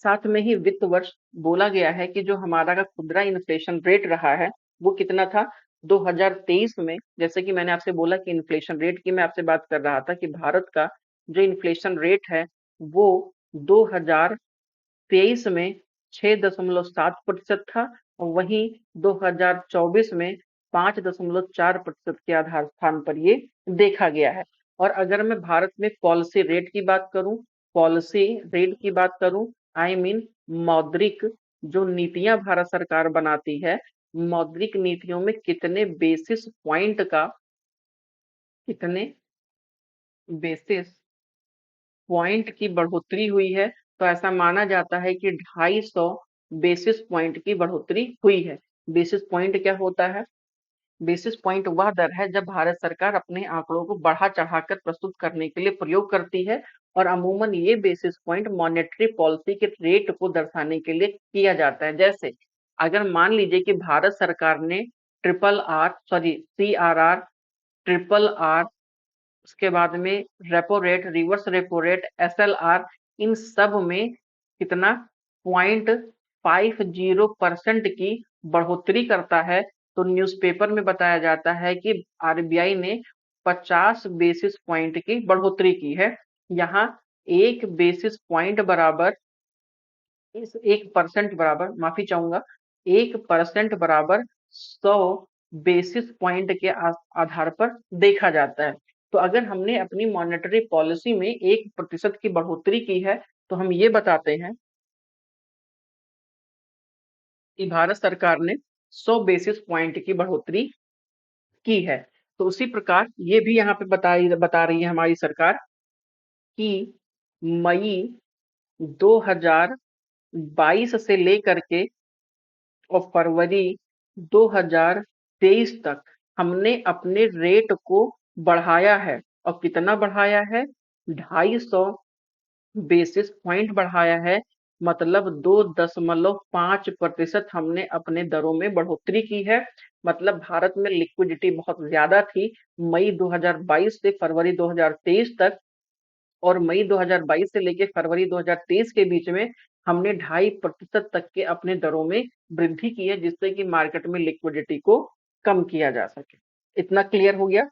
साथ में ही वित्त वर्ष बोला गया है कि जो हमारा का खुदरा इन्फ्लेशन रेट रहा है, वो कितना था 2023 में। जैसे कि मैंने आपसे बोला कि इन्फ्लेशन रेट की मैं आपसे बात कर रहा था कि भारत का जो इन्फ्लेशन रेट है, वो 2023 में 6.7% था, और वहीं 2024 में 5.4% के आधार स्थान पर ये देखा गया है। और अगर मैं भारत में पॉलिसी रेट की बात करूं, आई मीन मौद्रिक जो नीतियां भारत सरकार बनाती है, मौद्रिक नीतियों में कितने बेसिस पॉइंट की बढ़ोतरी हुई है, तो ऐसा माना जाता है कि 250 बेसिस पॉइंट की बढ़ोतरी हुई है। बेसिस पॉइंट क्या होता है? बेसिस पॉइंट वह दर है जब भारत सरकार अपने आंकड़ों को बढ़ा चढ़ाकर प्रस्तुत करने के लिए प्रयोग करती है, और अमूमन ये बेसिस पॉइंट मॉनेटरी पॉलिसी के रेट को दर्शाने के लिए किया जाता है। जैसे अगर मान लीजिए कि भारत सरकार ने CRR, ट्रिपल आर, उसके बाद में repo rate, reverse repo rate, SLR, इन सब में कितना 0.50% की बढ़ोतरी करता है, तो न्यूज़पेपर में बताया जाता है कि आरबीआई ने 50 बेसिस पॉइंट की बढ़ोतरी की है। यहाँ एक बेसिस पॉइंट बराबर, इस 1% बराबर, माफी चाहूंगा, 1% बराबर 100 बेसिस पॉइंट के आधार पर देखा जाता है। तो अगर हमने अपनी मॉनेटरी पॉलिसी में 1% की बढ़ोतरी की है, तो हम ये बताते हैं कि भारत सरकार ने 100 बेसिस पॉइंट की बढ़ोतरी की है। तो उसी प्रकार ये भी यहाँ पे बता रही है हमारी सरकार कि मई 2022 से लेकर के और फरवरी 2023 तक हमने अपने रेट को बढ़ाया है। और कितना बढ़ाया है? 250 बेसिस पॉइंट बढ़ाया है, मतलब 2.5% हमने अपने दरों में बढ़ोतरी की है। मतलब भारत में लिक्विडिटी बहुत ज्यादा थी मई 2022 से फरवरी 2023 तक, और मई 2022 से लेकर फरवरी 2023 के बीच में हमने 2.5% तक के अपने दरों में वृद्धि की है, जिससे कि मार्केट में लिक्विडिटी को कम किया जा सके। इतना क्लियर हो गया।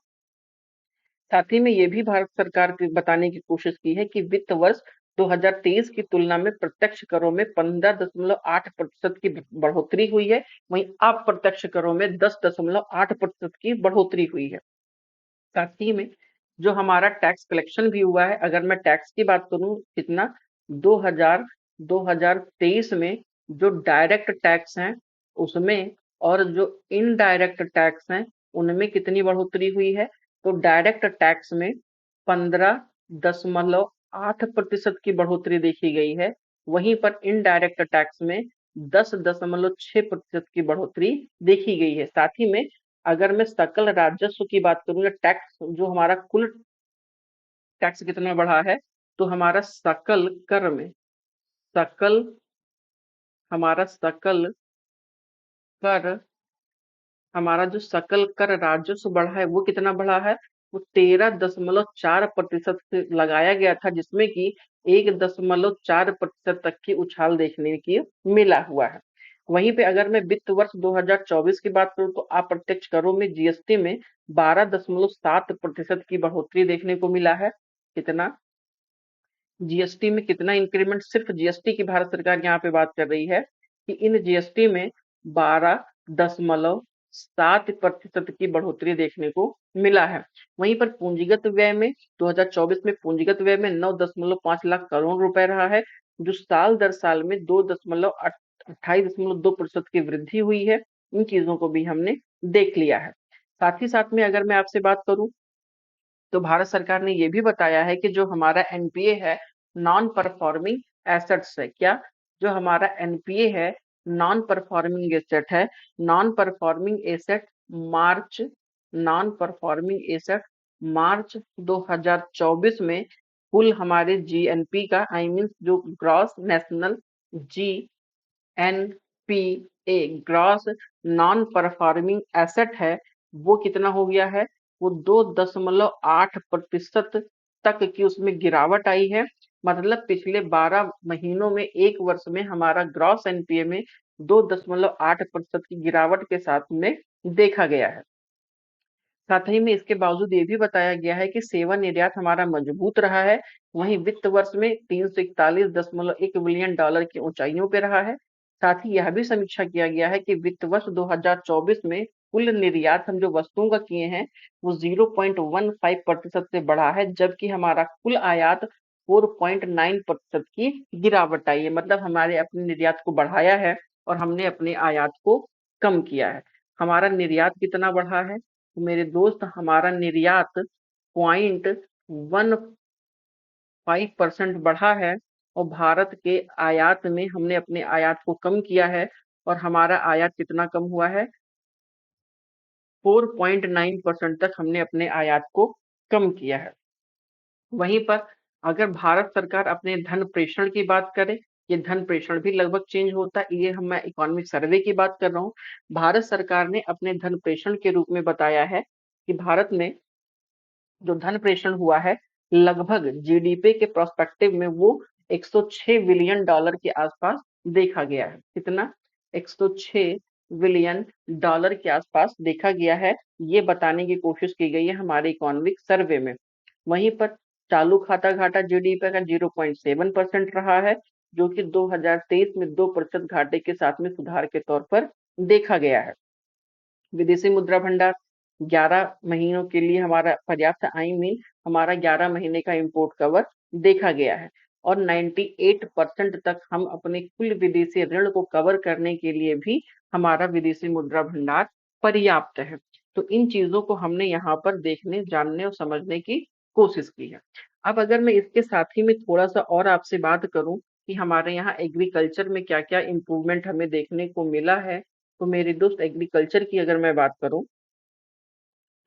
साथ ही में ये भी भारत सरकार की बताने की कोशिश की है कि वित्त वर्ष 2023 की तुलना में प्रत्यक्ष करों में 15.8% की बढ़ोतरी हुई है, वहीं अप्रत्यक्ष करों में 10.8% की बढ़ोतरी हुई है। साथ ही में जो हमारा टैक्स कलेक्शन भी हुआ है, अगर मैं टैक्स की बात करूं, कितना 2023 में जो डायरेक्ट टैक्स हैं उसमें, और जो इनडायरेक्ट टैक्स हैं उनमें कितनी बढ़ोतरी हुई है, तो डायरेक्ट टैक्स में 15.8% की बढ़ोतरी देखी गई है, वहीं पर इनडायरेक्ट टैक्स में 10.6% की बढ़ोतरी देखी गई है। साथ ही में अगर मैं सकल राजस्व की बात करूं, या टैक्स, जो हमारा कुल टैक्स कितना बढ़ा है, तो हमारा सकल हमारा सकल कर हमारा जो सकल कर राजस्व बढ़ा है, वो कितना बढ़ा है? वो 13.4% से लगाया गया था, जिसमें कि 1.4% तक की उछाल देखने की मिला हुआ है। वहीं पे अगर मैं वित्त वर्ष 2024 की बात करूं, तो अप्रत्यक्ष करों में जीएसटी में 12.7% की बढ़ोतरी देखने को मिला है। कितना? जीएसटी में कितना इंक्रीमेंट? सिर्फ जीएसटी की भारत सरकार यहाँ पे बात कर रही है कि इन जीएसटी में 12.7% की बढ़ोतरी देखने को मिला है। वहीं पर पूंजीगत व्यय में 2024 में पूंजीगत व्यय में 9.5 लाख करोड़ रुपए रहा है, जो साल दर साल में 28.2% की वृद्धि हुई है। इन चीजों को भी हमने देख लिया है। साथ ही साथ में अगर मैं आपसे बात करूं तो भारत सरकार ने ये भी बताया है कि जो हमारा एनपीए है, नॉन परफॉर्मिंग एसेट्स है। क्या? जो हमारा एनपीए है, नॉन परफॉर्मिंग एसेट है। Non performing asset March non performing asset March 2024 में कुल हमारे जीएनपी का, आई मीन जो gross national G NPA, gross non performing asset है, वो कितना हो गया है? वो 2.8% तक की उसमें गिरावट आई है। मतलब पिछले 12 महीनों में, एक वर्ष में हमारा ग्रॉस एनपीए में 2.8% की गिरावट के साथ में देखा गया है। साथ ही में इसके बावजूद ये भी बताया गया है कि सेवा निर्यात हमारा मजबूत रहा है। वहीं वित्त वर्ष में 341.1 बिलियन डॉलर की ऊंचाइयों पे रहा है। साथ ही यह भी समीक्षा किया गया है कि वित्त वर्ष 2024 में कुल निर्यात हम जो वस्तुओं का किए हैं वो 0.15% से बढ़ा है, जबकि हमारा कुल आयात 4.9% की गिरावट आई है। मतलब हमारे अपने निर्यात को बढ़ाया है और हमने अपने आयात को कम किया है। हमारा निर्यात कितना बढ़ा है? तो मेरे दोस्त, हमारा निर्यात 0.15% बढ़ा है और भारत के आयात में हमने अपने आयात को कम किया है। और हमारा आयात कितना कम हुआ है? 4.9% तक हमने अपने आयात को कम किया है। वहीं पर अगर भारत सरकार अपने धन प्रेषण की बात करे, ये धन प्रेषण भी लगभग चेंज होता है। ये मैं इकोनॉमिक सर्वे की बात कर रहा हूँ। भारत सरकार ने अपने धन प्रेषण के रूप में बताया है कि भारत में जो धन प्रेषण हुआ है, लगभग जीडीपी के प्रोस्पेक्टिव में वो 106 बिलियन डॉलर के आसपास देखा गया है। कितना? 106 बिलियन डॉलर के आसपास देखा गया है। ये बताने की कोशिश की गई है हमारे इकोनॉमिक सर्वे में। वहीं पर चालू खाता घाटा जीडीपी का 0.7% रहा है, जो कि 2023 में 2% घाटे के साथ में सुधार के तौर पर देखा गया है। विदेशी मुद्रा भंडार 11 महीनों के लिए हमारा पर्याप्त, आई मीन हमारा 11 महीने का इंपोर्ट कवर देखा गया है। और 98% तक हम अपने कुल विदेशी ऋण को कवर करने के लिए भी हमारा विदेशी मुद्रा भंडार पर्याप्त है। तो इन चीजों को हमने यहाँ पर देखने, जानने और समझने की कोशिश की है। अब अगर मैं इसके साथ ही में थोड़ा सा और आपसे बात करूं कि हमारे यहाँ एग्रीकल्चर में क्या क्या इम्प्रूवमेंट हमें देखने को मिला है, तो मेरे दोस्त एग्रीकल्चर की अगर मैं बात करूं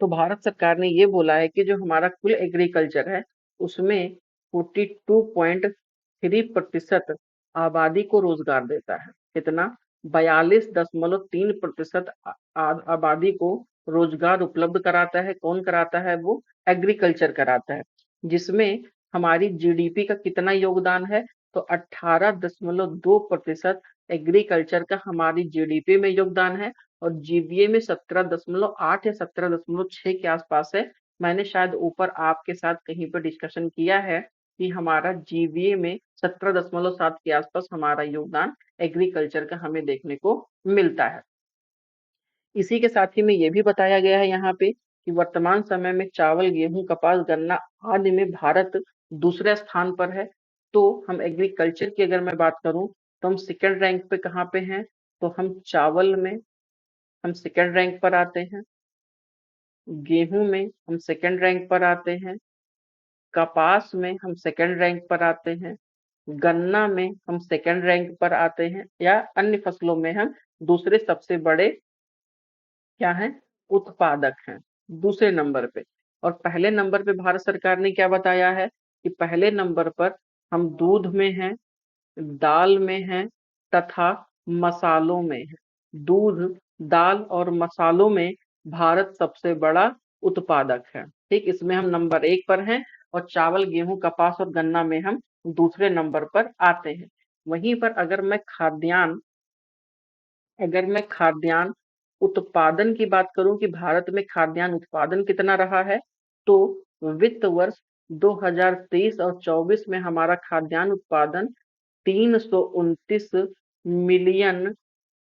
तो भारत सरकार ने ये बोला है कि जो हमारा कुल एग्रीकल्चर है उसमें 42.3% आबादी को रोजगार देता है। कितना? 42.3% आबादी को रोजगार उपलब्ध कराता है। कौन कराता है? वो एग्रीकल्चर कराता है। जिसमें हमारी जीडीपी का कितना योगदान है? तो 18.2% एग्रीकल्चर का हमारी जीडीपी में योगदान है। और जीवीए में 17.8 या 17.6 के आसपास है। मैंने शायद ऊपर आपके साथ कहीं पर डिस्कशन किया है कि हमारा जीवीए में 17.7 के आसपास हमारा योगदान एग्रीकल्चर का हमें देखने को मिलता है। इसी के साथ ही में ये भी बताया गया है यहाँ पे कि वर्तमान समय में चावल, गेहूं, कपास, गन्ना आदि में भारत दूसरे स्थान पर है। तो हम एग्रीकल्चर की अगर मैं बात करूं तो हम सेकंड रैंक पे कहाँ पे हैं? तो हम चावल में हम सेकंड रैंक पर आते हैं। गेहूं में हम सेकंड रैंक पर आते हैं। कपास में हम सेकंड रैंक पर आते हैं। गन्ना में हम सेकंड रैंक पर आते हैं। या अन्य फसलों में हम दूसरे सबसे बड़े क्या हैं? उत्पादक हैं, दूसरे नंबर पे। और पहले नंबर पे भारत सरकार ने क्या बताया है कि पहले नंबर पर हम दूध में हैं, दाल में हैं तथा मसालों में हैं। दूध, दाल और मसालों में भारत सबसे बड़ा उत्पादक है। ठीक, इसमें हम नंबर 1 पर हैं। और चावल, गेहूं, कपास और गन्ना में हम दूसरे नंबर पर आते हैं। वहीं पर अगर मैं खाद्यान्न उत्पादन की बात करूं कि भारत में खाद्यान्न उत्पादन कितना रहा है, तो वित्त वर्ष 2023 और 24 में हमारा खाद्यान्न उत्पादन 329 मिलियन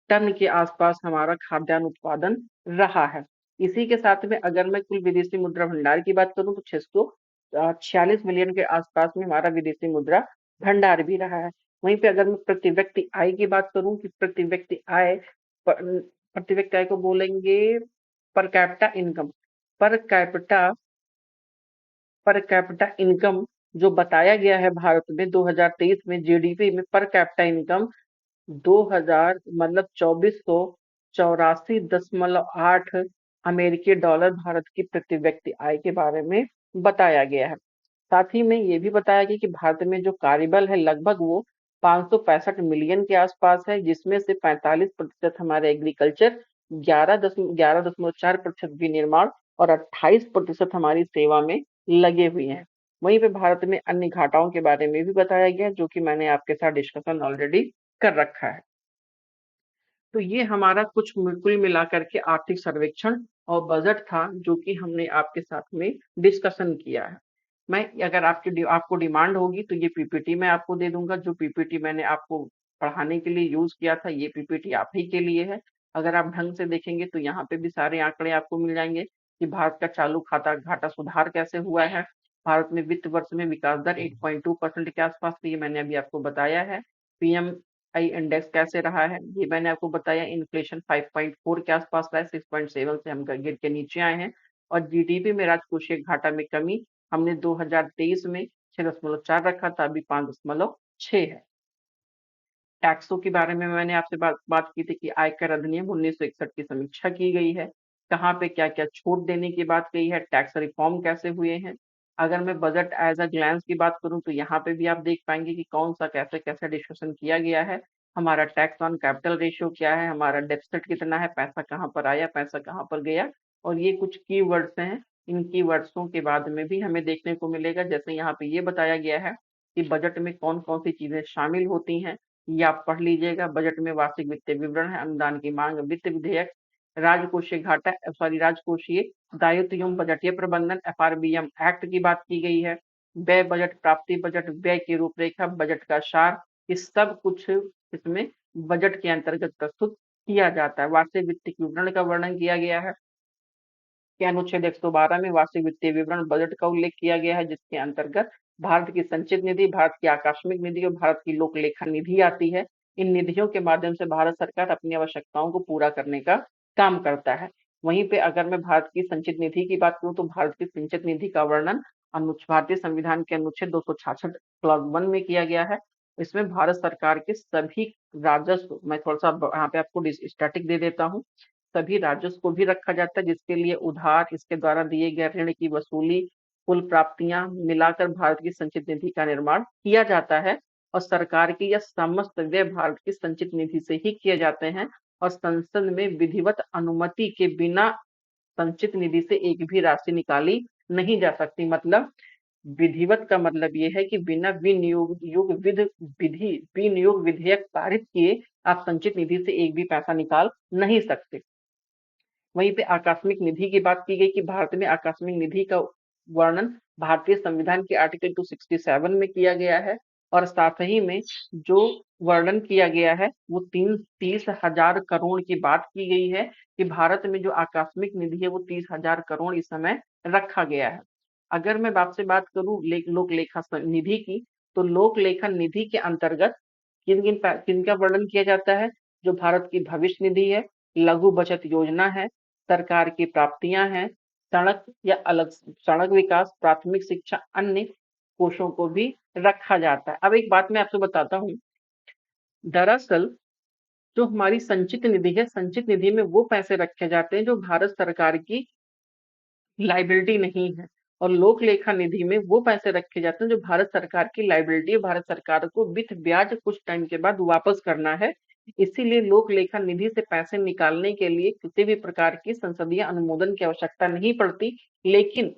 टन के आसपास हमारा खाद्यान्न उत्पादन रहा है। इसी के साथ में अगर मैं कुल विदेशी मुद्रा भंडार की बात करूं तो 646 मिलियन के आसपास में हमारा विदेशी मुद्रा भंडार भी रहा है। वहीं पे अगर मैं प्रति व्यक्ति आय की बात करूं कि प्रति व्यक्ति आय को बोलेंगे per capita income, per capita per capita income जो बताया गया है भारत में 2023 में जीडीपी में पर कैपिटा इनकम 2000 मतलब 2484.8 अमेरिकी डॉलर भारत की प्रति व्यक्ति आय के बारे में बताया गया है। साथ ही में ये भी बताया गया कि भारत में जो कार्यबल है लगभग वो 565 मिलियन के आसपास है, जिसमें से 45% हमारे एग्रीकल्चर, 11.4% विनिर्माण और 28% हमारी सेवा में लगे हुए हैं। वहीं पे भारत में अन्य घाटाओं के बारे में भी बताया गया, जो कि मैंने आपके साथ डिस्कशन ऑलरेडी कर रखा है। तो ये हमारा कुछ कुल मिलाकर के आर्थिक सर्वेक्षण और बजट था, जो कि हमने आपके साथ में डिस्कशन किया है। मैं अगर आपको डिमांड होगी तो ये पीपीटी मैं आपको दे दूंगा। जो पीपीटी मैंने आपको पढ़ाने के लिए यूज किया था, ये पीपीटी आप ही के लिए है। अगर आप ढंग से देखेंगे तो यहाँ पे भी सारे आंकड़े आपको मिल जाएंगे कि भारत का चालू खाता घाटा सुधार कैसे हुआ है। भारत में वित्त वर्ष में विकास दर 8.2% के आसपास थी, ये मैंने अभी आपको बताया है। पीएम आई इंडेक्स कैसे रहा है ये मैंने आपको बताया। इन्फ्लेशन 5.4 के आसपास रहा है, 6.7 से हम गिर के नीचे आए हैं। और जीडीपी में राजकोषीय घाटा में कमी हमने 2023 में 6.4 रखा था, अभी 5.6 है। टैक्सों के बारे में मैंने आपसे बात की थी कि आयकर अधिनियम 1961 की समीक्षा की गई है, कहाँ पे क्या क्या छूट देने की बात कही है, टैक्स रिफॉर्म कैसे हुए हैं। अगर मैं बजट एज अ ग्लैंस की बात करूं तो यहाँ पे भी आप देख पाएंगे कि कौन सा कैसे कैसे डिस्कशन किया गया है। हमारा टैक्स ऑन कैपिटल रेशियो क्या है, हमारा डेफिसिट कितना है, पैसा कहाँ पर आया, पैसा कहाँ पर गया, और ये कुछ की वर्ड्स हैं। इन की वर्ड्सों के बाद में भी हमें देखने को मिलेगा, जैसे यहाँ पे ये बताया गया है कि बजट में कौन कौन सी चीजें शामिल होती हैं, ये आप पढ़ लीजिएगा। बजट में वार्षिक वित्तीय विवरण है, अनुदान की मांग, वित्त विधेयक, राजकोषीय घाटा राजकोषीय दायित्व एवं बजटीय प्रबंधन एफआरबीएम एक्ट की बात की गई है। व्यय बजट, प्राप्ति बजट, व्यय की रूपरेखा, बजट का सार, ये सब कुछ इसमें बजट के अंतर्गत प्रस्तुत किया जाता है। वार्षिक वित्तीय विवरण का वर्णन किया गया है के अनुच्छेद 112 में वार्षिक वित्तीय विवरण बजट का उल्लेख किया गया है, जिसके अंतर्गत भारत की संचित निधि, भारत की आकस्मिक निधि और भारत की लोक लेखा निधि आती है। इन निधियों के माध्यम से भारत सरकार अपनी आवश्यकताओं को पूरा करने का काम करता है। वहीं पे अगर मैं भारत की संचित निधि की बात करूं तो भारत की संचित निधि का वर्णन भारतीय संविधान के अनुच्छेद 266 क्लॉज 1 में किया गया है। इसमें भारत सरकार के सभी राजस्व, मैं थोड़ा सा यहाँ पे आपको स्टैटिक दे देता हूँ, सभी राजस्व को भी रखा जाता है, जिसके लिए उधार, इसके द्वारा दिए गए ऋण की वसूली, कुल प्राप्तियां मिलाकर भारत की संचित निधि का निर्माण किया जाता है। और सरकार की यह समस्त व्यय भारत की संचित निधि से ही किए जाते हैं और संसद में विधिवत अनुमति के बिना संचित निधि से एक भी राशि निकाली नहीं जा सकती। मतलब विधिवत का मतलब ये है कि बिना विनियोग विधेयक पारित किए आप संचित निधि से एक भी पैसा निकाल नहीं सकते। वहीं पे आकस्मिक निधि की बात की गई कि भारत में आकस्मिक निधि का वर्णन भारतीय संविधान के आर्टिकल 267 में किया गया है। और साथ ही में जो वर्णन किया गया है वो 30,000 करोड़ की बात की गई है कि भारत में जो आकस्मिक निधि है वो 30,000 करोड़ इस समय रखा गया है। अगर मैं आपसे बात करूं लोक लेखा निधि की, तो लोक लेखा निधि के अंतर्गत किन का वर्णन किया जाता है। जो भारत की भविष्य निधि है, लघु बचत योजना है, सरकार की प्राप्तियां हैं, सड़क या अलग सड़क विकास, प्राथमिक शिक्षा, अन्य कोषों को भी रखा जाता है। अब एक बात मैं आपसे बताता हूँ, दरअसल जो हमारी संचित निधि है, संचित निधि में वो पैसे रखे जाते हैं जो भारत सरकार की लाइबिलिटी नहीं है, और लोक लेखा निधि में वो पैसे रखे जाते हैं जो भारत सरकार की लाइबिलिटी है, भारत सरकार को वित्त ब्याज कुछ टाइम के बाद वापस करना है। इसीलिए लोक लेखा निधि से पैसे निकालने के लिए किसी भी प्रकार की संसदीय अनुमोदन की आवश्यकता नहीं पड़ती, लेकिन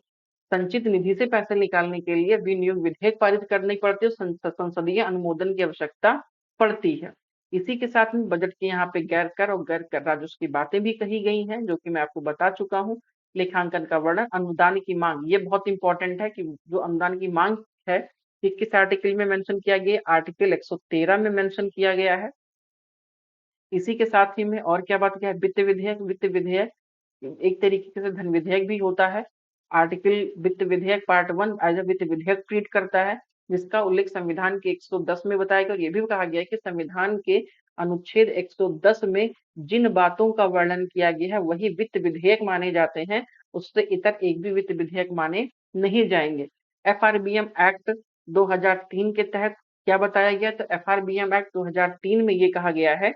संचित निधि से पैसे निकालने के लिए विनियोग विधेयक पारित करने पड़ते हैं, संसदीय अनुमोदन की आवश्यकता पड़ती है। इसी के साथ में बजट के यहाँ पे गैर कर और गैर कर राजस्व की बातें भी कही गई हैं, जो कि मैं आपको बता चुका हूँ। लेखांकन का वर्णन, अनुदान की मांग, ये बहुत इंपॉर्टेंट है कि जो अनुदान की मांग है ये किस आर्टिकल में मेंशन किया गया, आर्टिकल 113 में मेंशन किया गया है। इसी के साथ ही में और क्या बात किया है, वित्त विधेयक, वित्त विधेयक एक तरीके से धन विधेयक भी होता है। आर्टिकल वित्त विधेयक पार्ट 1 एज अ वित्त विधेयक ट्रीट करता है, जिसका उल्लेख संविधान के 110 में बताया गया। और ये भी कहा गया है कि संविधान के अनुच्छेद 110 में जिन बातों का वर्णन किया गया है वही वित्त विधेयक माने जाते हैं, उससे इतर एक भी वित्त विधेयक माने नहीं जाएंगे। एफआरबीएम एक्ट 2003 के तहत क्या बताया गया? तो एफआरबीएम एक्ट 2003 में ये कहा गया है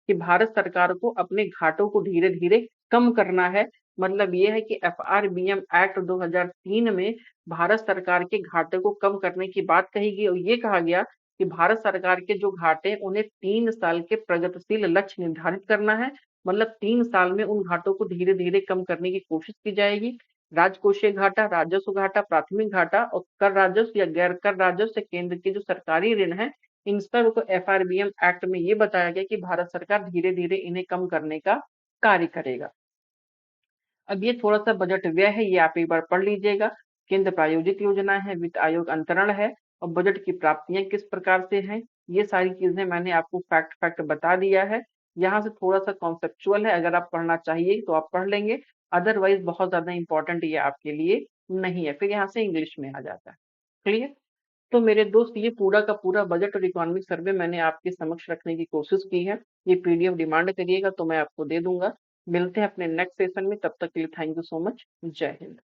कि भारत सरकार को अपने घाटों को धीरे धीरे कम करना है। मतलब ये है कि एफआरबीएम एक्ट 2003 में भारत सरकार के घाटे को कम करने की बात कही गई और ये कहा गया कि भारत सरकार के जो घाटे हैं उन्हें 3 साल के प्रगतिशील लक्ष्य निर्धारित करना है। मतलब 3 साल में उन घाटों को धीरे धीरे कम करने की कोशिश की जाएगी। राजकोषीय घाटा, राजस्व घाटा, प्राथमिक घाटा और कर राजस्व या गैर कर राजस्व से केंद्र के जो सरकारी ऋण है, इन सब को एफआरबीएम एक्ट में ये बताया गया कि भारत सरकार धीरे धीरे इन्हें कम करने का कार्य करेगा। अब ये थोड़ा सा बजट व्यय है, ये आप एक बार पढ़ लीजिएगा। केंद्र प्रायोजित योजना है, वित्त आयोग अंतरण है और बजट की प्राप्तियां किस प्रकार से हैं, ये सारी चीजें मैंने आपको फैक्ट फैक्ट बता दिया है। यहाँ से थोड़ा सा कॉन्सेप्चुअल है, अगर आप पढ़ना चाहिए तो आप पढ़ लेंगे, अदरवाइज बहुत ज्यादा इंपॉर्टेंट ये आपके लिए नहीं है। फिर यहाँ से इंग्लिश में आ जाता है। क्लियर? तो मेरे दोस्त ये पूरा का पूरा बजट और इकोनॉमिक सर्वे मैंने आपके समक्ष रखने की कोशिश की है। ये पीडीएफ डिमांड करिएगा तो मैं आपको दे दूंगा। मिलते हैं अपने नेक्स्ट सेशन में, तब तक के लिए थैंक यू सो मच। जय हिंद।